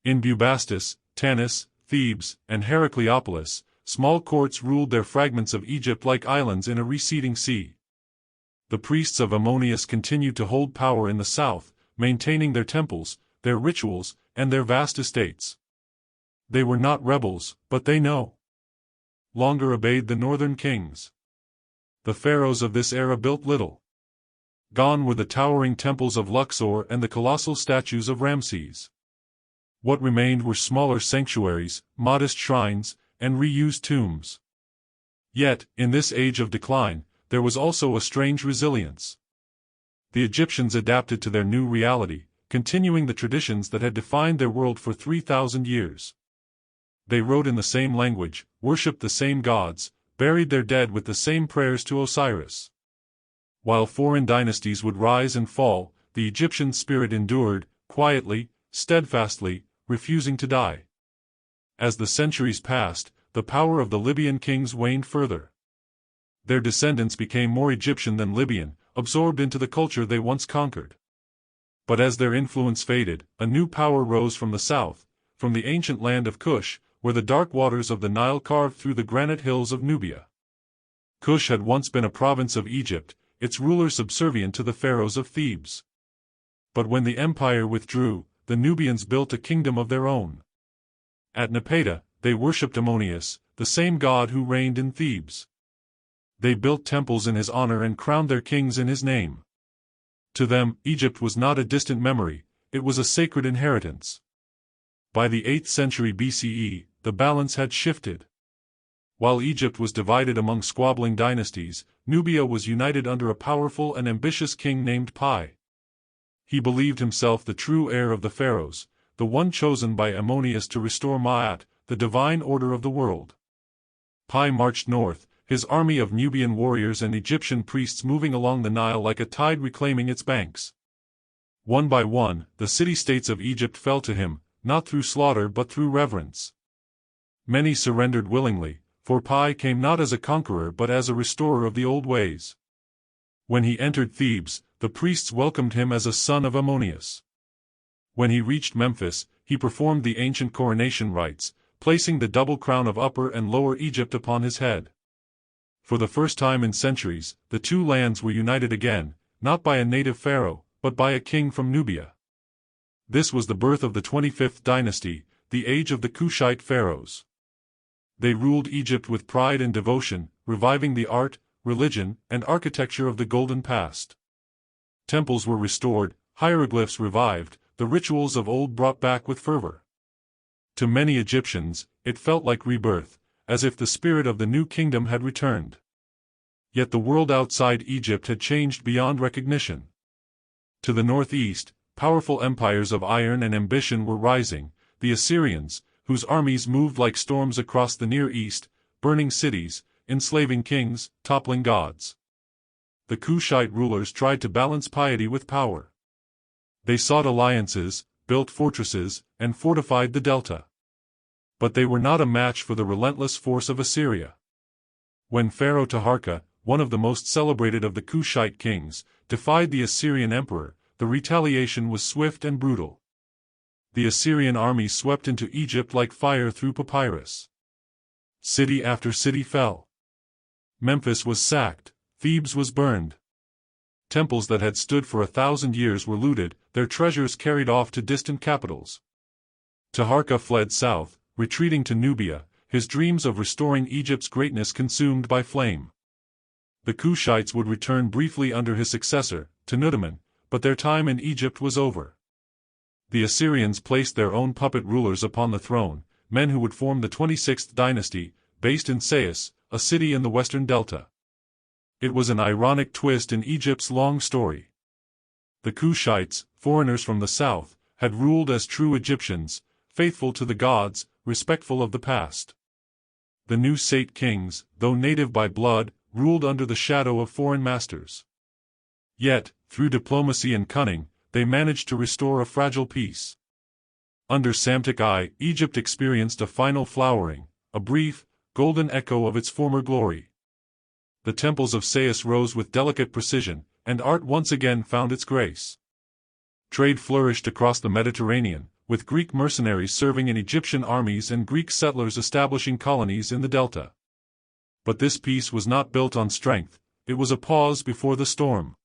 [SPEAKER 1] In Bubastis, Tanis, Thebes, and Heracleopolis, small courts ruled their fragments of Egypt like islands in a receding sea. The priests of Ammonius continued to hold power in the south, maintaining their temples, their rituals, and their vast estates. They were not rebels, but they no longer obeyed the northern kings. The pharaohs of this era built little. Gone were the towering temples of Luxor and the colossal statues of Ramses. What remained were smaller sanctuaries, modest shrines, and reused tombs. Yet, in this age of decline, there was also a strange resilience. The Egyptians adapted to their new reality, continuing the traditions that had defined their world for 3,000 years. They wrote in the same language, worshipped the same gods, buried their dead with the same prayers to Osiris. While foreign dynasties would rise and fall, the Egyptian spirit endured, quietly, steadfastly, refusing to die. As the centuries passed, the power of the Libyan kings waned further. Their descendants became more Egyptian than Libyan, absorbed into the culture they once conquered. But as their influence faded, a new power rose from the south, from the ancient land of Kush, where the dark waters of the Nile carved through the granite hills of Nubia. Kush had once been a province of Egypt, its rulers subservient to the pharaohs of Thebes. But when the empire withdrew, the Nubians built a kingdom of their own. At Napata, they worshipped Ammonius, the same god who reigned in Thebes. They built temples in his honor and crowned their kings in his name. To them, Egypt was not a distant memory, it was a sacred inheritance. By the 8th century BCE, the balance had shifted. While Egypt was divided among squabbling dynasties, Nubia was united under a powerful and ambitious king named Pi. He believed himself the true heir of the pharaohs, the one chosen by Ammonius to restore Ma'at, the divine order of the world. Pi marched north, his army of Nubian warriors and Egyptian priests moving along the Nile like a tide reclaiming its banks. One by one, the city-states of Egypt fell to him, not through slaughter but through reverence. Many surrendered willingly, for Pi came not as a conqueror but as a restorer of the old ways. When he entered Thebes, the priests welcomed him as a son of Ammonius. When he reached Memphis, he performed the ancient coronation rites, placing the double crown of Upper and Lower Egypt upon his head. For the first time in centuries, the two lands were united again, not by a native pharaoh, but by a king from Nubia. This was the birth of the 25th dynasty, the age of the Kushite pharaohs. They ruled Egypt with pride and devotion, reviving the art, religion, and architecture of the Golden Past. Temples were restored, hieroglyphs revived, the rituals of old brought back with fervor. To many Egyptians, it felt like rebirth, as if the spirit of the new kingdom had returned. Yet the world outside Egypt had changed beyond recognition. To the northeast, powerful empires of iron and ambition were rising, the Assyrians, whose armies moved like storms across the Near East, burning cities, enslaving kings, toppling gods. The Kushite rulers tried to balance piety with power. They sought alliances, built fortresses, and fortified the delta. But they were not a match for the relentless force of Assyria. When Pharaoh Taharka, one of the most celebrated of the Kushite kings, defied the Assyrian emperor, the retaliation was swift and brutal. The Assyrian army swept into Egypt like fire through papyrus. City after city fell. Memphis was sacked, Thebes was burned. Temples that had stood for 1,000 years were looted, their treasures carried off to distant capitals. Taharka fled south, retreating to Nubia, his dreams of restoring Egypt's greatness consumed by flame. The Kushites would return briefly under his successor, Tutankhamun, but their time in Egypt was over. The Assyrians placed their own puppet rulers upon the throne, men who would form the 26th dynasty, based in Sais, a city in the western delta. It was an ironic twist in Egypt's long story. The Kushites, foreigners from the south, had ruled as true Egyptians, faithful to the gods, respectful of the past. The new Sate kings, though native by blood, ruled under the shadow of foreign masters. Yet, through diplomacy and cunning, they managed to restore a fragile peace. Under Psamtik I, Egypt experienced a final flowering, a brief, golden echo of its former glory. The temples of Sais rose with delicate precision, and art once again found its grace. Trade flourished across the Mediterranean, with Greek mercenaries serving in Egyptian armies and Greek settlers establishing colonies in the delta. But this peace was not built on strength, it was a pause before the storm.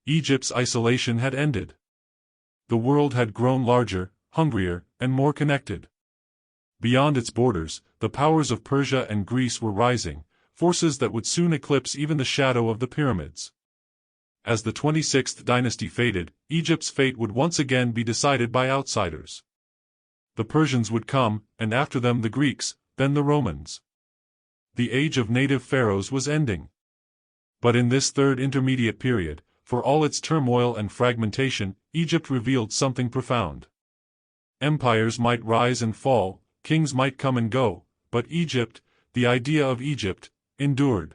[SPEAKER 1] Egypt's isolation had ended. The world had grown larger, hungrier, and more connected. Beyond its borders, the powers of Persia and Greece were rising, forces that would soon eclipse even the shadow of the pyramids. As the 26th dynasty faded, Egypt's fate would once again be decided by outsiders. The Persians would come, and after them the Greeks, then the Romans. The age of native pharaohs was ending. But in this third intermediate period, for all its turmoil and fragmentation, Egypt revealed something profound. Empires might rise and fall, kings might come and go, but Egypt, the idea of Egypt, endured.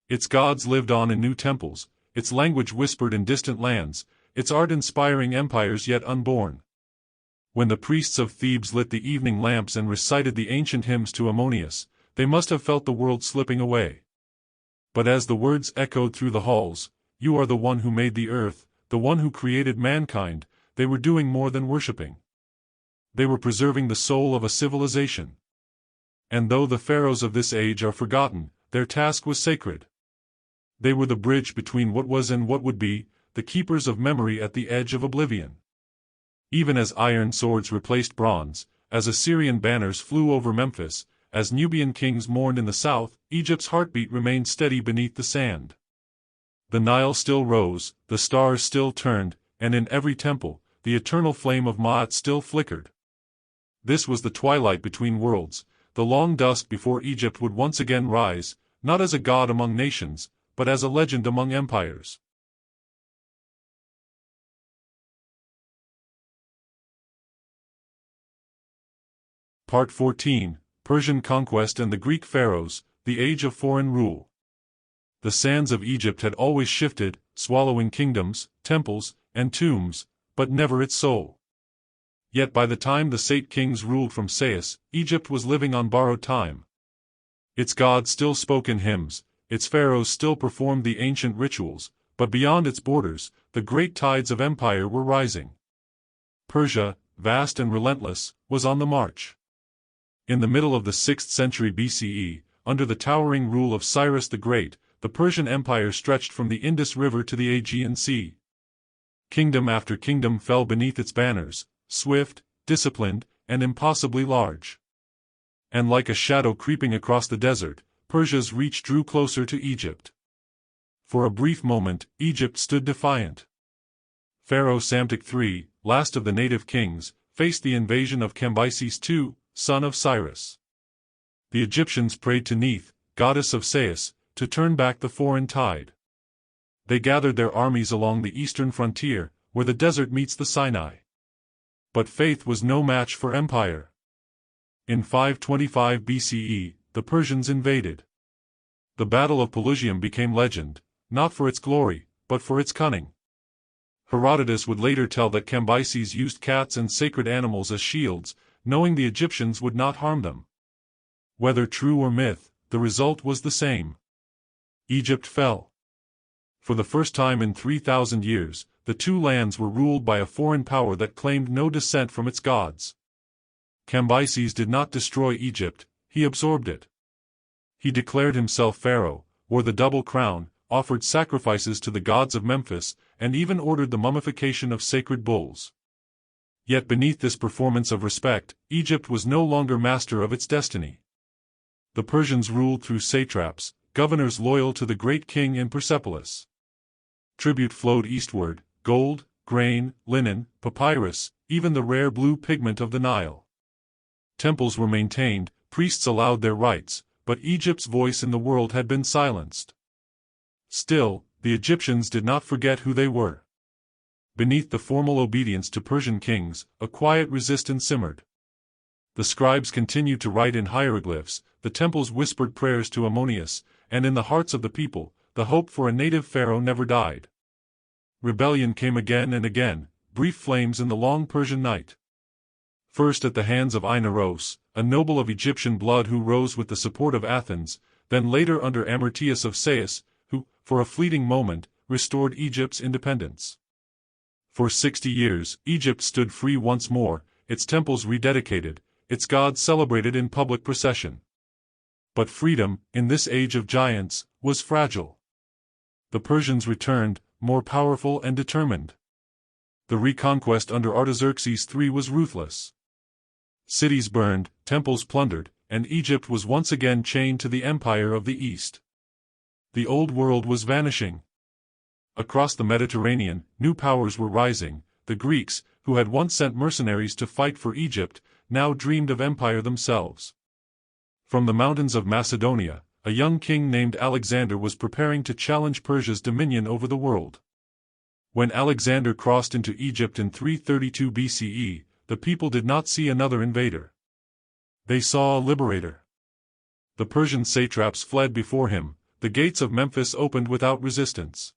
[SPEAKER 1] Its gods lived on in new temples, its language whispered in distant lands, its art inspiring empires yet unborn. When the priests of Thebes lit the evening lamps and recited the ancient hymns to Ammonius, they must have felt the world slipping away. But as the words echoed through the halls, "You are the one who made the earth, the one who created mankind," they were doing more than worshipping. They were preserving the soul of a civilization. And though the pharaohs of this age are forgotten, their task was sacred. They were the bridge between what was and what would be, the keepers of memory at the edge of oblivion. Even as iron swords replaced bronze, as Assyrian banners flew over Memphis, as Nubian kings mourned in the south, Egypt's heartbeat remained steady beneath the sand. The Nile still rose, the stars still turned, and in every temple, the eternal flame of Ma'at still flickered. This was the twilight between worlds, the long dusk before Egypt would once again rise, not as a god among nations, but as a legend among empires. Part 14, Persian Conquest and the Greek Pharaohs, the Age of Foreign Rule. The sands of Egypt had always shifted, swallowing kingdoms, temples, and tombs, but never its soul. Yet by the time the Sate kings ruled from Sais, Egypt was living on borrowed time. Its gods still spoke in hymns, its pharaohs still performed the ancient rituals, but beyond its borders, the great tides of empire were rising. Persia, vast and relentless, was on the march. In the middle of the 6th century BCE, under the towering rule of Cyrus the Great, the Persian Empire stretched from the Indus River to the Aegean Sea. Kingdom after kingdom fell beneath its banners, swift, disciplined, and impossibly large. And like a shadow creeping across the desert, Persia's reach drew closer to Egypt. For a brief moment, Egypt stood defiant. Pharaoh Psamtik III, last of the native kings, faced the invasion of Cambyses II, son of Cyrus. The Egyptians prayed to Neith, goddess of Sais, to turn back the foreign tide. They gathered their armies along the eastern frontier, where the desert meets the Sinai. But faith was no match for empire. In 525 BCE, the Persians invaded. The Battle of Pelusium became legend, not for its glory, but for its cunning. Herodotus would later tell that Cambyses used cats and sacred animals as shields, knowing the Egyptians would not harm them. Whether true or myth, the result was the same. Egypt fell. For the first time in 3,000 years, the two lands were ruled by a foreign power that claimed no descent from its gods. Cambyses did not destroy Egypt, he absorbed it. He declared himself pharaoh, wore the double crown, offered sacrifices to the gods of Memphis, and even ordered the mummification of sacred bulls. Yet beneath this performance of respect, Egypt was no longer master of its destiny. The Persians ruled through satraps, governors loyal to the great king in Persepolis. Tribute flowed eastward: gold, grain, linen, papyrus, even the rare blue pigment of the Nile. Temples were maintained, priests allowed their rites, but Egypt's voice in the world had been silenced. Still, the Egyptians did not forget who they were. Beneath the formal obedience to Persian kings, a quiet resistance simmered. The scribes continued to write in hieroglyphs, the temples whispered prayers to Ammonius, and in the hearts of the people, the hope for a native pharaoh never died. Rebellion came again and again, brief flames in the long Persian night. First at the hands of Inaros, a noble of Egyptian blood who rose with the support of Athens, then later under Amyrtius of Sais, who, for a fleeting moment, restored Egypt's independence. For 60 years, Egypt stood free once more, its temples rededicated, its gods celebrated in public procession. But freedom, in this age of giants, was fragile. The Persians returned, more powerful and determined. The reconquest under Artaxerxes III was ruthless. Cities burned, temples plundered, and Egypt was once again chained to the empire of the East. The old world was vanishing. Across the Mediterranean, new powers were rising. The Greeks, who had once sent mercenaries to fight for Egypt, now dreamed of empire themselves. From the mountains of Macedonia, a young king named Alexander was preparing to challenge Persia's dominion over the world. When Alexander crossed into Egypt in 332 BCE, the people did not see another invader. They saw a liberator. The Persian satraps fled before him, the gates of Memphis opened without resistance.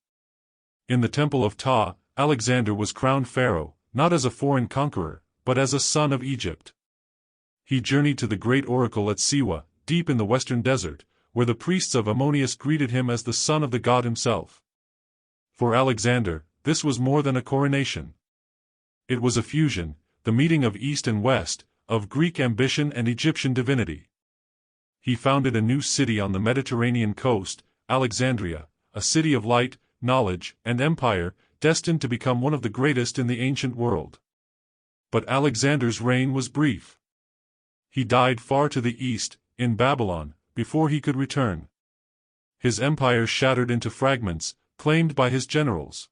[SPEAKER 1] In the temple of Ptah, Alexander was crowned pharaoh, not as a foreign conqueror, but as a son of Egypt. He journeyed to the great oracle at Siwa, deep in the western desert, where the priests of Ammonius greeted him as the son of the god himself. For Alexander, this was more than a coronation. It was a fusion, the meeting of East and West, of Greek ambition and Egyptian divinity. He founded a new city on the Mediterranean coast, Alexandria, a city of light, knowledge, and empire, destined to become one of the greatest in the ancient world. But Alexander's reign was brief. He died far to the east, in Babylon, before he could return. His empire shattered into fragments, claimed by his generals.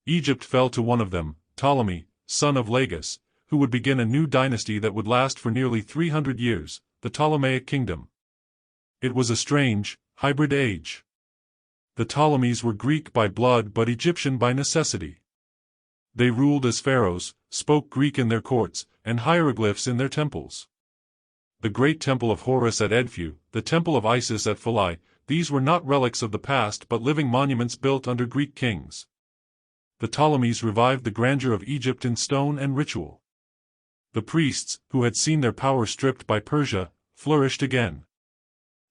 [SPEAKER 1] Egypt fell to one of them, Ptolemy, son of Lagus, who would begin a new dynasty that would last for nearly 300 years, the Ptolemaic kingdom. It was a strange, hybrid age. The Ptolemies were Greek by blood but Egyptian by necessity. They ruled as pharaohs, spoke Greek in their courts, and hieroglyphs in their temples. The great temple of Horus at Edfu, the temple of Isis at Philae, these were not relics of the past but living monuments built under Greek kings. The Ptolemies revived the grandeur of Egypt in stone and ritual. The priests, who had seen their power stripped by Persia, flourished again.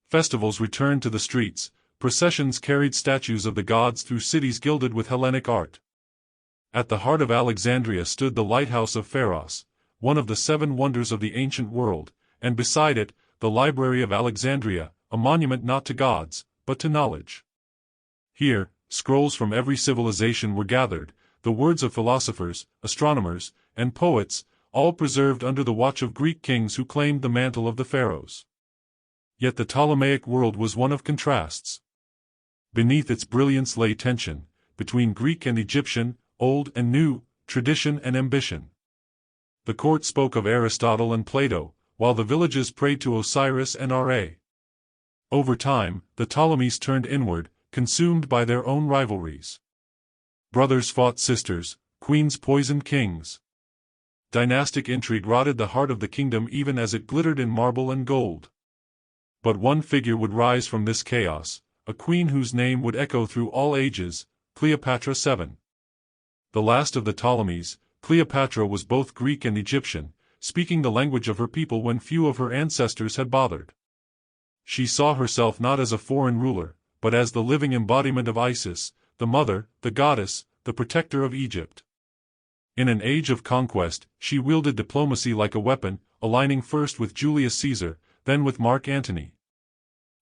[SPEAKER 1] Festivals returned to the streets, processions carried statues of the gods through cities gilded with Hellenic art. At the heart of Alexandria stood the lighthouse of Pharaohs, one of the 7 wonders of the ancient world, and beside it, the Library of Alexandria, a monument not to gods, but to knowledge. Here, scrolls from every civilization were gathered, the words of philosophers, astronomers, and poets, all preserved under the watch of Greek kings who claimed the mantle of the pharaohs. Yet the Ptolemaic world was one of contrasts. Beneath its brilliance lay tension, between Greek and Egyptian, old and new, tradition and ambition. The court spoke of Aristotle and Plato, while the villages prayed to Osiris and Ra. Over time, the Ptolemies turned inward, consumed by their own rivalries. Brothers fought sisters, queens poisoned kings. Dynastic intrigue rotted the heart of the kingdom even as it glittered in marble and gold. But one figure would rise from this chaos, a queen whose name would echo through all ages, Cleopatra VII. The last of the Ptolemies, Cleopatra was both Greek and Egyptian, speaking the language of her people when few of her ancestors had bothered. She saw herself not as a foreign ruler, but as the living embodiment of Isis, the mother, the goddess, the protector of Egypt. In an age of conquest, she wielded diplomacy like a weapon, aligning first with Julius Caesar, then with Mark Antony.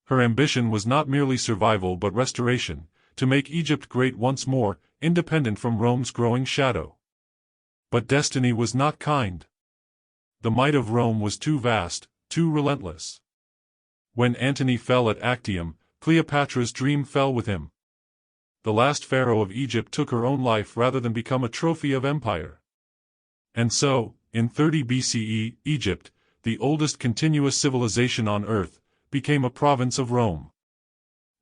[SPEAKER 1] Her ambition was not merely survival but restoration, to make Egypt great once more, independent from Rome's growing shadow. But destiny was not kind. The might of Rome was too vast, too relentless. When Antony fell at Actium, Cleopatra's dream fell with him. The last pharaoh of Egypt took her own life rather than become a trophy of empire. And so, in 30 BCE, Egypt, the oldest continuous civilization on earth, became a province of Rome.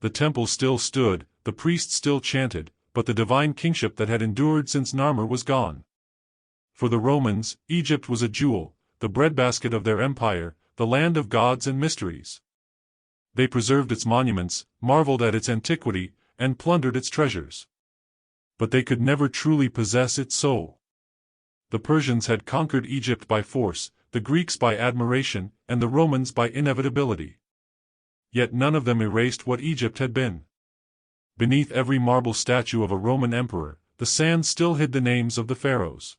[SPEAKER 1] The temple still stood, the priests still chanted, but the divine kingship that had endured since Narmer was gone. For the Romans, Egypt was a jewel, the breadbasket of their empire, the land of gods and mysteries. They preserved its monuments, marveled at its antiquity, and plundered its treasures. But they could never truly possess its soul. The Persians had conquered Egypt by force, the Greeks by admiration, and the Romans by inevitability. Yet none of them erased what Egypt had been. Beneath every marble statue of a Roman emperor, the sand still hid the names of the pharaohs.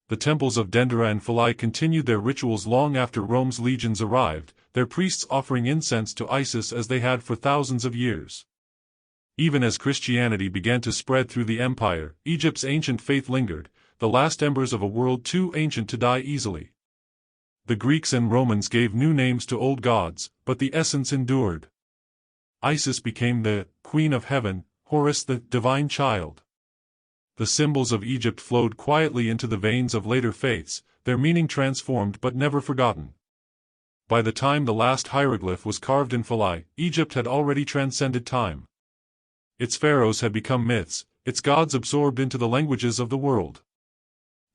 [SPEAKER 1] The temples of Dendera and Philae continued their rituals long after Rome's legions arrived, their priests offering incense to Isis as they had for thousands of years. Even as Christianity began to spread through the empire, Egypt's ancient faith lingered, the last embers of a world too ancient to die easily. The Greeks and Romans gave new names to old gods, but the essence endured. Isis became the Queen of Heaven, Horus the Divine Child. The symbols of Egypt flowed quietly into the veins of later faiths, their meaning transformed but never forgotten. By the time the last hieroglyph was carved in Philae, Egypt had already transcended time. Its pharaohs had become myths, its gods absorbed into the languages of the world.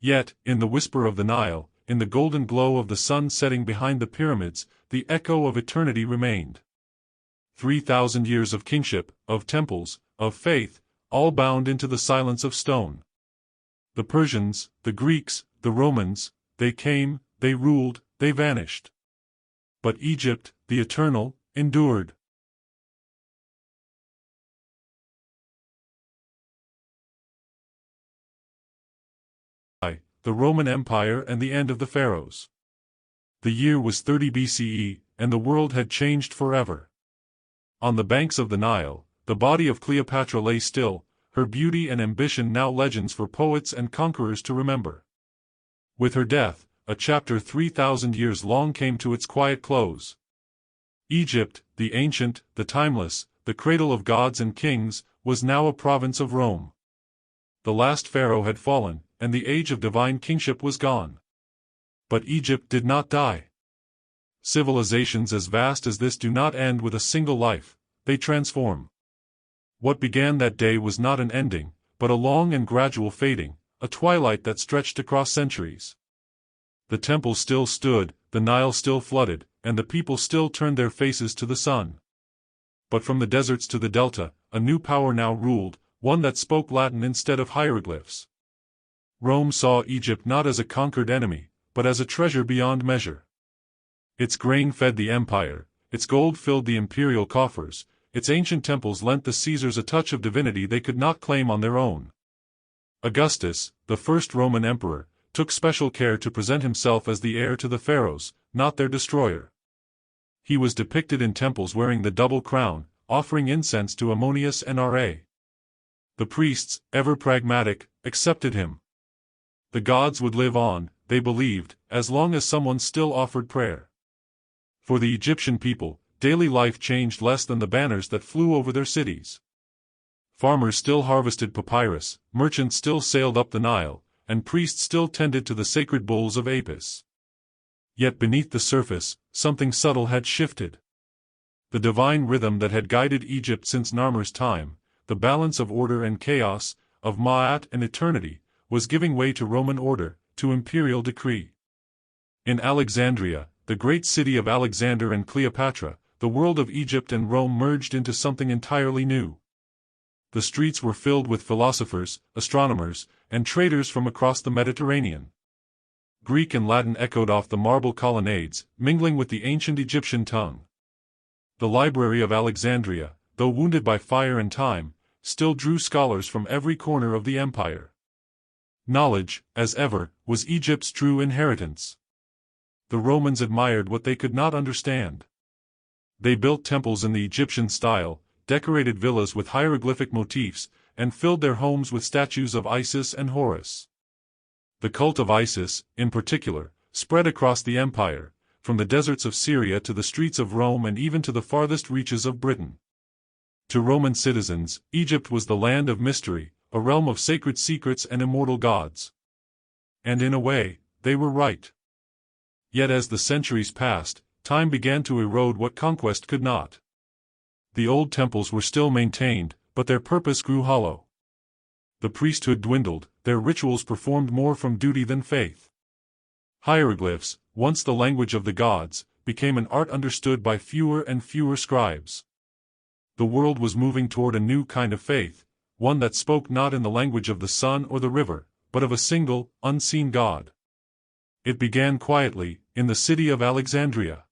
[SPEAKER 1] Yet, in the whisper of the Nile, in the golden glow of the sun setting behind the pyramids, the echo of eternity remained. 3,000 years of kingship, of temples, of faith, all bound into the silence of stone. The Persians, the Greeks, the Romans, they came, they ruled, they vanished. But Egypt, the eternal, endured. The Roman Empire and the end of the pharaohs. The year was 30 BCE, and the world had changed forever. On the banks of the Nile, the body of Cleopatra lay still, her beauty and ambition now legends for poets and conquerors to remember. With her death, a chapter 3,000 years long came to its quiet close. Egypt, the ancient, the timeless, the cradle of gods and kings, was now a province of Rome. The last pharaoh had fallen, and the age of divine kingship was gone. But Egypt did not die. Civilizations as vast as this do not end with a single life, they transform. What began that day was not an ending, but a long and gradual fading, a twilight that stretched across centuries. The temple still stood, the Nile still flooded, and the people still turned their faces to the sun. But from the deserts to the delta, a new power now ruled, one that spoke Latin instead of hieroglyphs. Rome saw Egypt not as a conquered enemy, but as a treasure beyond measure. Its grain fed the empire, its gold filled the imperial coffers, its ancient temples lent the Caesars a touch of divinity they could not claim on their own. Augustus, the first Roman emperor, took special care to present himself as the heir to the pharaohs, not their destroyer. He was depicted in temples wearing the double crown, offering incense to Ammonius and Ra. The priests, ever pragmatic, accepted him. The gods would live on, they believed, as long as someone still offered prayer. For the Egyptian people, daily life changed less than the banners that flew over their cities. Farmers still harvested papyrus, merchants still sailed up the Nile, and priests still tended to the sacred bulls of Apis. Yet beneath the surface, something subtle had shifted. The divine rhythm that had guided Egypt since Narmer's time, the balance of order and chaos, of Ma'at and eternity, was giving way to Roman order, to imperial decree. In Alexandria, the great city of Alexander and Cleopatra, the world of Egypt and Rome merged into something entirely new. The streets were filled with philosophers, astronomers, and traders from across the Mediterranean. Greek and Latin echoed off the marble colonnades, mingling with the ancient Egyptian tongue. The Library of Alexandria, though wounded by fire and time, still drew scholars from every corner of the empire. Knowledge, as ever, was Egypt's true inheritance. The Romans admired what they could not understand. They built temples in the Egyptian style, decorated villas with hieroglyphic motifs, and filled their homes with statues of Isis and Horus. The cult of Isis, in particular, spread across the empire, from the deserts of Syria to the streets of Rome and even to the farthest reaches of Britain. To Roman citizens, Egypt was the land of mystery, a realm of sacred secrets and immortal gods. And in a way, they were right. Yet as the centuries passed, time began to erode what conquest could not. The old temples were still maintained, but their purpose grew hollow. The priesthood dwindled, their rituals performed more from duty than faith. Hieroglyphs, once the language of the gods, became an art understood by fewer and fewer scribes. The world was moving toward a new kind of faith, one that spoke not in the language of the sun or the river, but of a single, unseen God. It began quietly, in the city of Alexandria.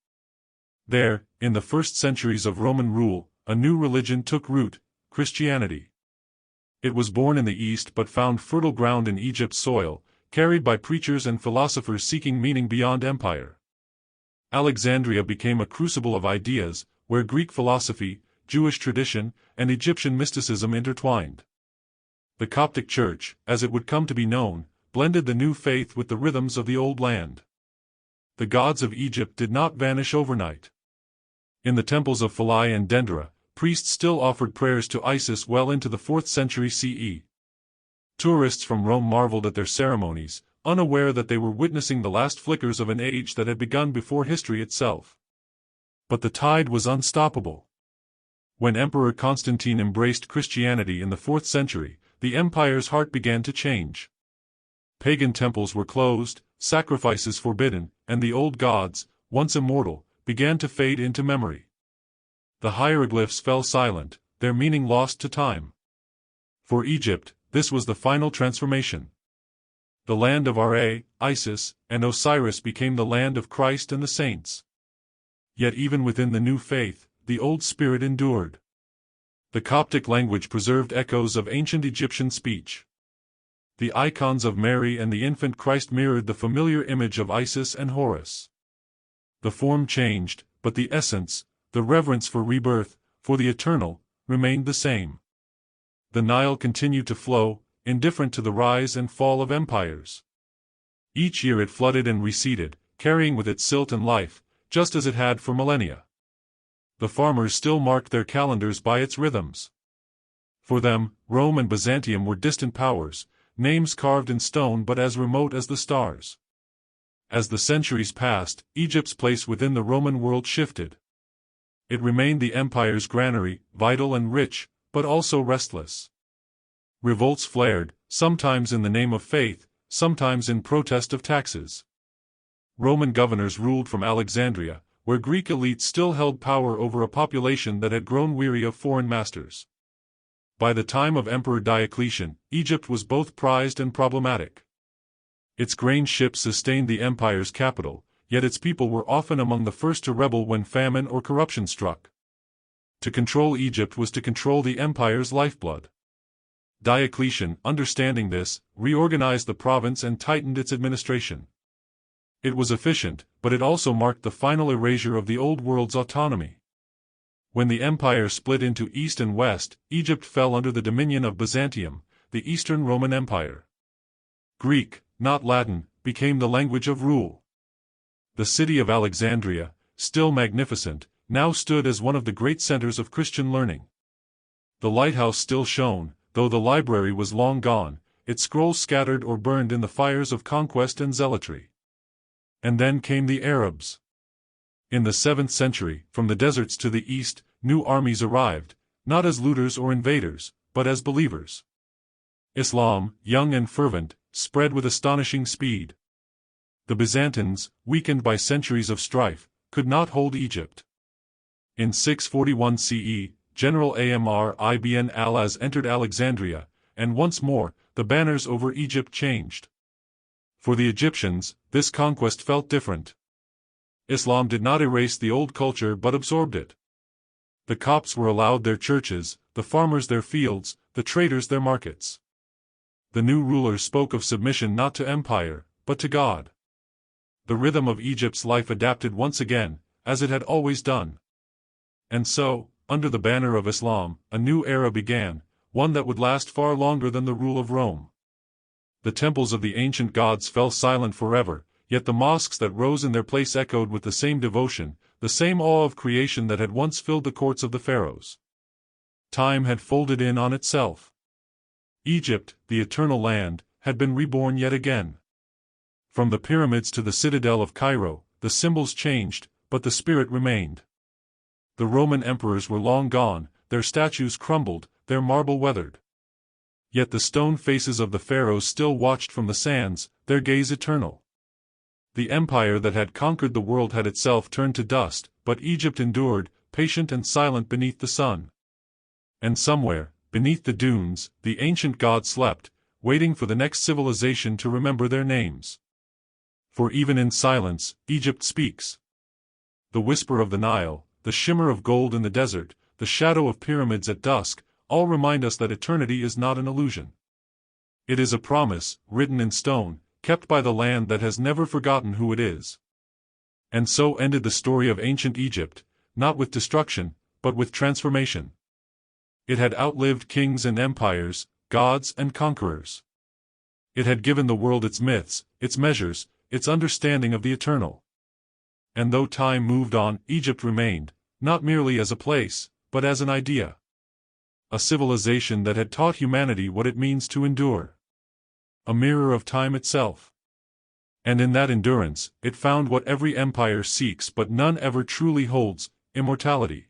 [SPEAKER 1] There, in the first centuries of Roman rule, a new religion took root, Christianity. It was born in the East but found fertile ground in Egypt's soil, carried by preachers and philosophers seeking meaning beyond empire. Alexandria became a crucible of ideas, where Greek philosophy, Jewish tradition, and Egyptian mysticism intertwined. The Coptic Church, as it would come to be known, blended the new faith with the rhythms of the old land. The gods of Egypt did not vanish overnight. In the temples of Philae and Dendera, priests still offered prayers to Isis well into the 4th century CE. Tourists from Rome marveled at their ceremonies, unaware that they were witnessing the last flickers of an age that had begun before history itself. But the tide was unstoppable. When Emperor Constantine embraced Christianity in the 4th century, the empire's heart began to change. Pagan temples were closed, sacrifices forbidden, and the old gods, once immortal, began to fade into memory. The hieroglyphs fell silent, their meaning lost to time. For Egypt, this was the final transformation. The land of Ra, Isis, and Osiris became the land of Christ and the saints. Yet even within the new faith, the old spirit endured. The Coptic language preserved echoes of ancient Egyptian speech. The icons of Mary and the infant Christ mirrored the familiar image of Isis and Horus. The form changed, but the essence, the reverence for rebirth, for the eternal, remained the same. The Nile continued to flow, indifferent to the rise and fall of empires. Each year it flooded and receded, carrying with it silt and life, just as it had for millennia. The farmers still marked their calendars by its rhythms. For them, Rome and Byzantium were distant powers, names carved in stone but as remote as the stars. As the centuries passed, Egypt's place within the Roman world shifted. It remained the empire's granary, vital and rich, but also restless. Revolts flared, sometimes in the name of faith, sometimes in protest of taxes. Roman governors ruled from Alexandria, where Greek elites still held power over a population that had grown weary of foreign masters. By the time of Emperor Diocletian, Egypt was both prized and problematic. Its grain ships sustained the empire's capital, yet its people were often among the first to rebel when famine or corruption struck. To control Egypt was to control the empire's lifeblood. Diocletian, understanding this, reorganized the province and tightened its administration. It was efficient, but it also marked the final erasure of the old world's autonomy. When the empire split into East and West, Egypt fell under the dominion of Byzantium, the Eastern Roman Empire. Greek, not Latin, became the language of rule. The city of Alexandria, still magnificent, now stood as one of the great centers of Christian learning. The lighthouse still shone, though the library was long gone, its scrolls scattered or burned in the fires of conquest and zealotry. And then came the Arabs. In the 7th century, from the deserts to the east, new armies arrived, not as looters or invaders, but as believers. Islam, young and fervent, spread with astonishing speed. The Byzantines, weakened by centuries of strife, could not hold Egypt. In 641 CE, General Amr ibn al-As entered Alexandria, and once more, the banners over Egypt changed. For the Egyptians, this conquest felt different. Islam did not erase the old culture but absorbed it. The Copts were allowed their churches, the farmers their fields, the traders their markets. The new rulers spoke of submission not to empire, but to God. The rhythm of Egypt's life adapted once again, as it had always done. And so, under the banner of Islam, a new era began, one that would last far longer than the rule of Rome. The temples of the ancient gods fell silent forever, yet the mosques that rose in their place echoed with the same devotion, the same awe of creation that had once filled the courts of the pharaohs. Time had folded in on itself. Egypt, the eternal land, had been reborn yet again. From the pyramids to the citadel of Cairo, the symbols changed, but the spirit remained. The Roman emperors were long gone, their statues crumbled, their marble weathered. Yet the stone faces of the pharaohs still watched from the sands, their gaze eternal. The empire that had conquered the world had itself turned to dust, but Egypt endured, patient and silent beneath the sun. And somewhere, beneath the dunes, the ancient gods slept, waiting for the next civilization to remember their names. For even in silence, Egypt speaks. The whisper of the Nile, the shimmer of gold in the desert, the shadow of pyramids at dusk, all remind us that eternity is not an illusion. It is a promise, written in stone, kept by the land that has never forgotten who it is. And so ended the story of ancient Egypt, not with destruction, but with transformation. It had outlived kings and empires, gods and conquerors. It had given the world its myths, its measures, its understanding of the eternal. And though time moved on, Egypt remained, not merely as a place, but as an idea. A civilization that had taught humanity what it means to endure. A mirror of time itself. And in that endurance, it found what every empire seeks but none ever truly holds, immortality.